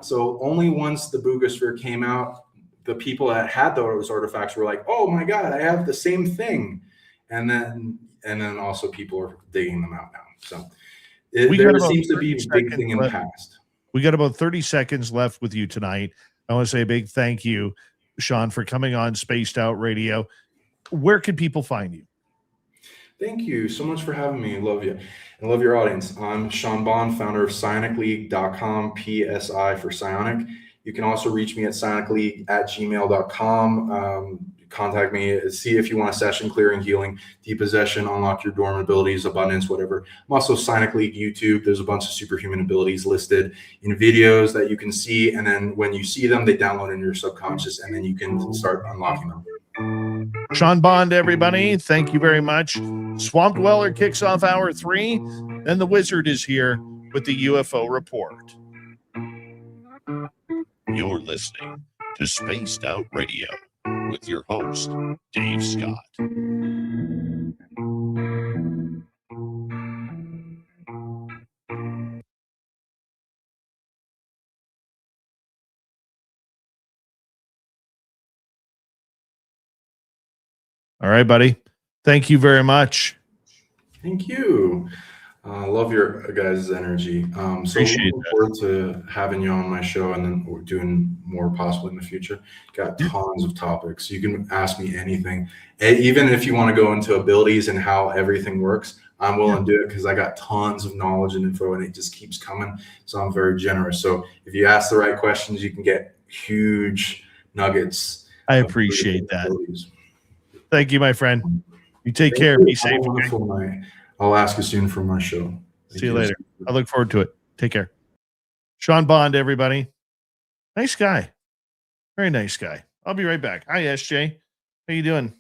So only once the Bugosphere came out, the people that had those artifacts were like, oh my God, I have the same thing. And then also people are digging them out now. So there seems to be a big thing in the past. We got about 30 seconds left with you tonight. I want to say a big thank you, Sean, for coming on Spaced Out Radio. Where can people find you? Thank you so much for having me. I love you. I love your audience. I'm Sean Bond, founder of psionicleague.com, PSI for Psionic. You can also reach me at psionicleague@gmail.com. Contact me, see if you want a session, clearing, healing, depossession, unlock your dormant abilities, abundance, whatever. I'm also Psionic League YouTube. There's a bunch of superhuman abilities listed in videos that you can see. And then when you see them, they download into your subconscious, and then you can start unlocking them. Sean Bond, everybody. Thank you very much. Swamp Dweller kicks off hour 3, and the Wizard is here with the UFO report. You're listening to Spaced Out Radio with your host, Dave Scott. All right, buddy. Thank you very much. Thank you. Love your guys' energy. So Appreciate looking that. forward to having you on my show, and then we're doing more possibly in the future. Got tons of topics. You can ask me anything. Even if you want to go into abilities and how everything works, I'm willing to do it because I got tons of knowledge and info, and it just keeps coming. So I'm very generous. So if you ask the right questions, you can get huge nuggets. I appreciate that. Abilities. Thank you, my friend. You take Thank care. you. Be Have safe. a Okay? wonderful night. I'll ask you soon for my show. Thank See you later. I look forward to it. Take care. Sean Bond, everybody. Nice guy. Very nice guy. I'll be right back. Hi, SJ. How you doing?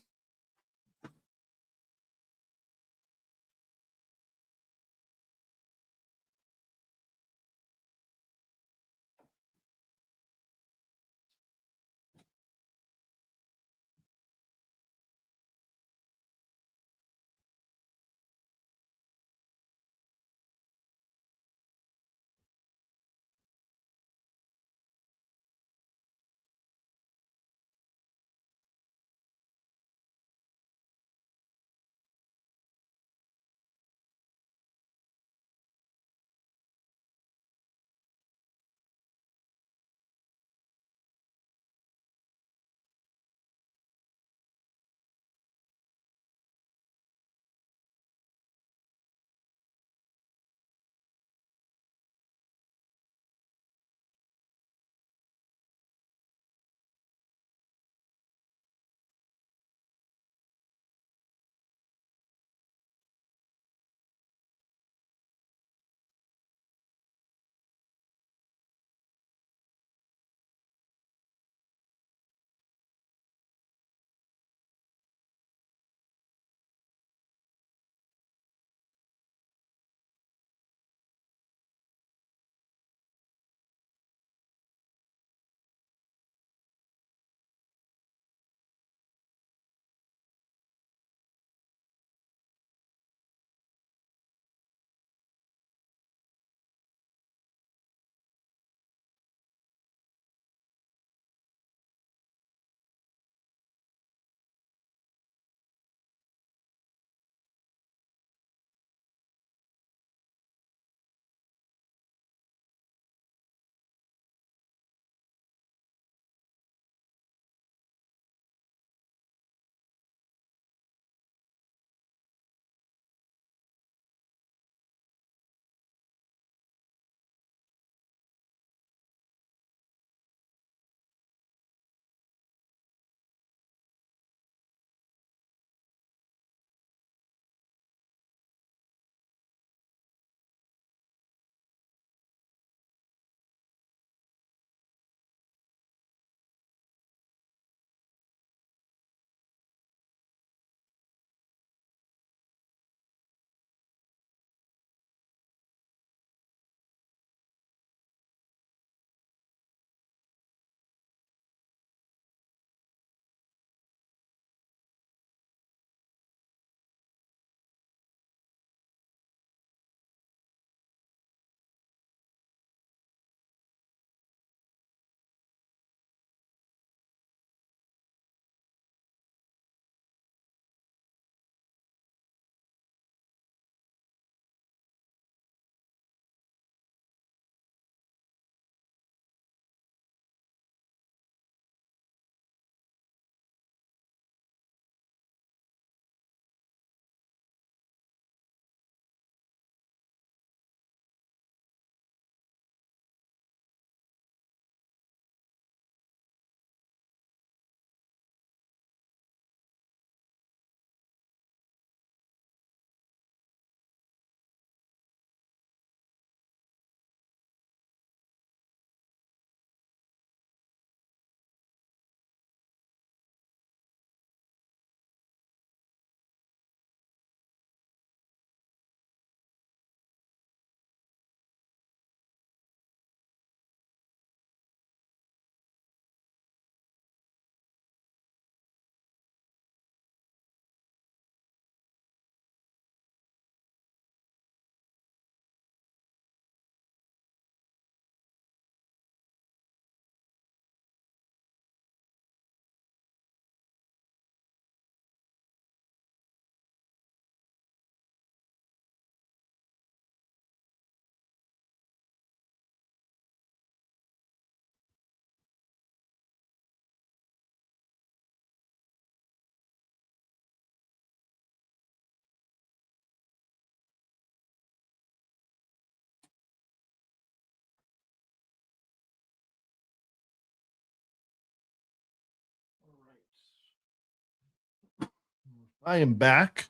I am back.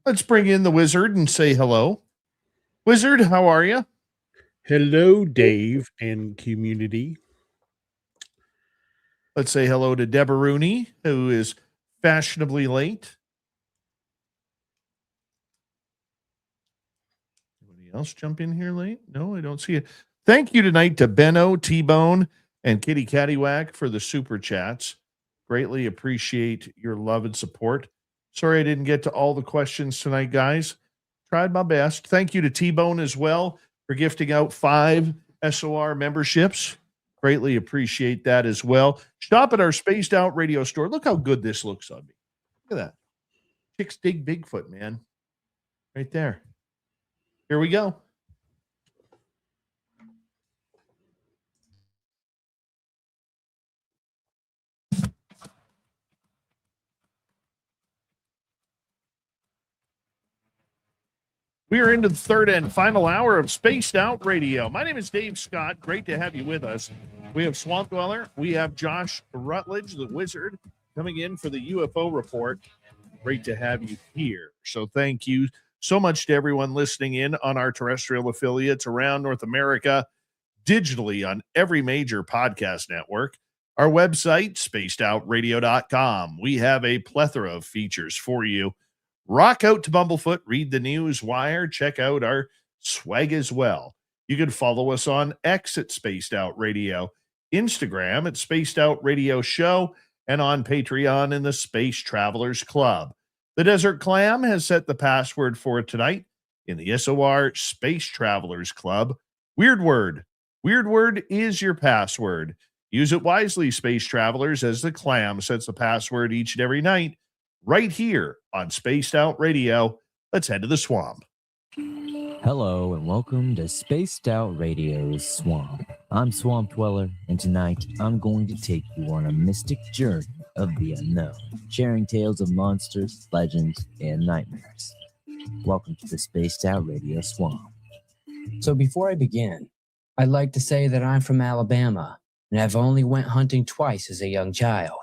Let's bring in the wizard and say hello. Wizard, how are you? Hello, Dave and community. Let's say hello to Deborah Rooney, who is fashionably late. Anybody else jump in here late? No, I don't see it. Thank you tonight to Benno, T-Bone, and Kitty Caddywhack for the super chats. Greatly appreciate your love and support. Sorry I didn't get to all the questions tonight, guys. Tried my best. Thank you to T-Bone as well for gifting out 5 SOR memberships. Greatly appreciate that as well. Shop at our Spaced Out Radio store. Look how good this looks on me. Look at that. Chicks dig Bigfoot, man. Right there. Here we go. We are into the third and final hour of Spaced Out Radio. My name is Dave Scott. Great to have you with us. We have Swamp Dweller. We have Josh Rutledge, the wizard, coming in for the UFO report. Great to have you here. So thank you so much to everyone listening in on our terrestrial affiliates around North America, digitally on every major podcast network. Our website, spacedoutradio.com. We have a plethora of features for you. Rock out to Bumblefoot, read the news wire, check out our swag as well. You can follow us on X at Spaced Out Radio, Instagram at Spaced Out Radio Show, and on Patreon in the Space Travelers Club. The Desert Clam has set the password for tonight in the SOR Space Travelers Club. Weird word. Weird word is your password. Use it wisely, Space Travelers, as the Clam sets the password each and every night right here on Spaced Out Radio. Let's head to the swamp. Hello and welcome to Spaced Out Radio's Swamp. I'm Swamp Dweller, and tonight I'm going to take you on a mystic journey of the unknown, sharing tales of monsters, legends, and nightmares. Welcome to the Spaced Out Radio Swamp. So before I begin, I'd like to say that I'm from Alabama, and I've only went hunting twice as a young child.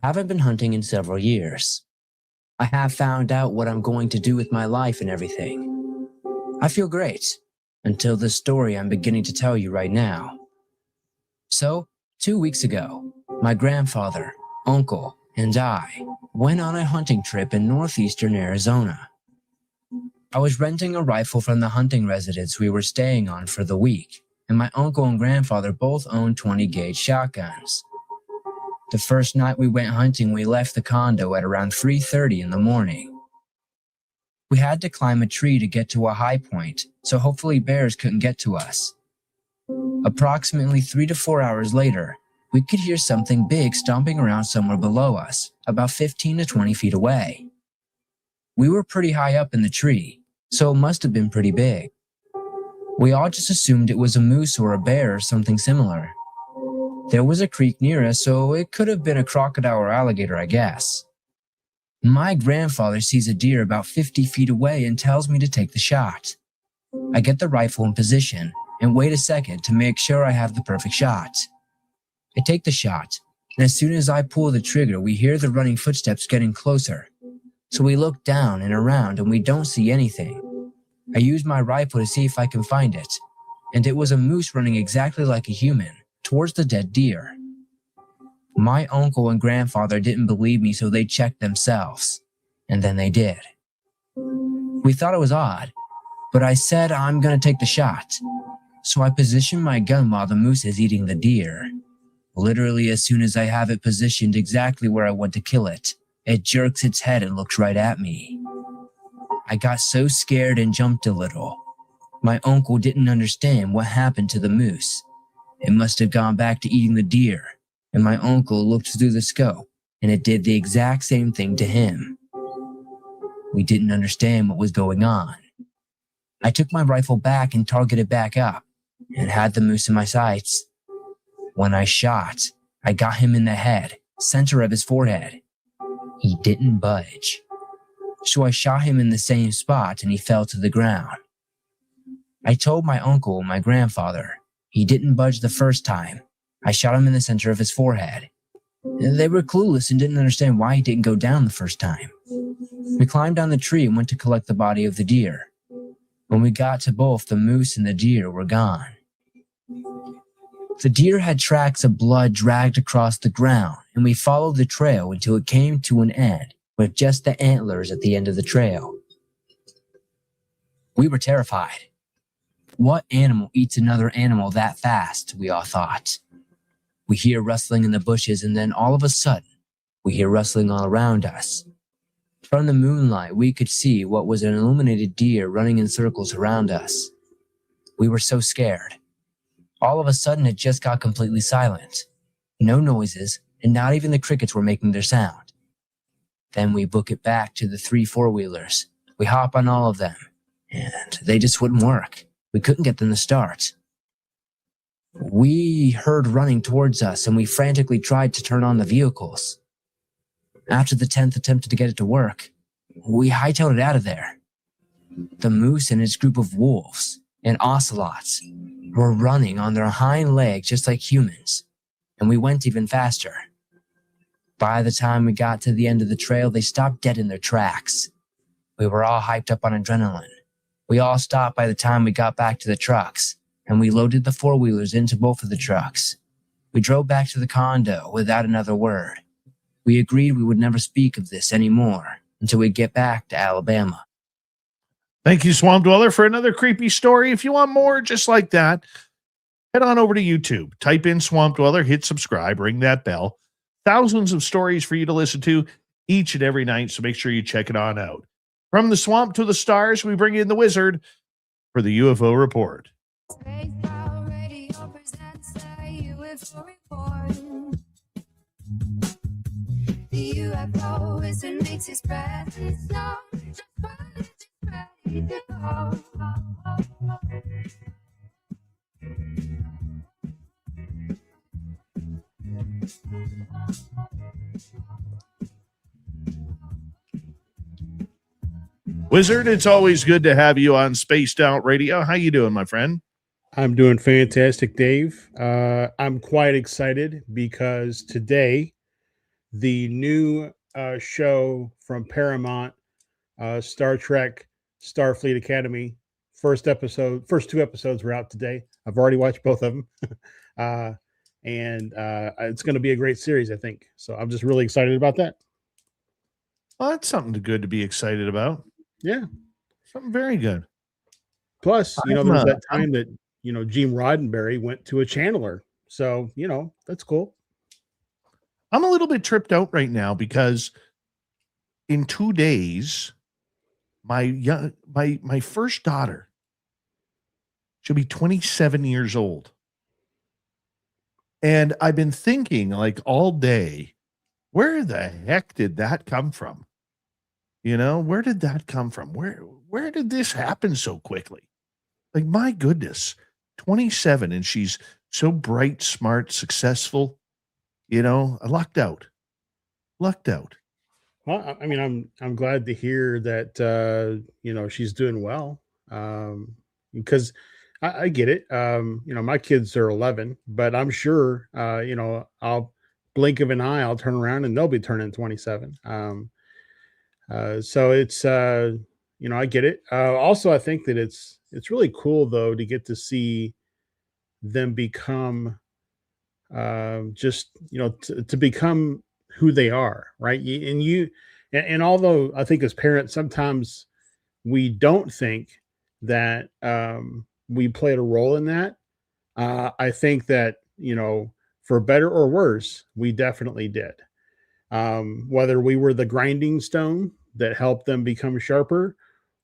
I haven't been hunting in several years. I have found out what I'm going to do with my life and everything. I feel great, until the story I'm beginning to tell you right now. So, 2 weeks ago, my grandfather, uncle, and I went on a hunting trip in northeastern Arizona. I was renting a rifle from the hunting residence we were staying on for the week, and my uncle and grandfather both owned 20-gauge shotguns. The first night we went hunting, we left the condo at around 3:30 in the morning. We had to climb a tree to get to a high point, so hopefully bears couldn't get to us. Approximately 3 to 4 hours later, we could hear something big stomping around somewhere below us, about 15 to 20 feet away. We were pretty high up in the tree, so it must have been pretty big. We all just assumed it was a moose or a bear or something similar. There was a creek near us, so it could have been a crocodile or alligator, I guess. My grandfather sees a deer about 50 feet away and tells me to take the shot. I get the rifle in position and wait a second to make sure I have the perfect shot. I take the shot, and as soon as I pull the trigger, we hear the running footsteps getting closer. So we look down and around and we don't see anything. I use my rifle to see if I can find it, and it was a moose running exactly like a human towards the dead deer. My uncle and grandfather didn't believe me, so they checked themselves, and then they did. We thought it was odd, but I said I'm gonna take the shot. So I position my gun while the moose is eating the deer. Literally, as soon as I have it positioned exactly where I want to kill it, it jerks its head and looks right at me. I got so scared and jumped a little. My uncle didn't understand what happened to the moose. It must have gone back to eating the deer, and my uncle looked through the scope, and it did the exact same thing to him. We didn't understand what was going on. I took my rifle back and targeted back up, and had the moose in my sights. When I shot, I got him in the head, center of his forehead. He didn't budge. So I shot him in the same spot, and he fell to the ground. I told my uncle and my grandfather. He didn't budge the first time. I shot him in the center of his forehead. They were clueless and didn't understand why he didn't go down the first time. We climbed down the tree and went to collect the body of the deer. When we got to both, the moose and the deer were gone. The deer had tracks of blood dragged across the ground, and we followed the trail until it came to an end with just the antlers at the end of the trail. We were terrified. What animal eats another animal that fast, we all thought. We hear rustling in the bushes, and then all of a sudden, we hear rustling all around us. From the moonlight, we could see what was an illuminated deer running in circles around us. We were so scared. All of a sudden, it just got completely silent. No noises, and not even the crickets were making their sound. Then we book it back to the 3 four-wheelers. We hop on all of them, and they just wouldn't work. We couldn't get them to start. We heard running towards us, and we frantically tried to turn on the vehicles. After the 10th attempt to get it to work, we hightailed it out of there. The moose and its group of wolves and ocelots were running on their hind legs just like humans, and we went even faster. By the time we got to the end of the trail, they stopped dead in their tracks. We were all hyped up on adrenaline. We all stopped by the time we got back to the trucks, and we loaded the four-wheelers into both of the trucks. We drove back to the condo without another word. We agreed we would never speak of this anymore until we get back to Alabama. Thank you, Swamp Dweller, for another creepy story. If you want more just like that, head on over to YouTube. Type in Swamp Dweller, hit subscribe, ring that bell. Thousands of stories for you to listen to each and every night, so make sure you check it on out. From the swamp to the stars, we bring in the wizard for the UFO report. SPIRTUAL Radio presents the UFO report. The UFO wizard makes his presence known. Just when it's ready to go. Wizard, it's always good to have you on Spaced Out Radio. How you doing, my friend? I'm doing fantastic, Dave. I'm quite excited because today the new show from Paramount, Star Trek Starfleet Academy, first two episodes were out today. I've already watched both of them. And it's going to be a great series, I think. So I'm just really excited about that. Well, that's something good to be excited about. Yeah. Something very good. Plus, there was that time that, Gene Roddenberry went to a channeler. So, that's cool. I'm a little bit tripped out right now because in 2 days, my first daughter, she'll be 27 years old. And I've been thinking like all day, where the heck did that come from? Where did that come from? Where did this happen so quickly? Like, my goodness, 27, and she's so bright, smart, successful. I lucked out. Well, I mean, I'm glad to hear that, she's doing well. Because I get it. My kids are 11, but I'm sure, I'll blink of an eye, I'll turn around and they'll be turning 27. So it's, I get it. Also, I think that it's really cool though, to get to see them become, to become who they are. Right. And although I think as parents, sometimes we don't think that, we played a role in that. I think that, for better or worse, we definitely did. Whether we were the grinding stone that helped them become sharper,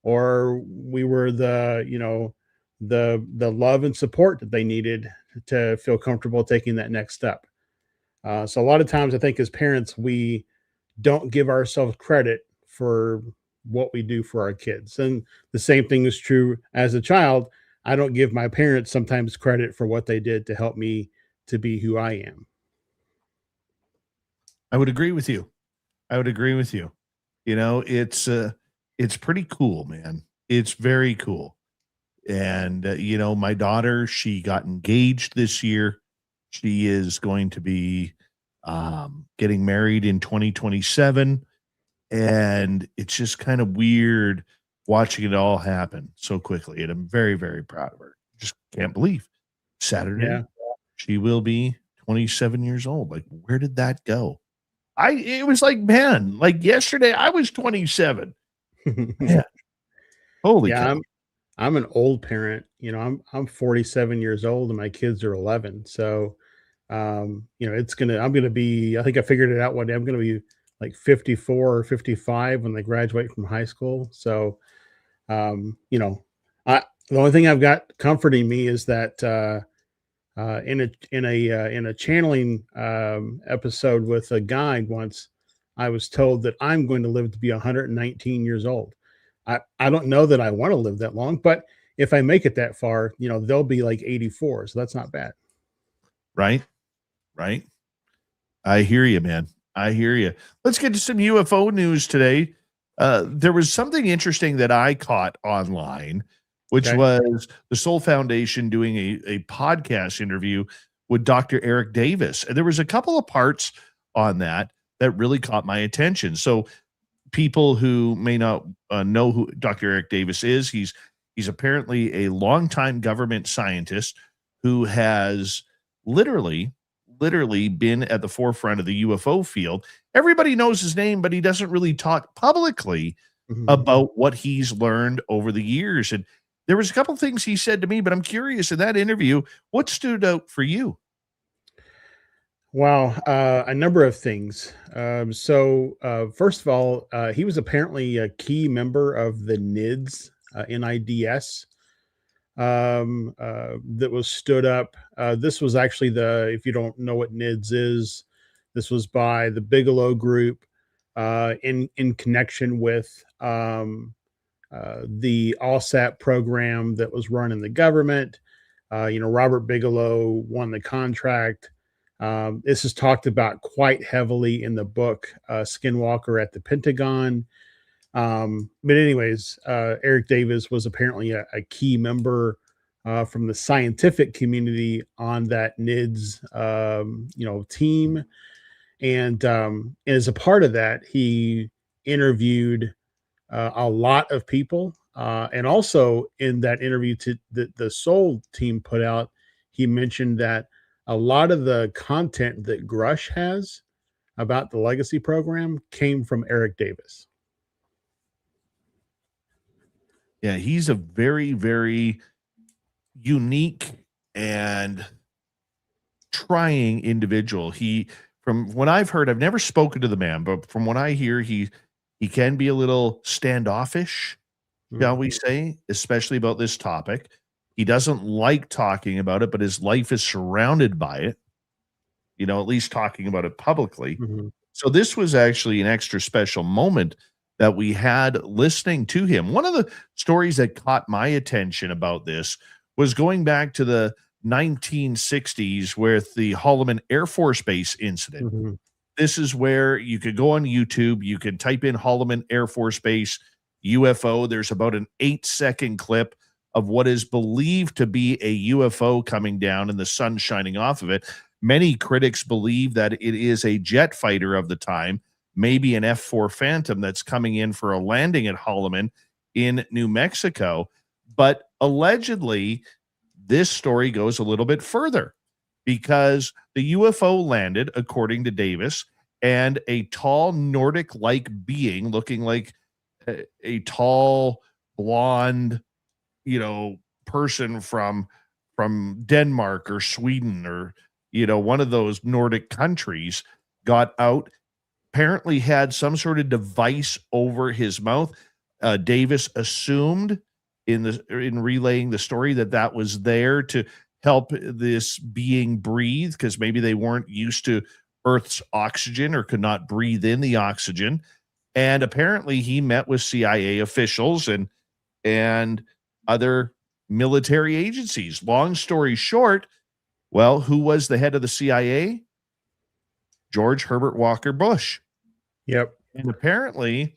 or we were the love and support that they needed to feel comfortable taking that next step. So a lot of times I think as parents, we don't give ourselves credit for what we do for our kids. And the same thing is true as a child. I don't give my parents sometimes credit for what they did to help me to be who I am. I would agree with you. It's pretty cool, man. It's very cool. And, my daughter, she got engaged this year. She is going to be getting married in 2027. And it's just kind of weird watching it all happen so quickly. And I'm very, very proud of her. Just can't believe Saturday, Yeah. she will be 27 years old. Like, where did that go? It was like, man, like yesterday I was 27. Yeah. Holy Yeah, cow. I'm an old parent. I'm 47 years old and my kids are 11. So, I'm gonna be. I think I figured it out one day. I'm gonna be like 54 or 55 when they graduate from high school. So, I the only thing I've got comforting me is that in a channeling episode with a guide once, I was told that I'm going to live to be 119 years old. I don't know that I want to live that long, but if I make it that far, they'll be like 84, so that's not bad. Right. Right. I hear you, man. I hear you. Let's get to some UFO news today. There was something interesting that I caught online, which Okay. was the Soul Foundation doing a podcast interview with Dr. Eric Davis. And there was a couple of parts on that really caught my attention. So people who may not know who Dr. Eric Davis is, he's apparently a longtime government scientist who has literally been at the forefront of the UFO field. Everybody knows his name, but he doesn't really talk publicly about what he's learned over the years. And there was a couple of things he said to me, but I'm curious in that interview, what stood out for you? Wow, a number of things. First of all, he was apparently a key member of the NIDS, NIDS, that was stood up. This was actually if you don't know what NIDS is, this was by the Bigelow Group in connection with the ALSAT program that was run in the government. Robert Bigelow won the contract. This is talked about quite heavily in the book Skinwalker at the Pentagon. But anyways, Eric Davis was apparently a key member from the scientific community on that NIDS team. And as a part of that, he interviewed a lot of people. And also in that interview the Soul team put out, he mentioned that a lot of the content that Grush has about the legacy program came from Eric Davis. Yeah, he's a very, very unique and trying individual. From what I've heard, I've never spoken to the man, but from what I hear, he can be a little standoffish, shall we say, especially about this topic. He doesn't like talking about it, but his life is surrounded by it, at least talking about it publicly. So this was actually an extra special moment that we had listening to him. One of the stories that caught my attention about this was going back to the 1960s with the Holloman Air Force Base incident. This is where you could go on YouTube, you can type in Holloman Air Force Base UFO. There's about an 8-second clip of what is believed to be a UFO coming down and the sun shining off of it. Many critics believe that it is a jet fighter of the time, maybe an F-4 Phantom that's coming in for a landing at Holloman in New Mexico. But allegedly, this story goes a little bit further because the UFO landed, according to Davis, and a tall Nordic-like being looking like a tall, blonde, person from Denmark or Sweden or, one of those Nordic countries got out, apparently had some sort of device over his mouth. Davis assumed in relaying the story that was there to help this being breathe because maybe they weren't used to Earth's oxygen or could not breathe in the oxygen. And apparently he met with CIA officials and other military agencies. Long story short, well, who was the head of the CIA? George Herbert Walker Bush. Yep. And apparently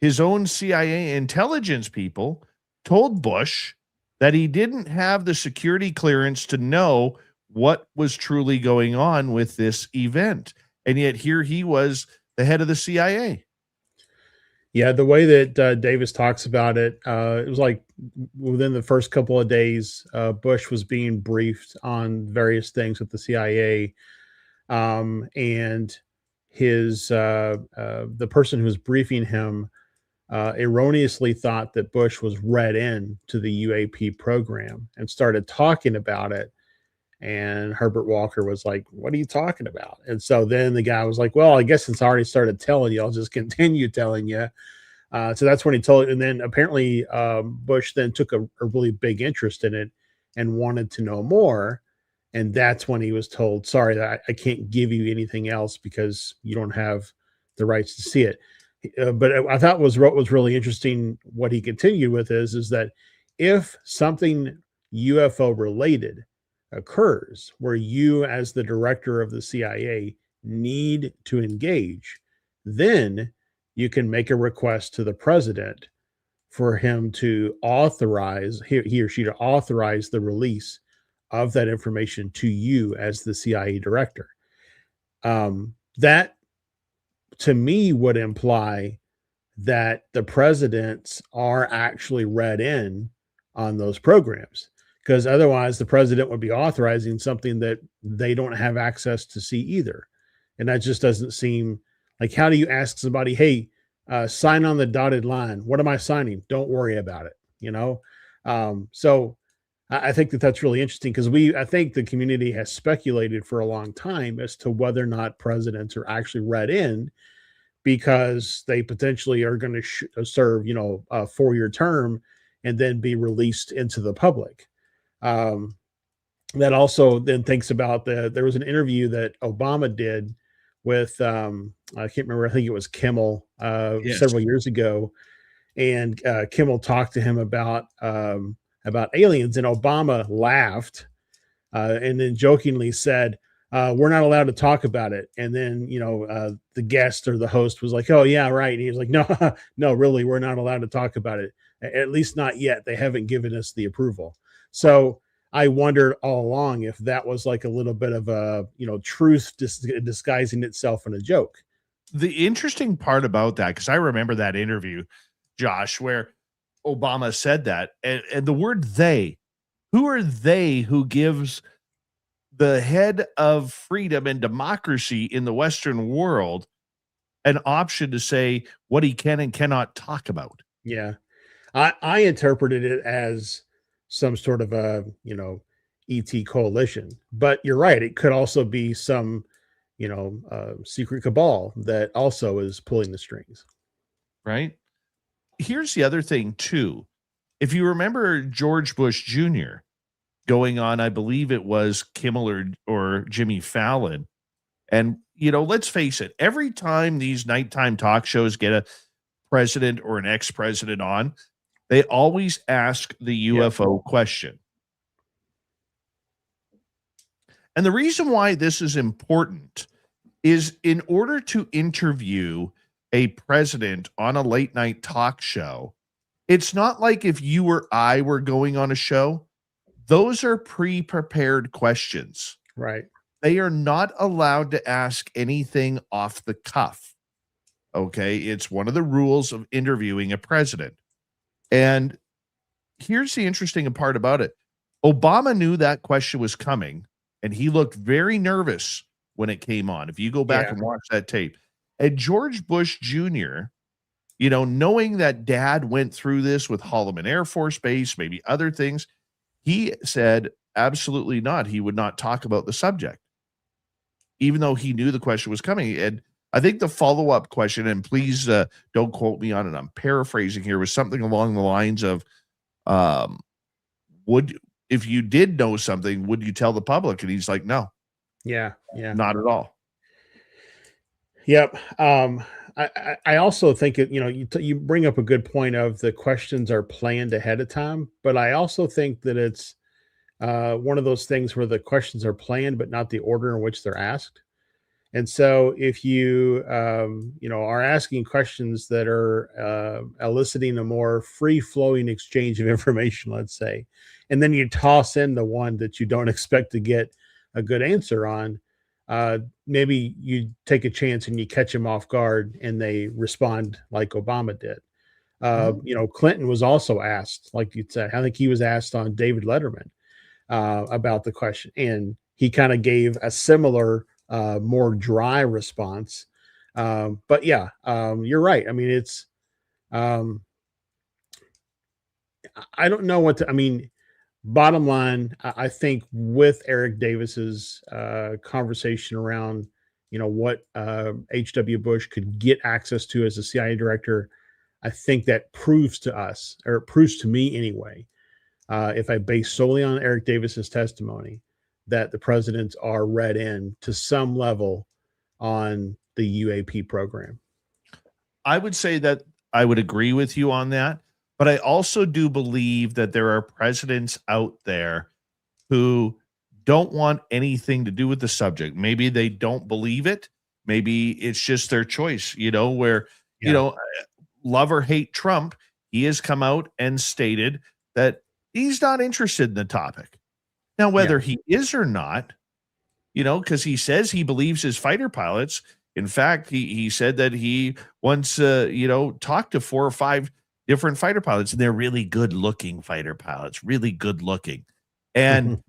his own CIA intelligence people told Bush that he didn't have the security clearance to know what was truly going on with this event. And yet here he was the head of the CIA. Yeah, the way that Davis talks about it, it was like within the first couple of days, Bush was being briefed on various things with the CIA, and the person who was briefing him erroneously thought that Bush was read in to the UAP program and started talking about it. And Herbert Walker was like, "What are you talking about?" And so then the guy was like, "Well, I guess since I already started telling you, I'll just continue telling you." So that's when he told it. And then apparently Bush then took a really big interest in it and wanted to know more. And that's when he was told, sorry, that I can't give you anything else because you don't have the rights to see it. But I thought what was really interesting, what he continued with is that if something UFO related occurs where you, as the director of the CIA, need to engage, then you can make a request to the president for him to authorize, he or she to authorize the release of that information to you as the CIA director. That to me would imply that the presidents are actually read in on those programs, because otherwise the president would be authorizing something that they don't have access to see either. And that just doesn't seem like, how do you ask somebody, hey, sign on the dotted line? What am I signing? Don't worry about it. So I think that that's really interesting, because I think the community has speculated for a long time as to whether or not presidents are actually read in, because they potentially are going to serve, a 4-year term and then be released into the public. That also then thinks about there was an interview that Obama did with, I can't remember, I think it was Kimmel Yes. several years ago. And Kimmel talked to him about aliens, and Obama laughed and then jokingly said, we're not allowed to talk about it. And then, the guest or the host was like, oh, yeah, right. And he was like, no, no, really, we're not allowed to talk about it. At least not yet. They haven't given us the approval. So I wondered all along if that was like a little bit of a, truth disguising itself in a joke. The interesting part about that, because I remember that interview, Josh, where Obama said that, and the word they, who are they who gives the head of freedom and democracy in the Western world an option to say what he can and cannot talk about? Yeah. I interpreted it as some sort of a, ET coalition, but you're right. It could also be some, secret cabal that also is pulling the strings. Right. Here's the other thing too. If you remember George Bush Jr. going on, I believe it was Kimmel or Jimmy Fallon. And, let's face it, every time these nighttime talk shows get a president or an ex-president on, they always ask the UFO question. And the reason why this is important is, in order to interview a president on a late night talk show, it's not like if you or I were going on a show. Those are pre-prepared questions. Right. They are not allowed to ask anything off the cuff. Okay. It's one of the rules of interviewing a president. And here's the interesting part about it. Obama knew that question was coming, and he looked very nervous when it came on. If you go back and watch that tape. And George Bush Jr., knowing that dad went through this with Holloman Air Force Base, maybe other things, he said absolutely not. He would not talk about the subject, even though he knew the question was coming. And I think the follow-up question, and please don't quote me on it, I'm paraphrasing here, was something along the lines of, if you did know something, would you tell the public? And he's like, no. Yeah. Not at all. Yep. I also think you bring up a good point of the questions are planned ahead of time, but I also think that it's one of those things where the questions are planned, but not the order in which they're asked. And so if you, are asking questions that are eliciting a more free-flowing exchange of information, let's say, and then you toss in the one that you don't expect to get a good answer on, maybe you take a chance and you catch them off guard and they respond like Obama did. Clinton was also asked, like you'd say, I think he was asked on David Letterman about the question, and he kind of gave a similar, more dry response. But yeah, you're right. I mean, it's, um, I don't know what to, I mean, bottom line, I think with Eric Davis's conversation around, what H.W. Bush could get access to as a CIA director, I think that proves to us, or it proves to me anyway, if I base solely on Eric Davis's testimony, that the presidents are read in to some level on the UAP program. I would say that I would agree with you on that, but I also do believe that there are presidents out there who don't want anything to do with the subject. Maybe they don't believe it. Maybe it's just their choice, where, love or hate Trump, he has come out and stated that he's not interested in the topic. Now, whether he is or not, because he says he believes his fighter pilots. In fact, he said that he once, talked to 4 or 5 different fighter pilots, and they're really good looking fighter pilots, really good looking. And,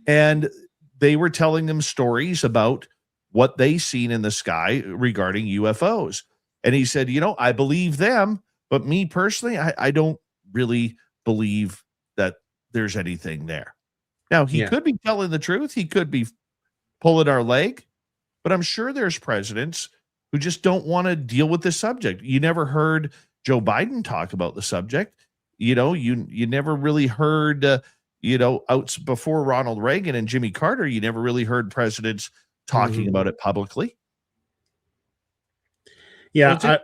and they were telling him stories about what they seen in the sky regarding UFOs. And he said, I believe them, but me personally, I don't really believe that there's anything there. Now, he could be telling the truth. He could be pulling our leg, but I'm sure there's presidents who just don't want to deal with the subject. You never heard Joe Biden talk about the subject. You never really heard, out before Ronald Reagan and Jimmy Carter, you never really heard presidents talking about it publicly. Yeah,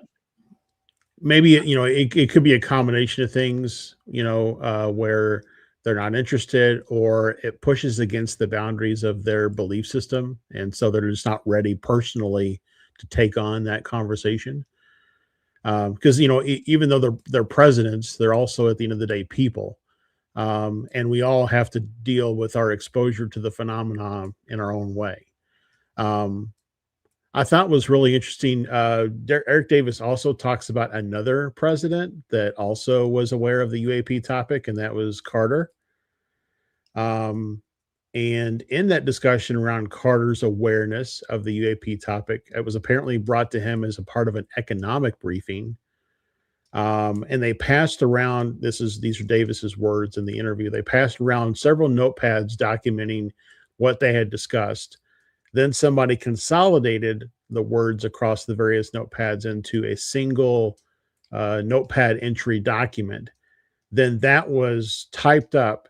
maybe it could be a combination of things, where they're not interested, or it pushes against the boundaries of their belief system, and so they're just not ready personally to take on that conversation. Because even though they're presidents, they're also at the end of the day people, and we all have to deal with our exposure to the phenomenon in our own way. I thought was really interesting. Eric Davis also talks about another president that also was aware of the UAP topic, and that was Carter. And in that discussion around Carter's awareness of the UAP topic, it was apparently brought to him as a part of an economic briefing. And they passed around, these are Davis's words in the interview, they passed around several notepads documenting what they had discussed. Then somebody consolidated the words across the various notepads into a single notepad entry document. Then that was typed up,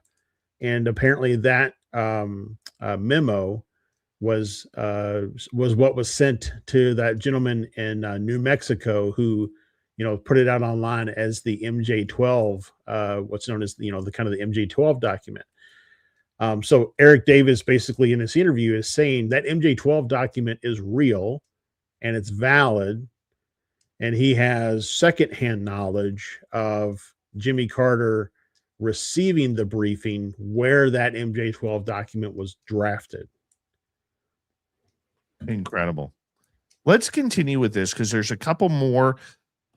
and apparently that memo was what was sent to that gentleman in New Mexico who, put it out online as the MJ-12, what's known as the kind of the MJ-12 document. So Eric Davis basically in this interview is saying that MJ-12 document is real and it's valid, and he has secondhand knowledge of Jimmy Carter receiving the briefing where that MJ-12 document was drafted. Incredible. Let's continue with this because there's a couple more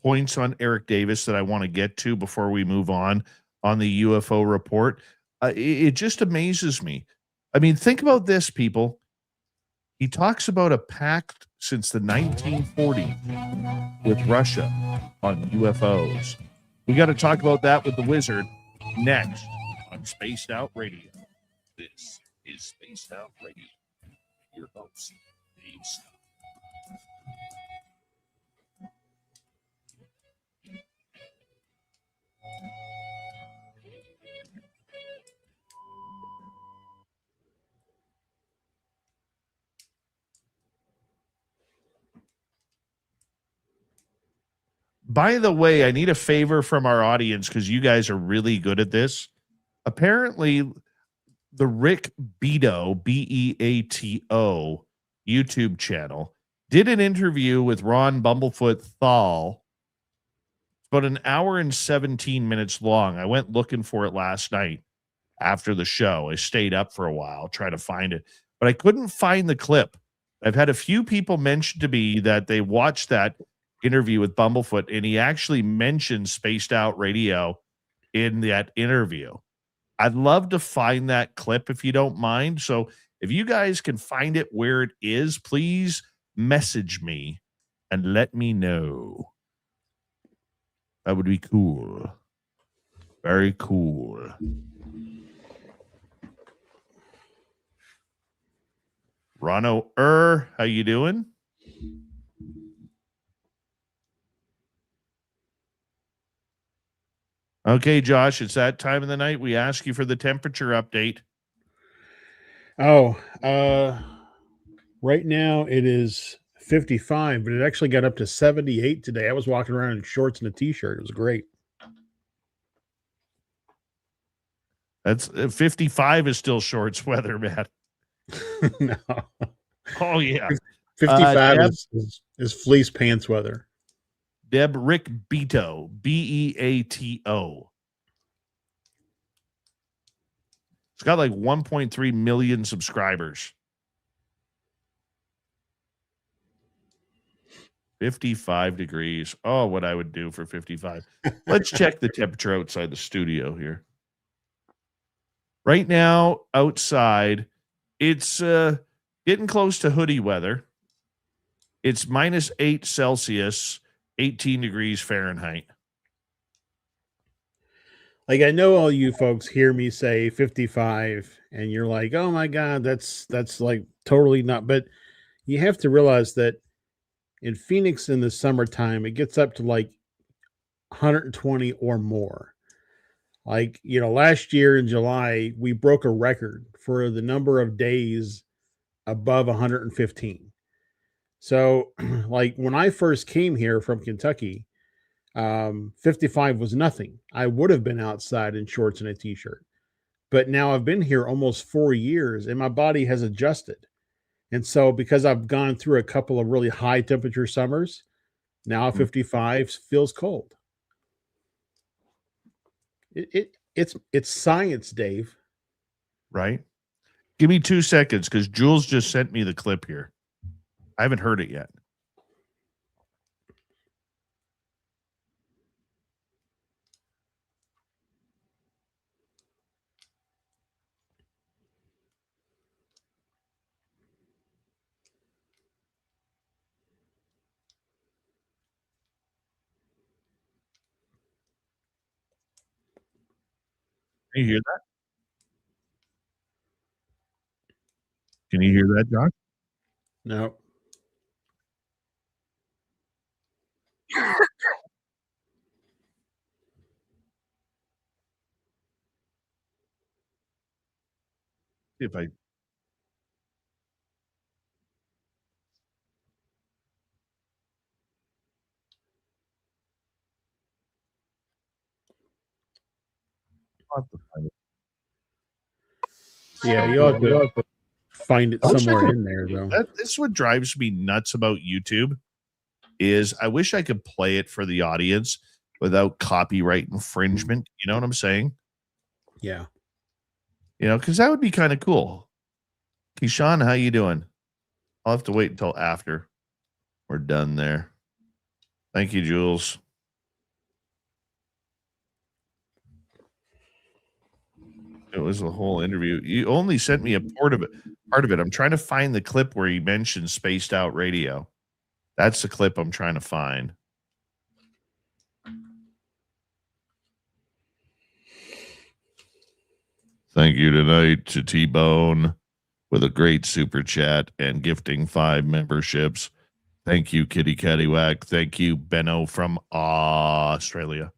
points on Eric Davis that I want to get to before we move on the UFO report. It just amazes me. I mean, think about this, people. He talks about a pact since the 1940s with Russia on UFOs. We got to talk about that with the wizard next on Spaced Out Radio. This is Spaced Out Radio. Your host, Dave Scott. By the way, I need a favor from our audience because you guys are really good at this. Apparently, the Rick Beato, Beato, YouTube channel did an interview with Ron Bumblefoot Thal. It's about an hour and 17 minutes long. I went looking for it last night after the show. I stayed up for a while trying to find it, but I couldn't find the clip. I've had a few people mention to me that they watched that interview with Bumblefoot, and he actually mentioned Spaced Out Radio in that interview. I'd love to find that clip if you don't mind. So if you guys can find it where it is, please message me and let me know. That would be cool. Very cool. Rono how you doing? Okay, Josh, it's that time of the night. We ask you for the temperature update. Oh, right now it is 55, but it actually got up to 78 today. I was walking around in shorts and a t-shirt. It was great. That's 55 is still shorts weather, man. No. Oh, yeah. 55 is fleece pants weather. Deb Rick Beato, Beato. It's got like 1.3 million subscribers. 55 degrees. Oh, what I would do for 55. Let's check the temperature outside the studio here. Right now, outside, it's getting close to hoodie weather. It's -8 Celsius, 18 degrees Fahrenheit. Like, I know all you folks hear me say 55 and you're like, oh my God, that's like totally not. But you have to realize that in Phoenix in the summertime, it gets up to like 120 or more. Like, last year in July, we broke a record for the number of days above 115. So, like, when I first came here from Kentucky, 55 was nothing. I would have been outside in shorts and a t-shirt. But now I've been here almost 4 years and my body has adjusted. And so because I've gone through a couple of really high temperature summers, now 55 feels cold. It's science, Dave. Right? Give me 2 seconds because Jules just sent me the clip here. I haven't heard it yet. Can you hear that? Can you hear that, Josh? No. See if I I'll have to find it. Yeah, you'll have to find it somewhere in there, though. This is what drives me nuts about YouTube is I wish I could play it for the audience without copyright infringement. You know what I'm saying? Yeah. Because that would be kind of cool. Keyshawn, how you doing? I'll have to wait until after we're done there. Thank you, Jules. It was a whole interview. You only sent me a part of it. I'm trying to find the clip where he mentioned Spaced Out Radio. That's the clip I'm trying to find. Thank you tonight to T-Bone with a great super chat and gifting 5 memberships. Thank you, Kitty Cattywack. Thank you, Benno from Australia.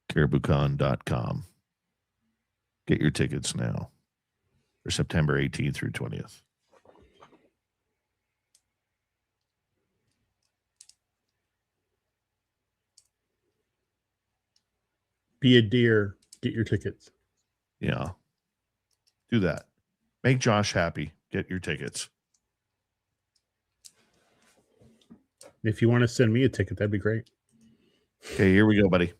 CaribouCon.com. Get your tickets now for September 18th through 20th. Be a deer. Get your tickets. Yeah. Do that. Make Josh happy. Get your tickets. If you want to send me a ticket, that'd be great. Okay, here we go, buddy.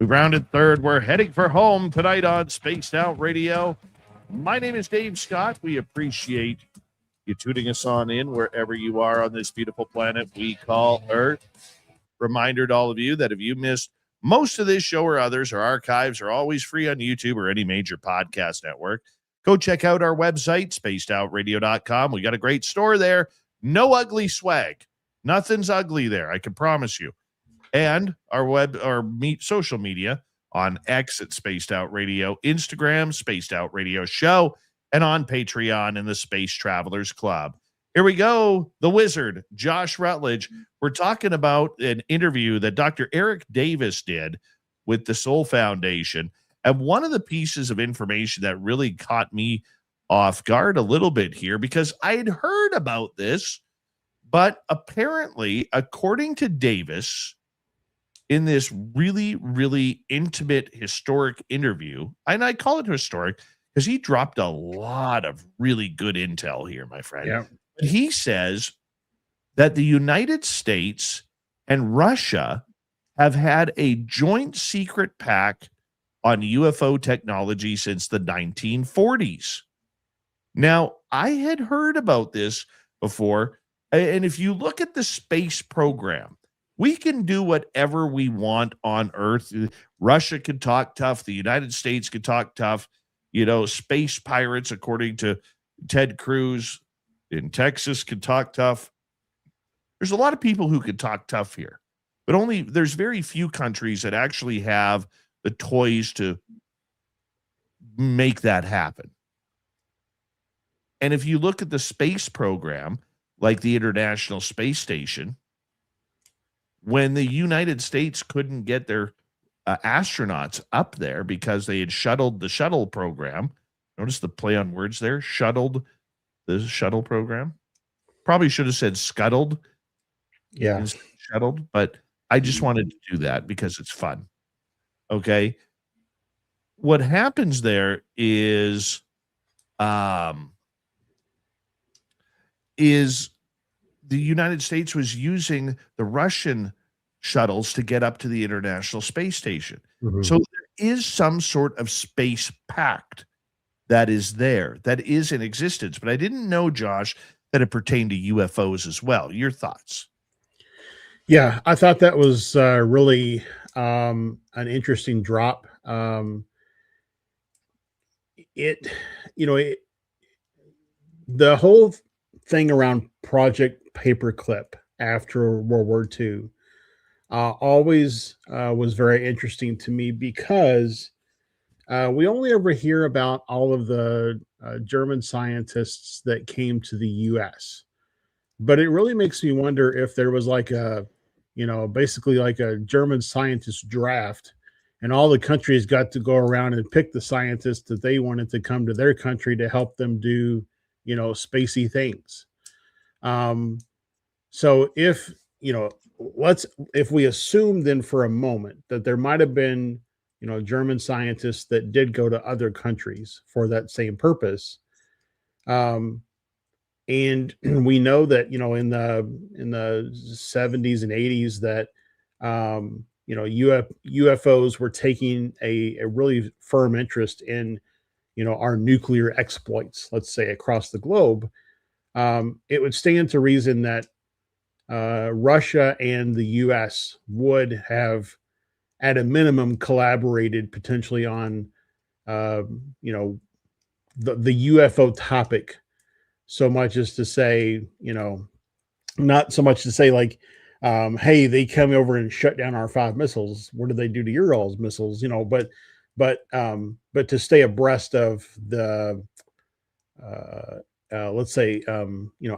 We rounded third. We're heading for home tonight on Spaced Out Radio. My name is Dave Scott. We appreciate you tuning us on in wherever you are on this beautiful planet we call Earth. Reminder to all of you that if you missed most of this show or others, our archives are always free on YouTube or any major podcast network. Go check out our website, spacedoutradio.com. We got a great store there. No ugly swag. Nothing's ugly there, I can promise you. And our social media on X at Spaced Out Radio, Instagram, Spaced Out Radio Show, and on Patreon in the Space Travelers Club. Here we go. The wizard, Josh Rutledge. We're talking about an interview that Dr. Eric Davis did with the Soul Foundation. And one of the pieces of information that really caught me off guard a little bit here, because I had heard about this, but apparently, according to Davis, in this really, really intimate, historic interview, and I call it historic because he dropped a lot of really good intel here, my friend. Yeah. He says that the United States and Russia have had a joint secret pact on UFO technology since the 1940s. Now, I had heard about this before, and if you look at the space program, we can do whatever we want on Earth. Russia can talk tough. The United States can talk tough. You know, space pirates, according to Ted Cruz in Texas, can talk tough. There's a lot of people who can talk tough here, but there's very few countries that actually have the toys to make that happen. And if you look at the space program, like the International Space Station, when the United States couldn't get their astronauts up there because they had shuttled the shuttle program. Notice the play on words there. Shuttled the shuttle program. Probably should have said scuttled. Yeah. Shuttled, but I just wanted to do that because it's fun. Okay. What happens there is the United States was using the Russian shuttles to get up to the International Space Station. Mhm. So there is some sort of space pact that is there, that is in existence. But I didn't know, Josh, that it pertained to UFOs as well. Your thoughts? Yeah, I thought that was really an interesting drop. The whole thing around Project Paperclip after World War II always was very interesting to me because we only ever hear about all of the German scientists that came to the U.S. But it really makes me wonder if there was like basically like a German scientist draft, and all the countries got to go around and pick the scientists that they wanted to come to their country to help them do, spacey things. So if we assume then for a moment that there might have been, German scientists that did go to other countries for that same purpose. And we know that, in the 70s and 80s that, UFOs were taking a really firm interest in, our nuclear exploits, let's say across the globe. It would stand to reason that Russia and the U.S. would have, at a minimum, collaborated potentially on, the UFO topic. So much as to say, not so much to say like, hey, they come over and shut down our 5 missiles. What did they do to your all's missiles? But to stay abreast of the, let's say,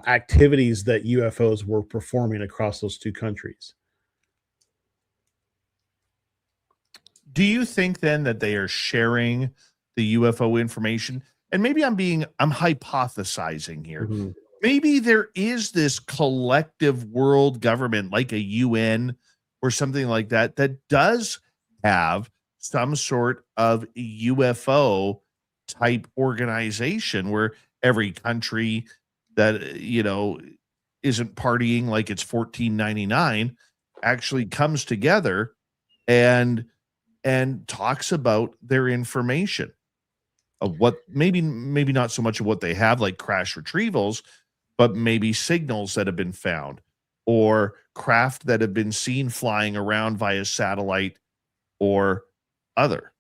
activities that UFOs were performing across those two countries. Do you think then that they are sharing the UFO information? And maybe I'm hypothesizing here. Mm-hmm. Maybe there is this collective world government like a UN or something like that that does have some sort of UFO type organization where every country that, isn't partying like it's 1499 actually comes together and and talks about their information of what maybe not so much of what they have, like crash retrievals, but maybe signals that have been found or craft that have been seen flying around via satellite or other.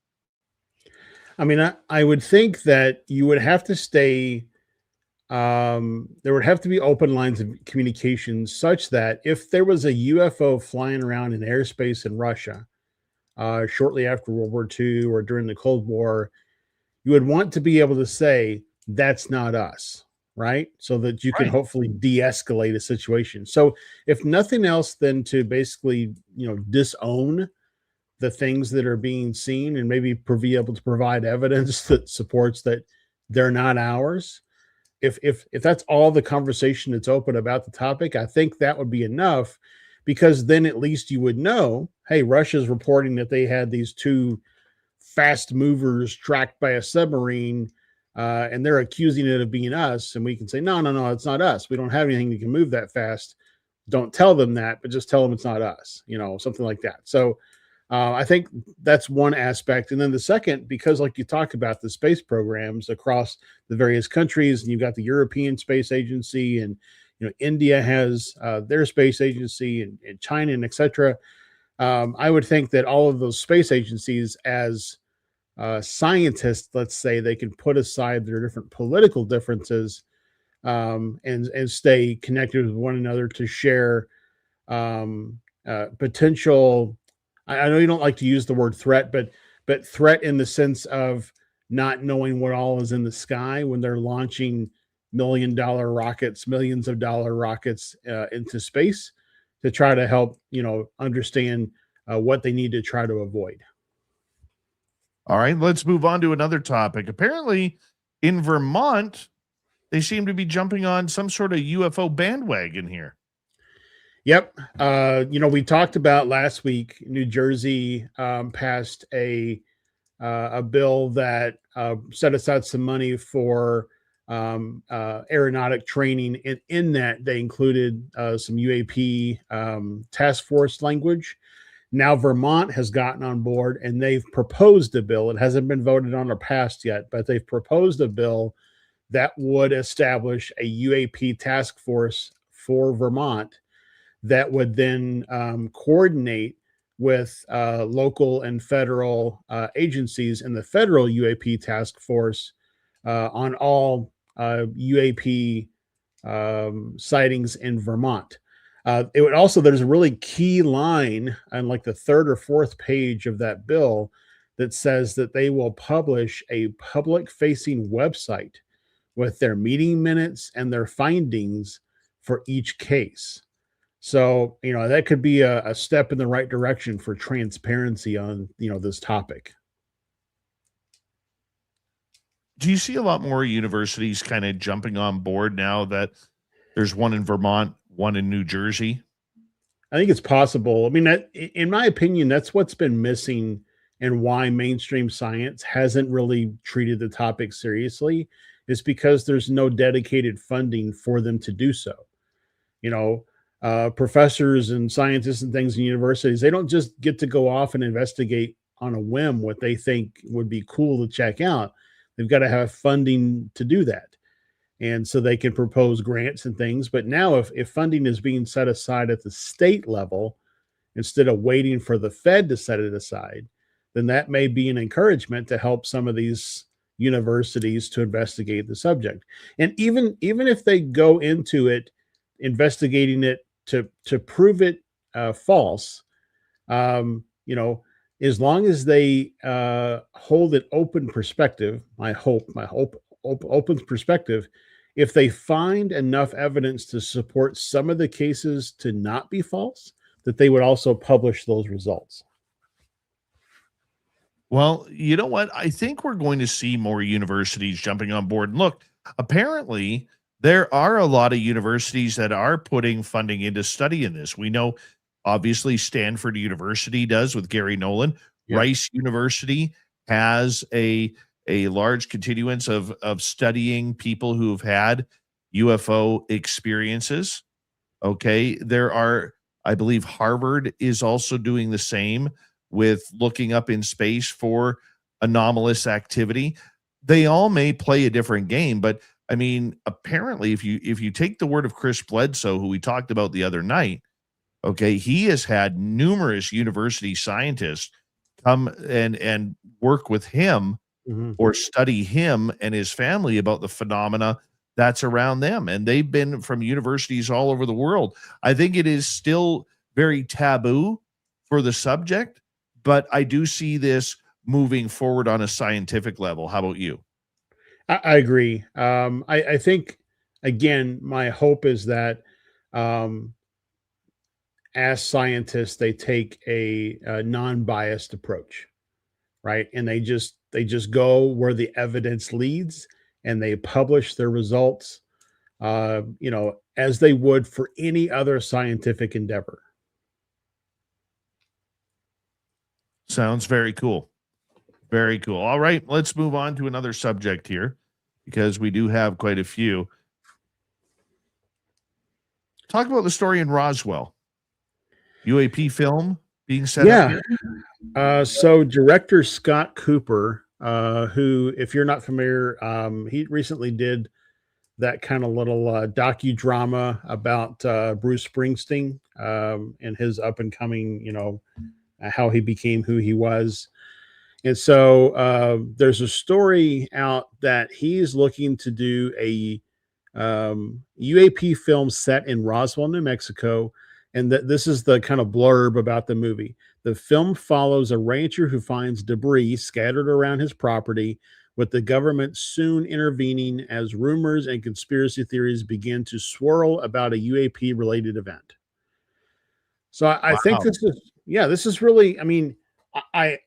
I mean, I would think that you would have to stay, there would have to be open lines of communication such that if there was a UFO flying around in airspace in Russia shortly after World War II or during the Cold War, you would want to be able to say, that's not us, right? So that you can Right. hopefully de-escalate a situation. So if nothing else, then to basically, disown the things that are being seen and maybe be able to provide evidence that supports that they're not ours. If that's all the conversation that's open about the topic, I think that would be enough, because then at least you would know, hey, Russia's reporting that they had these two fast movers tracked by a submarine, and they're accusing it of being us, and we can say, no, it's not us. We don't have anything that can move that fast. Don't tell them that, but just tell them it's not us, something like that. So I think that's one aspect. And then the second, because like you talk about the space programs across the various countries, and you've got the European Space Agency, and India has their space agency, and China, and etc. I would think that all of those space agencies, as scientists, let's say, they can put aside their different political differences, and stay connected with one another to share potential. I know you don't like to use the word threat, but threat in the sense of not knowing what all is in the sky when they're launching millions of dollar rockets into space to try to help, understand what they need to try to avoid. All right, let's move on to another topic. Apparently, in Vermont, they seem to be jumping on some sort of UFO bandwagon here. Yep. We talked about last week, New Jersey passed a bill that set aside some money for aeronautic training. And in that, they included some UAP task force language. Now Vermont has gotten on board, and they've proposed a bill. It hasn't been voted on or passed yet, but they've proposed a bill that would establish a UAP task force for Vermont that would then coordinate with local and federal agencies in the federal UAP task force on all UAP sightings in Vermont. It would also, there's a really key line on like the third or fourth page of that bill that says that they will publish a public-facing website with their meeting minutes and their findings for each case. So, that could be a step in the right direction for transparency on, this topic. Do you see a lot more universities kind of jumping on board now that there's one in Vermont, one in New Jersey? I think it's possible. I mean, in my opinion, that's what's been missing and why mainstream science hasn't really treated the topic seriously, is because there's no dedicated funding for them to do so. Professors and scientists and things in universities, they don't just get to go off and investigate on a whim what they think would be cool to check out. They've got to have funding to do that. And so they can propose grants and things. But now if funding is being set aside at the state level, instead of waiting for the Fed to set it aside, then that may be an encouragement to help some of these universities to investigate the subject. And even if they go into it, investigating it to prove it false, as long as they hold an open perspective, open perspective, if they find enough evidence to support some of the cases to not be false, that they would also publish those results. Well, you know what? I think we're going to see more universities jumping on board. And look, apparently there are a lot of universities that are putting funding into studying this. We know, obviously, Stanford University does with Gary Nolan. Yeah. Rice University has a large continuance of studying people who've had UFO experiences. Okay. There are, I believe Harvard is also doing the same with looking up in space for anomalous activity. They all may play a different game, but I mean, apparently, if you take the word of Chris Bledsoe, who we talked about the other night, okay, he has had numerous university scientists come and work with him or study him and his family about the phenomena that's around them. And they've been from universities all over the world. I think it is still very taboo for the subject, but I do see this moving forward on a scientific level. How about you? I agree. I think, again, my hope is that um, as scientists, they take a non-biased approach, right? And they just go where the evidence leads, and they publish their results, as they would for any other scientific endeavor. Sounds very cool. Very cool. All right, let's move on to another subject here because we do have quite a few. Talk about the story in Roswell. UAP film being set up Yeah. here. So director Scott Cooper, who, if you're not familiar, he recently did that kind of little docudrama about Bruce Springsteen and his up and coming, how he became who he was. And so there's a story out that he's looking to do a UAP film set in Roswell, New Mexico. And that this is the kind of blurb about the movie. The film follows a rancher who finds debris scattered around his property, with the government soon intervening as rumors and conspiracy theories begin to swirl about a UAP related event. So I think Wow. this is really, I mean, I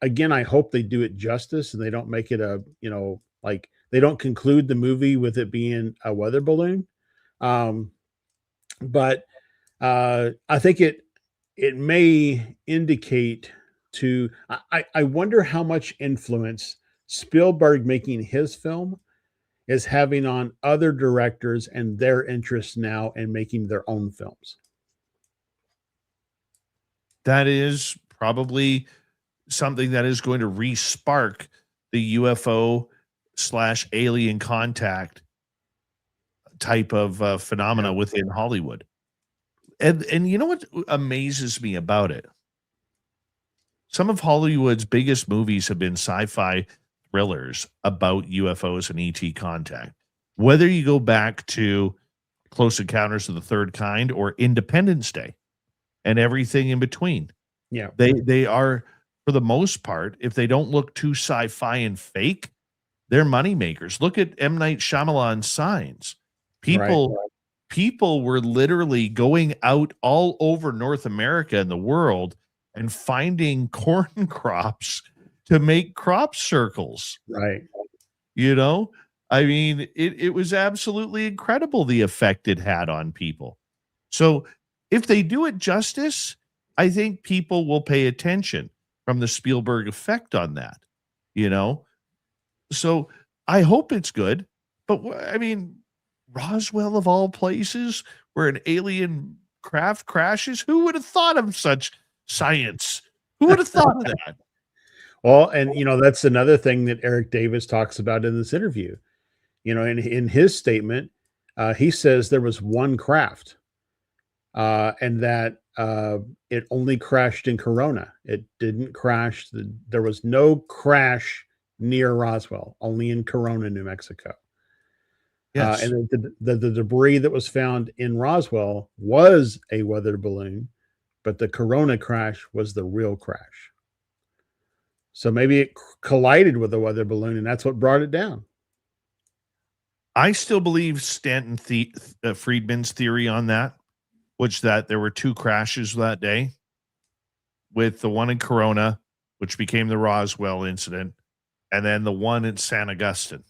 hope they do it justice and they don't make it like they don't conclude the movie with it being a weather balloon. But I think it may indicate to, I wonder how much influence Spielberg making his film is having on other directors and their interest now in making their own films. That is probably something that is going to re-spark the UFO / alien contact type of phenomena within Hollywood. And you know what amazes me about it? Some of Hollywood's biggest movies have been sci-fi thrillers about UFOs and ET contact. Whether you go back to Close Encounters of the Third Kind or Independence Day and everything in between. Yeah. They are, for the most part, if they don't look too sci-fi and fake, they're money makers. Look at M. Night Shyamalan's Signs. People were literally going out all over North America and the world and finding corn crops to make crop circles. Right. I mean, it was absolutely incredible the effect it had on people. So if they do it justice, I think people will pay attention from the Spielberg effect on that, So I hope it's good. But I mean, Roswell of all places where an alien craft crashes, who would have thought of such science? Who would have thought of that? Well, and that's another thing that Eric Davis talks about in this interview. In his statement, he says there was one craft, and that it only crashed in Corona. It didn't crash. There was no crash near Roswell, only in Corona, New Mexico. Yes. And the debris that was found in Roswell was a weather balloon, but the Corona crash was the real crash. So maybe it collided with a weather balloon, and that's what brought it down. I still believe Stanton Friedman's theory on that, which that there were two crashes that day, with the one in Corona, which became the Roswell incident, and then the one in San Augustine.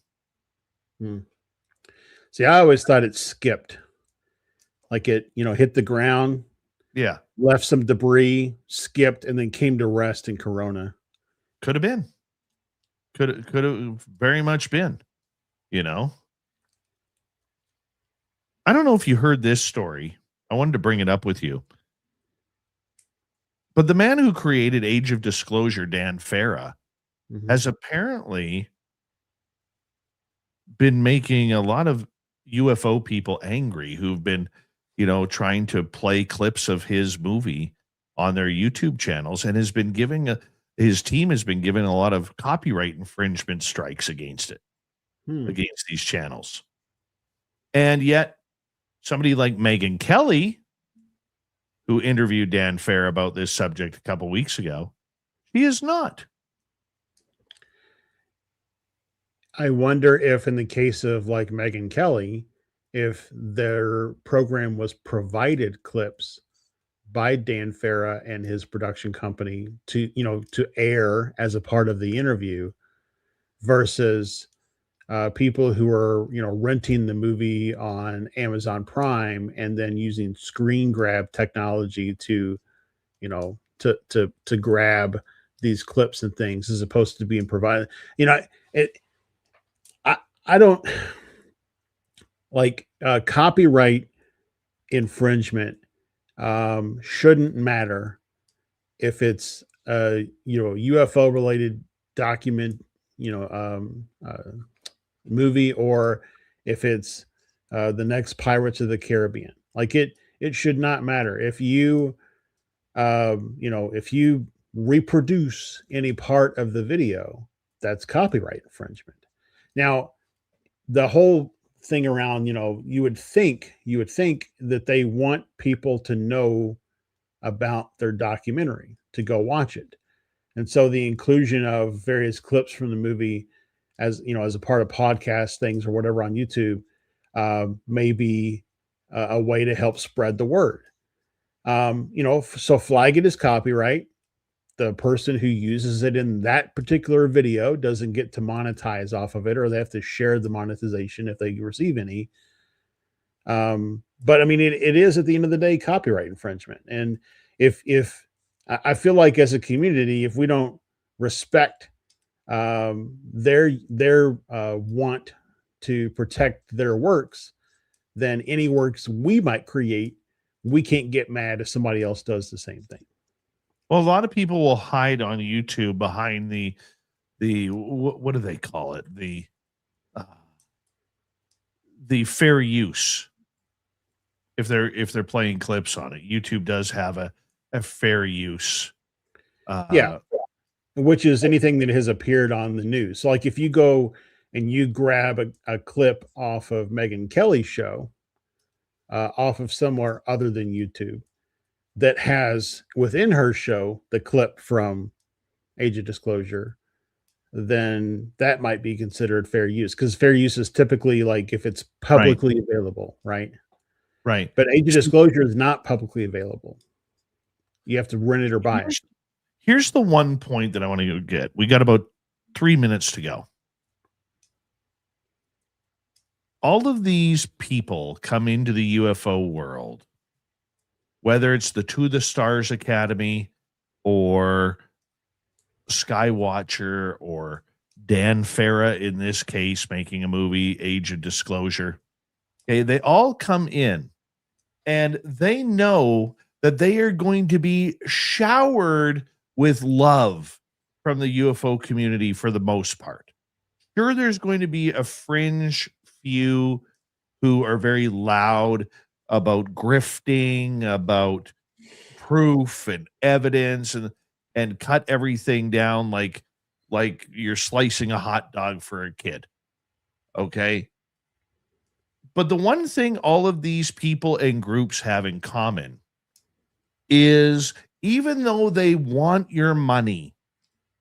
See, I always thought it skipped. Like it, hit the ground. Yeah. Left some debris, skipped, and then came to rest in Corona. Could have been. Could have very much been, I don't know if you heard this story. I wanted to bring it up with you. But the man who created Age of Disclosure, Dan Farah, Mhm. has apparently been making a lot of UFO people angry who've been, trying to play clips of his movie on their YouTube channels, and has been his team has been giving a lot of copyright infringement strikes against these channels. And yet somebody like Megyn Kelly, who interviewed Dan Farah about this subject a couple weeks ago, he is not. I wonder if in the case of like Megyn Kelly, if their program was provided clips by Dan Farah and his production company to air as a part of the interview versus people who are renting the movie on Amazon Prime and then using screen grab technology to grab these clips and things as opposed to being provided. It I don't like copyright infringement shouldn't matter if it's a UFO related document, movie, or if it's the next Pirates of the Caribbean. Like it should not matter if you if you reproduce any part of the video, that's copyright infringement. Now, the whole thing around, you would think that they want people to know about their documentary to go watch it. And so the inclusion of various clips from the movie as a part of podcast things or whatever on YouTube may be a way to help spread the word. So flag it as copyright. The person who uses it in that particular video doesn't get to monetize off of it, or they have to share the monetization if they receive any. But I mean, it is at the end of the day copyright infringement. And if I feel like as a community, if we don't respect their want to protect their works, then any works we might create, we can't get mad if somebody else does the same thing. Well, a lot of people will hide on YouTube behind the what do they call it? The fair use. If they're playing clips on it, YouTube does have a fair use. Which is anything that has appeared on the news. So like if you go and you grab a clip off of Megyn Kelly's show, off of somewhere other than YouTube, that has within her show the clip from Age of Disclosure, then that might be considered fair use, because fair use is typically like if it's publicly available, right? Right. But Age of Disclosure is not publicly available. You have to rent it or buy it. Here's the one point that I want to get. We got about 3 minutes to go. All of these people come into the UFO world, whether it's the To the Stars Academy or Skywatcher or Dan Farah, in this case, making a movie, Age of Disclosure. Okay, they all come in and they know that they are going to be showered with love from the UFO community for the most part. Sure, there's going to be a fringe few who are very loud about grifting, about proof and evidence, and cut everything down like you're slicing a hot dog for a kid. Okay? But the one thing all of these people and groups have in common is, even though they want your money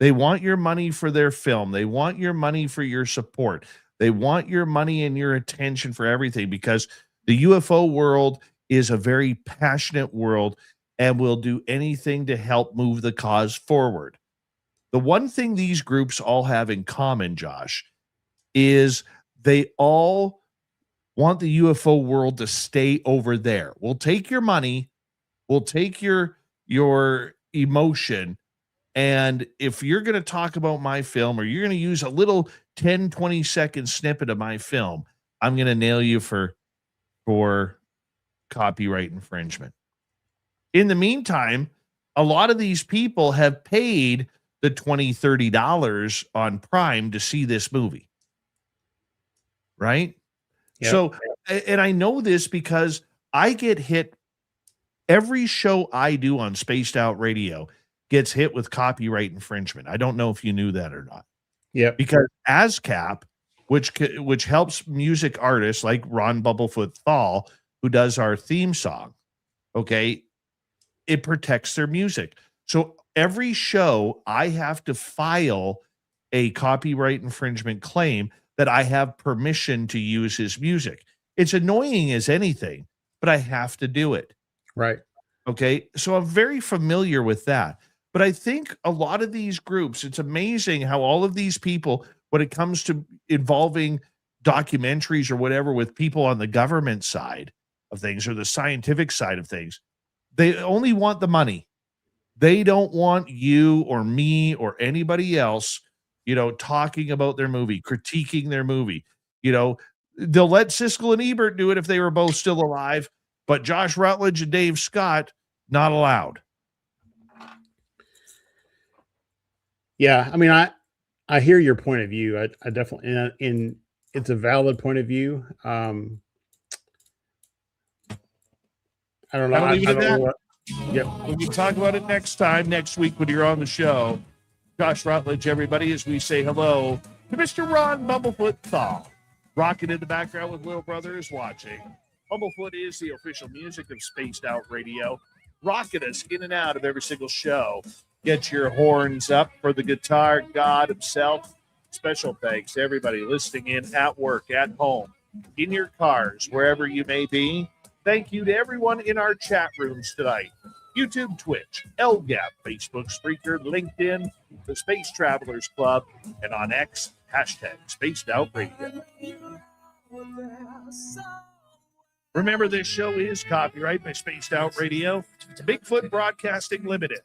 for their film, they want your money for your support, they want your money and your attention for everything, because the UFO world is a very passionate world and will do anything to help move the cause forward. The one thing these groups all have in common, Josh, is they all want the UFO world to stay over there. We'll take your money, we'll take your emotion, and if you're going to talk about my film, or you're going to use a little 10, 20-second snippet of my film, I'm going to nail you for copyright infringement. In the meantime, a lot of these people have paid the $20, $30 on Prime to see this movie. Right? Yep. So, and I know this because I get hit every show I do on Spaced Out Radio gets hit with copyright infringement. I don't know if you knew that or not. Yep. Because ASCAP, which helps music artists like Ron Bumblefoot Thal, who does our theme song, okay, it protects their music. So every show I have to file a copyright infringement claim that I have permission to use his music. It's annoying as anything, but I have to do it. Right. Okay. So I'm very familiar with that. But I think a lot of these groups, it's amazing how all of these people, when it comes to involving documentaries or whatever with people on the government side of things or the scientific side of things, they only want the money. They don't want you or me or anybody else, talking about their movie, critiquing their movie. They'll let Siskel and Ebert do it if they were both still alive, but Josh Rutledge and Dave Scott, not allowed. Yeah, I mean, I hear your point of view. I definitely, and it's a valid point of view. I don't know. I don't know what. Yep. We can talk about it next week when you're on the show. Josh Rutledge, everybody, as we say hello to Mr. Ron Bumblefoot Thal. Rocking in the background with Little Brother is watching. Bumblefoot is the official music of Spaced Out Radio, rocking us in and out of every single show. Get your horns up for the guitar god himself. Special thanks to everybody listening in at work, at home, in your cars, wherever you may be. Thank you to everyone in our chat rooms tonight. YouTube, Twitch, LGAP, Facebook, Spreaker, LinkedIn, the Space Travelers Club, and on X, #Spaced Out Radio. Remember, this show is copyright by Spaced Out Radio, Bigfoot Broadcasting Limited.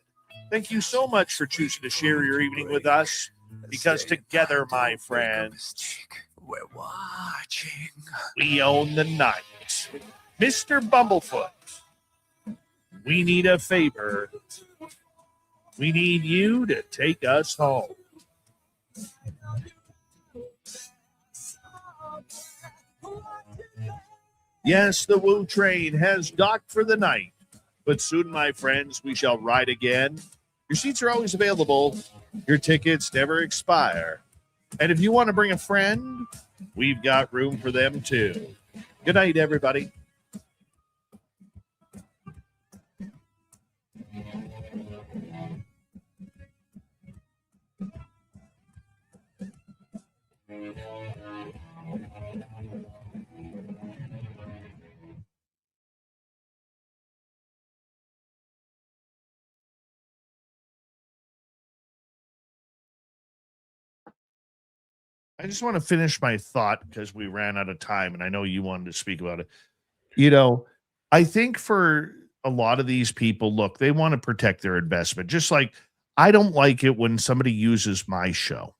Thank you so much for choosing to share your evening with us, because together, my friends, We're watching. we own the night. Mr. Bumblefoot, we need a favor. We need you to take us home. Yes, the Woo train has docked for the night, but soon, my friends, we shall ride again. Your seats are always available. Your tickets never expire. And if you want to bring a friend, we've got room for them too. Good night, everybody. I just want to finish my thought because we ran out of time and I know you wanted to speak about it. I think for a lot of these people, look, they want to protect their investment. Just like I don't like it when somebody uses my show.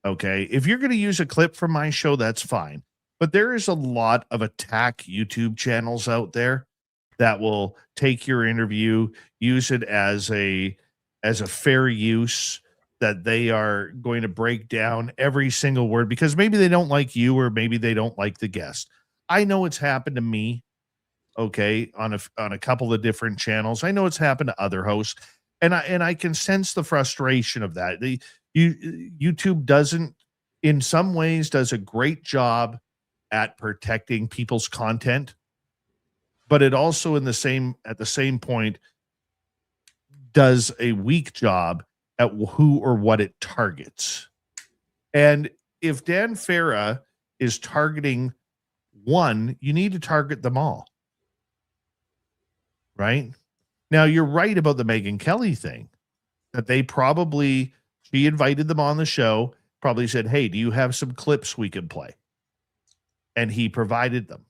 Okay. If you're going to use a clip from my show, that's fine. But there is a lot of attack YouTube channels out there that will take your interview, use it as a fair use, that they are going to break down every single word because maybe they don't like you or maybe they don't like the guest. I know it's happened to me, okay, on a couple of different channels. I know it's happened to other hosts, and I can sense the frustration of that. YouTube doesn't, in some ways, does a great job at protecting people's content, but it also at the same point does a weak job at who or what it targets. And if Dan Farah is targeting one, you need to target them all. Right? Now, you're right about the Megyn Kelly thing, that she invited them on the show, probably said, hey, do you have some clips we can play? And he provided them.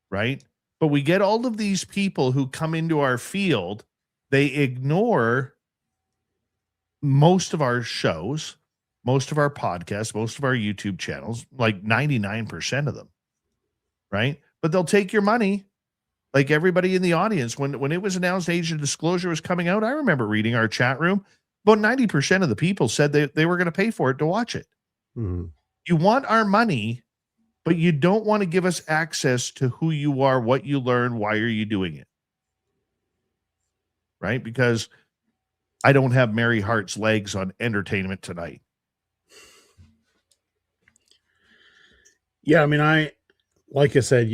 Right? But we get all of these people who come into our field, they ignore most of our shows, most of our podcasts, most of our YouTube channels, like 99% of them, right? But they'll take your money. like everybody in the audience, when it was announced age of disclosure was coming out, I remember reading our chat room. About 90% of the people said they were going to pay for it to watch it. Mhm. You want our money, but you don't want to give us access to who you are, what you learn, why are you doing it? Right? Because I don't have Mary Hart's legs on Entertainment Tonight. Yeah, I mean, like I said,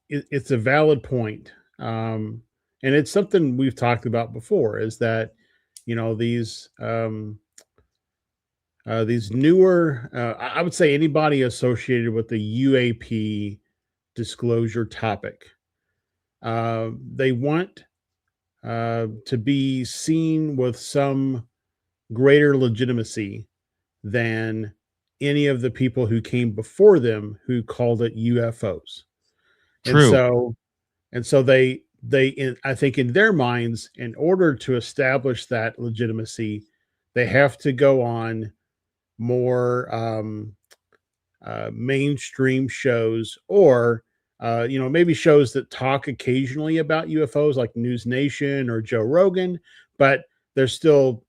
it's a valid point. And it's something we've talked about before, is that, these newer, I would say anybody associated with the UAP disclosure topic, they want to be seen with some greater legitimacy than any of the people who came before them who called it UFOs. And True. so I think in their minds, in order to establish that legitimacy, they have to go on more mainstream shows, or maybe shows that talk occasionally about UFOs, like News Nation or Joe Rogan, but they're still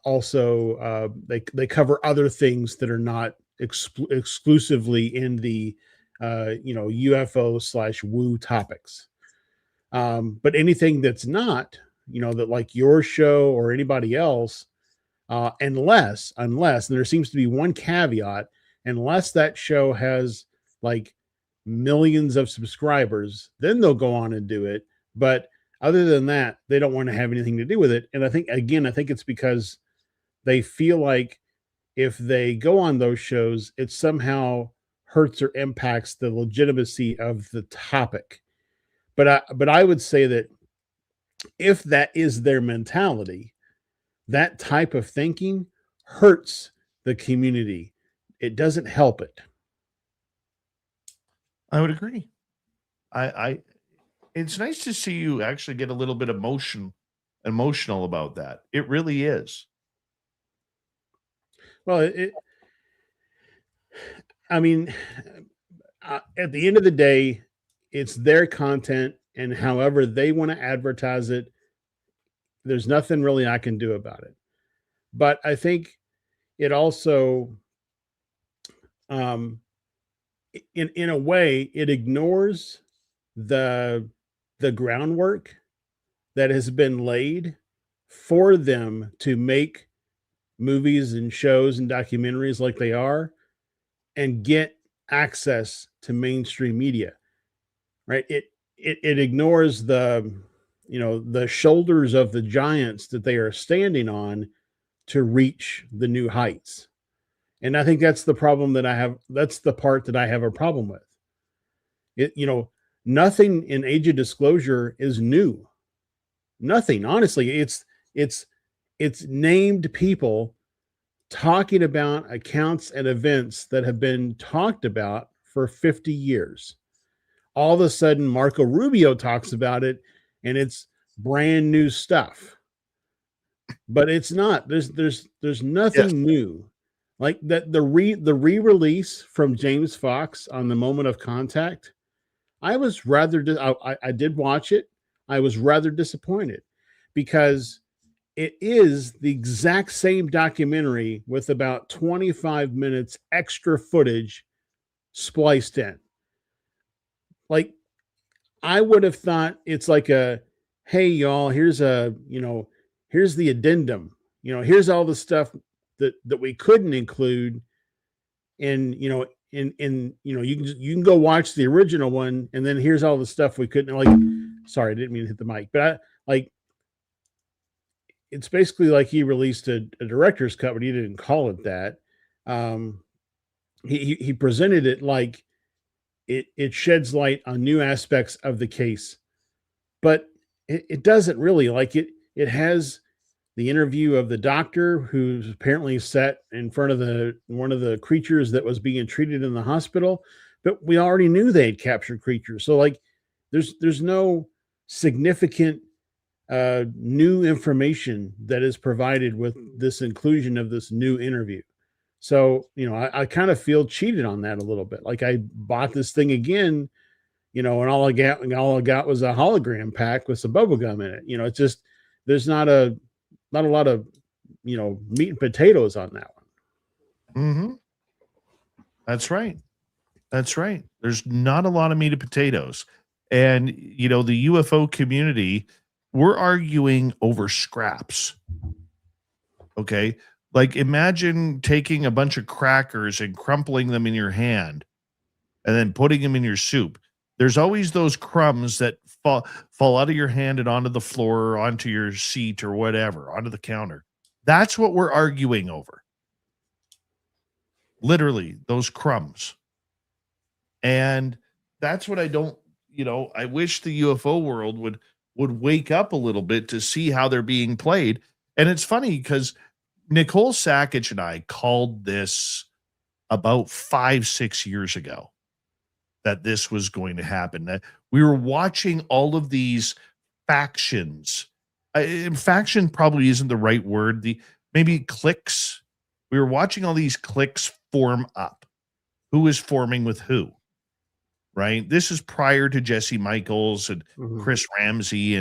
also they cover other things that are not exclusively in the UFO / woo topics. But anything that's not, that like your show or anybody else, unless, and there seems to be one caveat, unless that show has like millions of subscribers, then they'll go on and do it. But other than that, they don't want to have anything to do with it. And I think it's because they feel like if they go on those shows, it somehow hurts or impacts the legitimacy of the topic. But I would say that if that is their mentality, that type of thinking hurts the community. It doesn't help it. I would agree. I it's nice to see you actually get a little bit emotional about that. It really is. Well, I mean, at the end of the day, it's their content, and however they want to advertise it, there's nothing really I can do about it. But I think it also, in a way, it ignores the groundwork that has been laid for them to make movies and shows and documentaries like they are, and get access to mainstream media. Right? It ignores the shoulders of the giants that they are standing on to reach the new heights. And I think that's the problem that I have. That's the part that I have a problem with. Nothing in Age of Disclosure is new. Nothing. Honestly, it's named people talking about accounts and events that have been talked about for 50 years. All of a sudden, Marco Rubio talks about it, and it's brand new stuff. But it's not. There's nothing new. Like that, the re-release from James Fox on The Moment of Contact, I was rather I did watch it. I was rather disappointed, because it is the exact same documentary with about 25 minutes extra footage spliced in. Like, I would have thought it's like hey y'all, here's here's the addendum. Here's all the stuff that we couldn't include in you can go watch the original one, and then here's all the stuff we couldn't. Like, sorry, I didn't mean to hit the mic, but it's basically like he released a director's cut, but he didn't call it that. He presented it like it sheds light on new aspects of the case, but it doesn't really. Like, it has the interview of the doctor who's apparently sat in front of one of the creatures that was being treated in the hospital, but we already knew they had captured creatures. So like, there's no significant new information that is provided with this inclusion of this new interview. So, I kind of feel cheated on that a little bit. Like, I bought this thing again, and all I got was a hologram pack with some bubble gum in it. It's just there's not a lot of meat and potatoes on that one. Mm-hmm. That's right. That's right. There's not a lot of meat and potatoes. And, the UFO community, we're arguing over scraps. Okay. Like imagine taking a bunch of crackers and crumpling them in your hand and then putting them in your soup. There's always those crumbs that fall out of your hand and onto the floor or onto your seat or whatever, onto the counter. That's what we're arguing over. Literally, those crumbs. And that's what I don't, I wish the UFO world would wake up a little bit to see how they're being played. And it's funny because Nicole Sackich and I called this about 5-6 years ago that this was going to happen. That we were watching all of these factions. Faction probably isn't the right word. Maybe cliques. We were watching all these cliques form up. Who is forming with who? Right? This is prior to Jesse Michaels and Chris Ramsey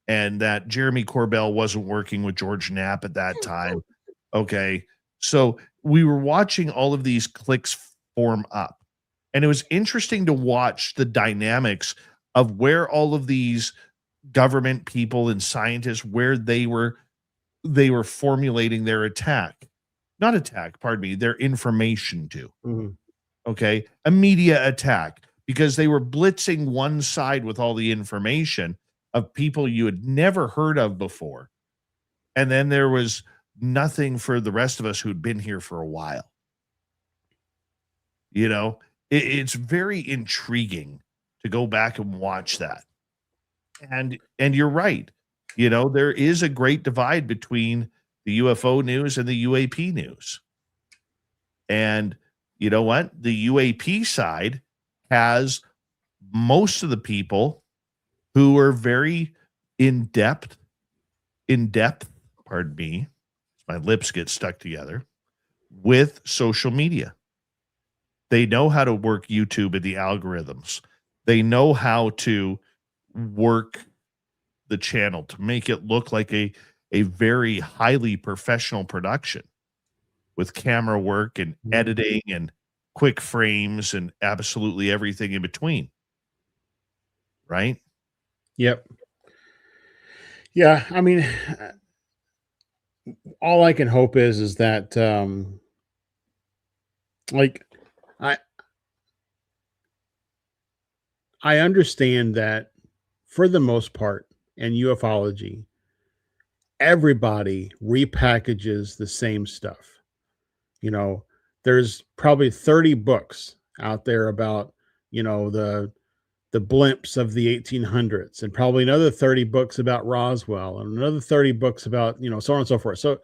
and that Jeremy Corbell wasn't working with George Knapp at that time. Okay. So we were watching all of these cliques form up. And it was interesting to watch the dynamics of where all of these government people and scientists, where they were formulating their their information to. Okay. A media attack, because they were blitzing one side with all the information of people you had never heard of before. And then there was nothing for the rest of us who'd been here for a while. It's very intriguing to go back and watch that. And you're right. There is a great divide between the UFO news and the UAP news. And you know what? The UAP side has most of the people who are very in depth, pardon me, my lips get stuck together, with social media. They know how to work YouTube and the algorithms. They know how to work the channel to make it look like a very highly professional production with camera work and editing and quick frames and absolutely everything in between. Right? Yep. Yeah. I mean, all I can hope is that, I understand that for the most part in ufology, everybody repackages the same stuff. There's probably 30 books out there about, the blimps of the 1800s, and probably another 30 books about Roswell, and another 30 books about, so on and so forth. So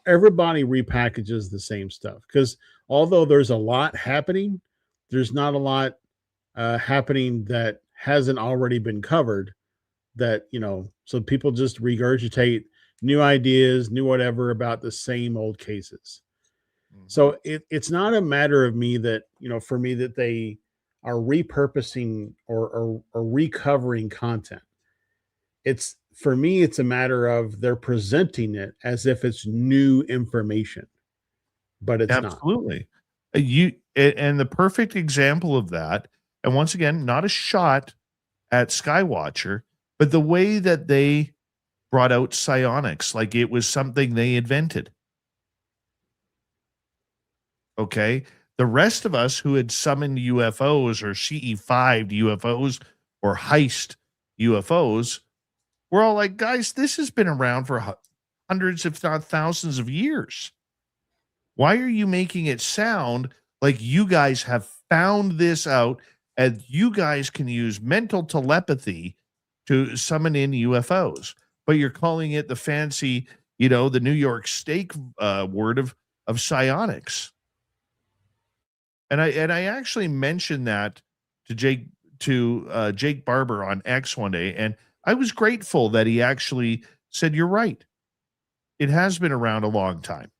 everybody repackages the same stuff, because although there's a lot happening, there's not a lot happening that hasn't already been covered, that, so people just regurgitate new ideas, new whatever about the same old cases. So it's not a matter of me that, for me, that they are repurposing or recovering content. It's, for me, it's a matter of they're presenting it as if it's new information, but it's absolutely not. And the perfect example of that, and once again, not a shot at Skywatcher, but the way that they brought out psionics like it was something they invented. Okay. The rest of us who had summoned UFOs or CE5 UFOs or heist UFOs, we're all like, guys, this has been around for hundreds, if not thousands of years. Why are you making it sound like you guys have found this out and you guys can use mental telepathy to summon in UFOs? But you're calling it the fancy, the New York steak word of psionics. And I actually mentioned that to Jake Barber on X one day, and I was grateful that he actually said, "You're right. It has been around a long time.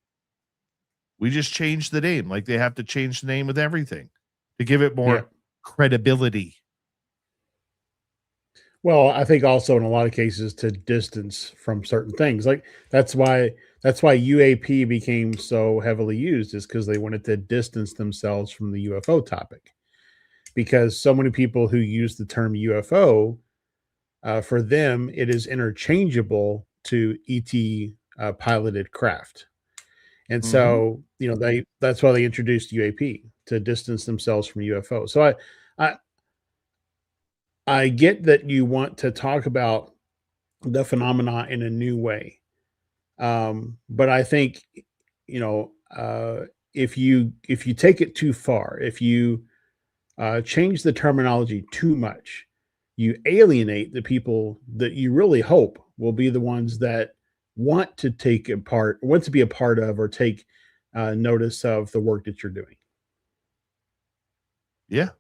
We just changed the name, like they have to change the name with everything to give it more credibility." Well, I think also in a lot of cases to distance from certain things. Like that's why UAP became so heavily used, is because they wanted to distance themselves from the UFO topic. Because so many people who use the term UFO, for them, it is interchangeable to ET piloted craft. And Mhm. so, that's why they introduced UAP, to distance themselves from UFO. So I I get that you want to talk about the phenomena in a new way. But I think, you know, uh, if you take it too far, if you change the terminology too much, you alienate the people that you really hope will be the ones that want to be a part of, or take notice of the work that you're doing. Yeah.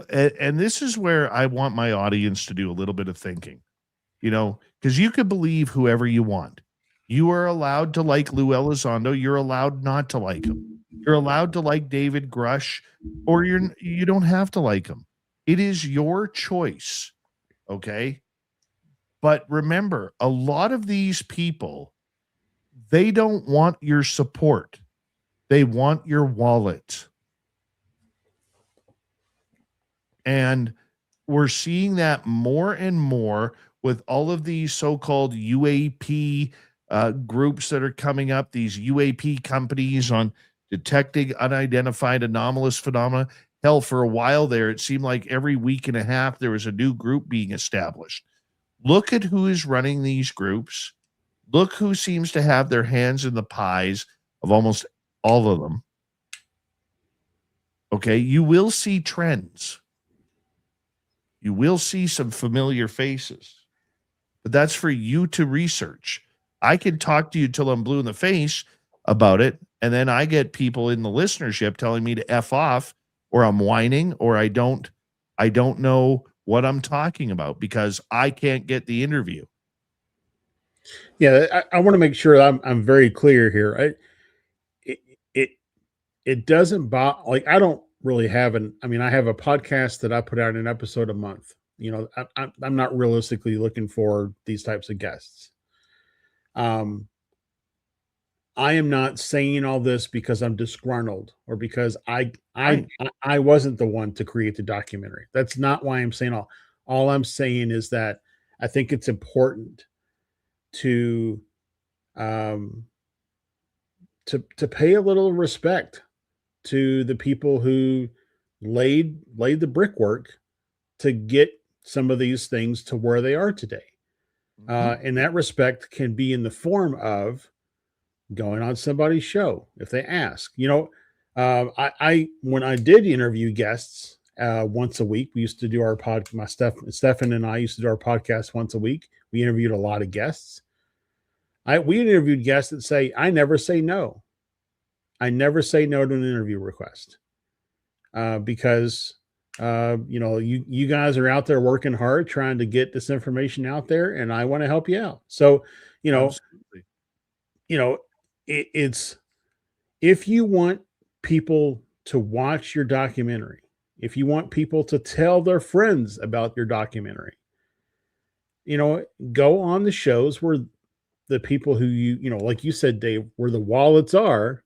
And this is where I want my audience to do a little bit of thinking, because you could believe whoever you want. You are allowed to like Lou Elizondo. You're allowed not to like him. You're allowed to like David Grush, or you don't have to like him. It is your choice. Okay. But remember, a lot of these people, they don't want your support. They want your wallet. And we're seeing that more and more with all of these so-called UAP groups that are coming up, these UAP companies on detecting unidentified anomalous phenomena. Hell, for a while there, it seemed like every week and a half there was a new group being established. Look at who is running these groups. Look who seems to have their hands in the pies of almost all of them. Okay, you will see trends. You will see some familiar faces, but that's for you to research. I can talk to you till I'm blue in the face about it, and then I get people in the listenership telling me to F off, or I'm whining, or I don't know what I'm talking about because I can't get the interview. Yeah, I want to make sure I'm very clear here. It it it doesn't bother, like, I don't really have I have a podcast that I put out an episode a month. I'm not realistically looking for these types of guests. Um, I am not saying all this because I'm disgruntled, or because Right. I wasn't the one to create the documentary. That's not why I'm saying all. All I'm saying is that I think it's important to um to pay a little respect to the people who laid the brickwork to get some of these things to where they are today. And that respect can be in the form of going on somebody's show if they ask. I when I did interview guests once a week, we used to do our Stefan and I used to do our podcast once a week. We interviewed a lot of guests. We interviewed guests that say, I never say no. I never say no to an interview request, because you guys are out there working hard trying to get this information out there, and I want to help you out. So, you know, Absolutely. it's if you want people to watch your documentary, if you want people to tell their friends about your documentary, go on the shows where the people who like you said, Dave, where the wallets are,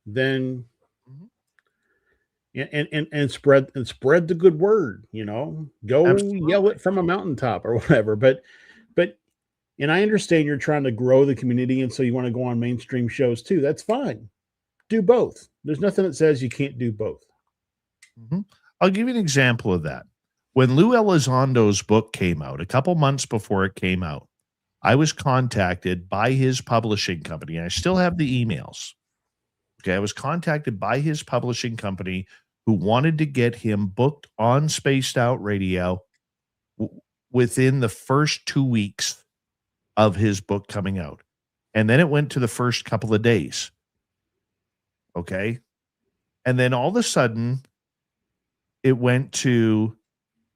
then Mhm. and spread the good word, go yell Absolutely. it from a mountaintop or whatever. But and I understand you're trying to grow the community, and so you want to go on mainstream shows too. That's fine. Do both. There's nothing that says you can't do both. Mhm. I'll give you an example of that. When Lou Elizondo's book came out, a couple months before it came out, I was contacted by his publishing company. And I still have the emails. Okay. I was contacted by his publishing company who wanted to get him booked on Spaced Out Radio within the first 2 weeks of his book coming out. And then it went to the first couple of days. Okay. And then all of a sudden, it went to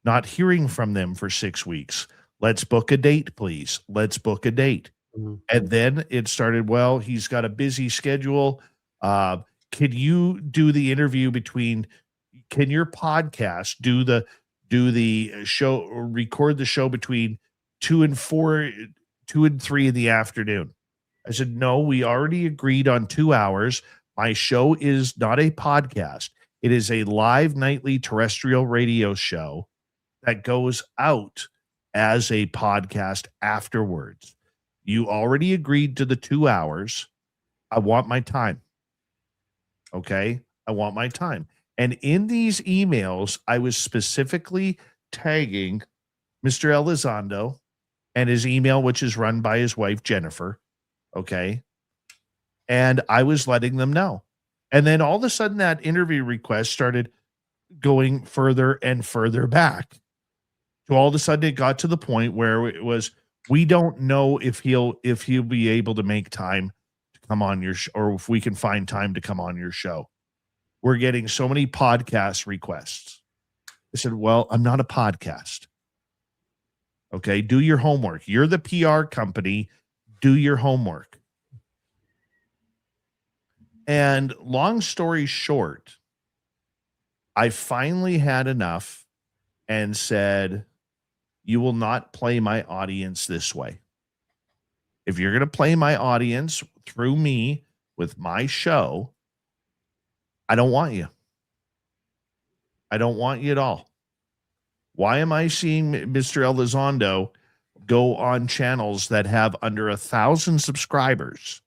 not hearing from them for 6 weeks. Let's book a date, please. Let's book a date. Mhm. And then it started, well, he's got a busy schedule. Can you do the interview can your podcast do do the show, record the show between 2 and 3 in the afternoon. I said, no, we already agreed on 2 hours. My show is not a podcast. It is a live nightly terrestrial radio show that goes out as a podcast afterwards. You already agreed to the 2 hours. I want my time. Okay? I want my time. And in these emails, I was specifically tagging Mr. Elizondo and his email, which is run by his wife, Jennifer. Okay? And I was letting them know. And then all of a sudden, that interview request started going further and further back. So all of a sudden, it got to the point where it was, we don't know if he'll be able to make time to come on your show, or if we can find time to come on your show. We're getting so many podcast requests. I said, well, I'm not a podcast. Okay, do your homework. You're the PR company. Do your homework. And long story short, I finally had enough and said, you will not play my audience this way. If you're going to play my audience through me with my show, I don't want you. I don't want you at all. Why am I seeing Mr. Elizondo go on channels that have under 1,000 subscribers?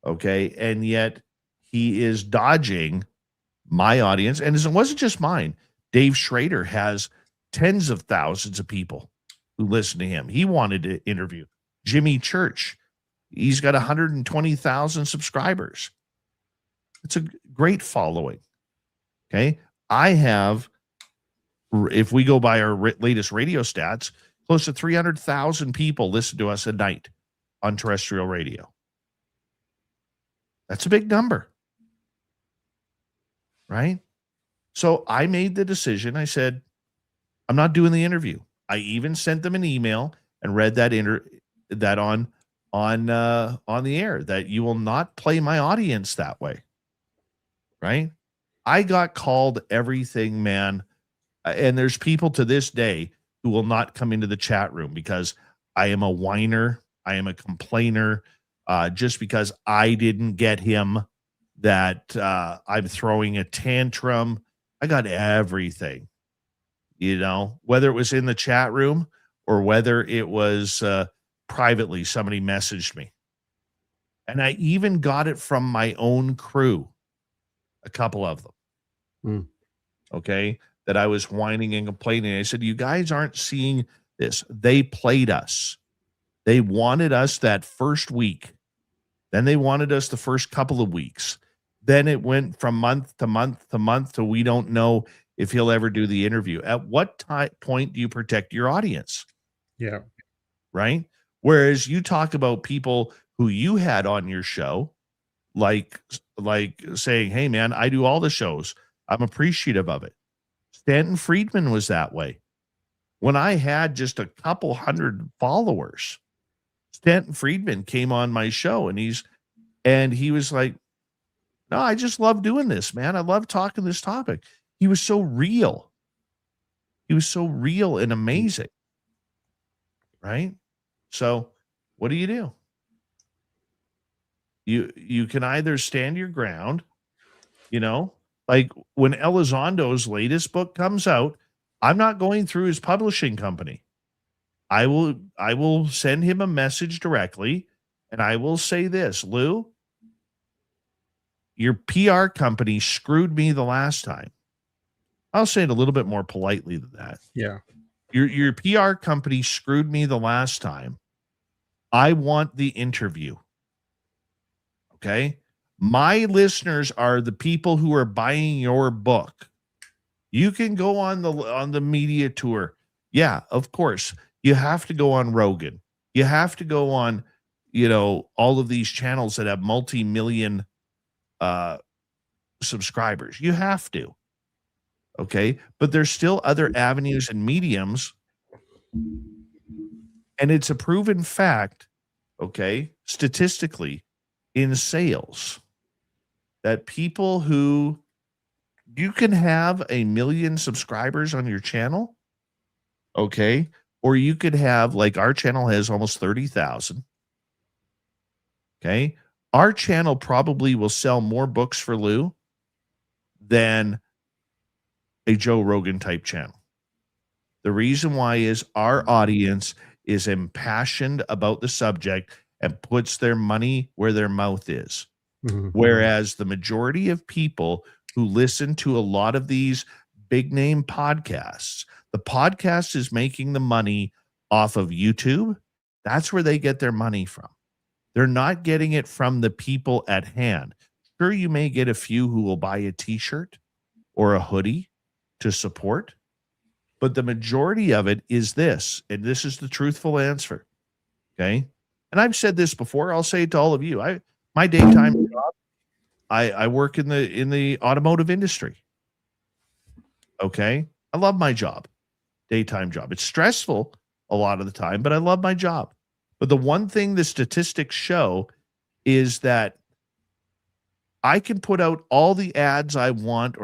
Okay. And yet he is dodging my audience. And it wasn't just mine. Dave Schrader has tens of thousands of people who listen to him. He wanted to interview Jimmy Church. He's got 120,000 subscribers. It's a great following. Okay. I have, if we go by our latest radio stats, close to 300,000 people listen to us a night on terrestrial radio. That's a big number. Right? So I made the decision. I said, I'm not doing the interview. I even sent them an email and read that on the air, that you will not play my audience that way. Right? I got called everything, man. And there's people to this day who will not come into the chat room because I am a whiner. I am a complainer. Just because I didn't get him, that I'm throwing a tantrum. I got everything, whether it was in the chat room or whether it was privately, somebody messaged me. And I even got it from my own crew, a couple of them. Okay. That I was whining and complaining. I said, you guys aren't seeing this. They played us. They wanted us that first week. Then they wanted us the first couple of weeks. Then it went from month to month to month till we don't know if he'll ever do the interview. At what point do you protect your audience? Yeah. Right? Whereas you talk about people who you had on your show, like saying, hey, man, I do all the shows. I'm appreciative of it. Stanton Friedman was that way. When I had just a couple hundred followers, Stanton Friedman came on my show and he was like, no, I just love doing this, man. I love talking this topic. He was so real. He was so real and amazing. Right? So what do? You can either stand your ground, like when Elizondo's latest book comes out, I'm not going through his publishing company. I will send him a message directly, and I will say this, Lou, your PR company screwed me the last time. I'll say it a little bit more politely than that. Yeah. Your PR company screwed me the last time. I want the interview. Okay? My listeners are the people who are buying your book. You can go on the media tour. Yeah, of course. You have to go on Rogan. You have to go on, all of these channels that have multi-million subscribers. You have to. Okay? But there's still other avenues and mediums. And it's a proven fact, okay, statistically, in sales, that people who You can have 1 million subscribers on your channel, okay? Or you could have, like our channel has almost 30,000, okay? Our channel probably will sell more books for Lou than a Joe Rogan type channel. The reason why is our audience is impassioned about the subject and puts their money where their mouth is. Whereas the majority of people who listen to a lot of these big name podcasts, the podcast is making the money off of YouTube. That's where they get their money from. They're not getting it from the people at hand. Sure, you may get a few who will buy a t-shirt or a hoodie to support, but the majority of it is this, and this is the truthful answer. Okay. And I've said this before. I'll say it to all of you. My daytime job, I work in the automotive industry. Okay. I love my job, daytime job. It's stressful a lot of the time, but I love my job. But the one thing the statistics show is that I can put out all the ads I want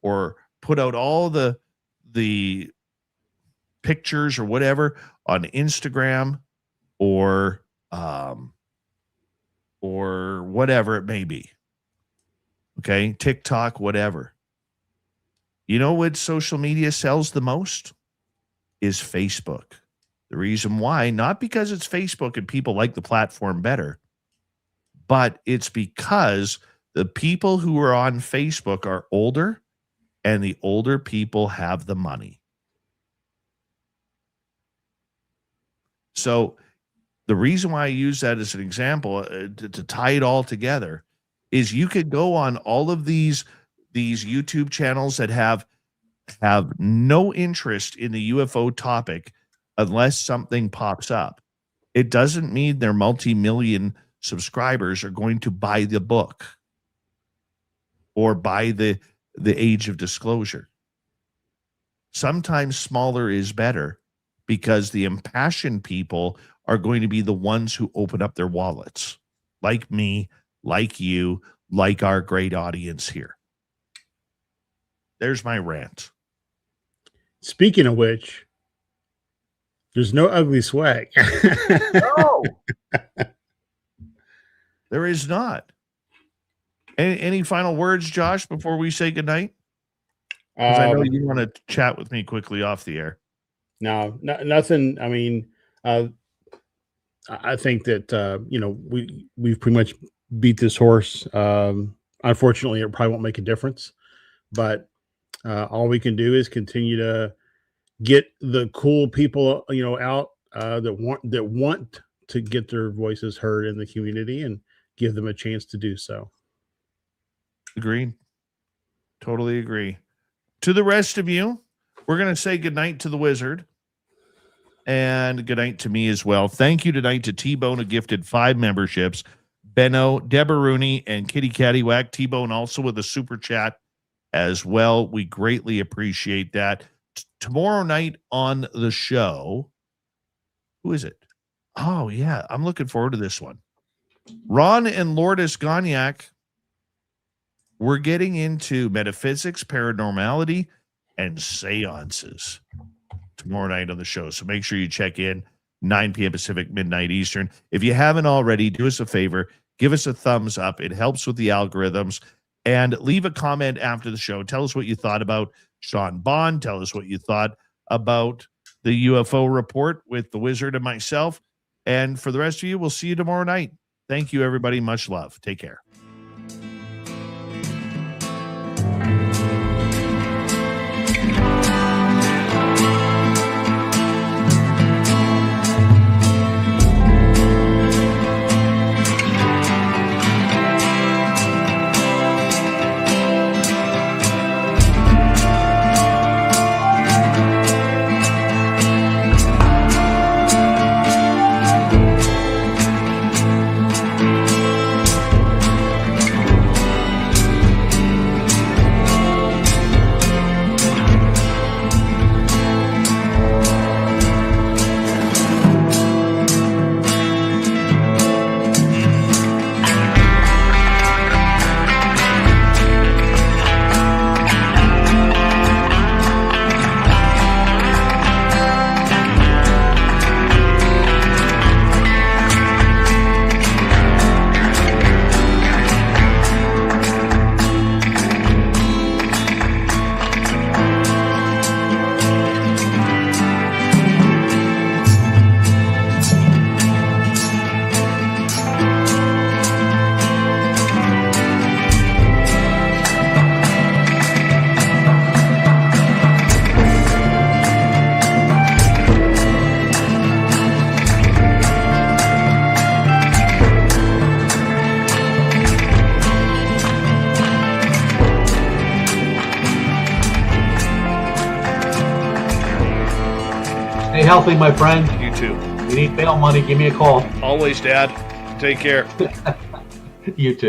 or put out all the pictures or whatever on Instagram or whatever it may be. Okay, TikTok, whatever. You know what social media sells the most? Is Facebook. The reason why, not because it's Facebook and people like the platform better, but it's because the people who are on Facebook are older, and the older people have the money. So the reason why I use that as an example to tie it all together is you could go on all of these YouTube channels that have no interest in the UFO topic unless something pops up. It doesn't mean their multi-million subscribers are going to buy the book or buy the age of disclosure. Sometimes smaller is better because the impassioned people are going to be the ones who open up their wallets, like me, like you, like our great audience here. There's my rant. Speaking of which, there's no ugly swag. No, there is not. Any final words, Josh, before we say goodnight? Because I know you want to chat with me quickly off the air. No, nothing. I mean, I think that we've pretty much beat this horse. Unfortunately, it probably won't make a difference, but all we can do is continue to get the cool people, out that want to get their voices heard in the community and give them a chance to do so. Agreed. Totally agree. To the rest of you, we're going to say goodnight to the wizard and goodnight to me as well. Thank you tonight to T-Bone, who gifted 5 memberships. Benno, Deborah Rooney, and Kitty Caddywhack. T-Bone also with a super chat as well. We greatly appreciate that. Tomorrow night on the show, who is it? Oh, yeah. I'm looking forward to this one. Ron and Lourdes Gagnac. We're getting into metaphysics, paranormality, and seances tomorrow night on the show. So make sure you check in 9 p.m. Pacific, midnight Eastern. If you haven't already, do us a favor. Give us a thumbs up. It helps with the algorithms. And leave a comment after the show. Tell us what you thought about Sean Bond. Tell us what you thought about the UFO report with the wizard and myself. And for the rest of you, we'll see you tomorrow night. Thank you, everybody. Much love. Take care. Stay healthy, my friend. You too. If you need bail money, give me a call. Always, Dad. Take care. You too.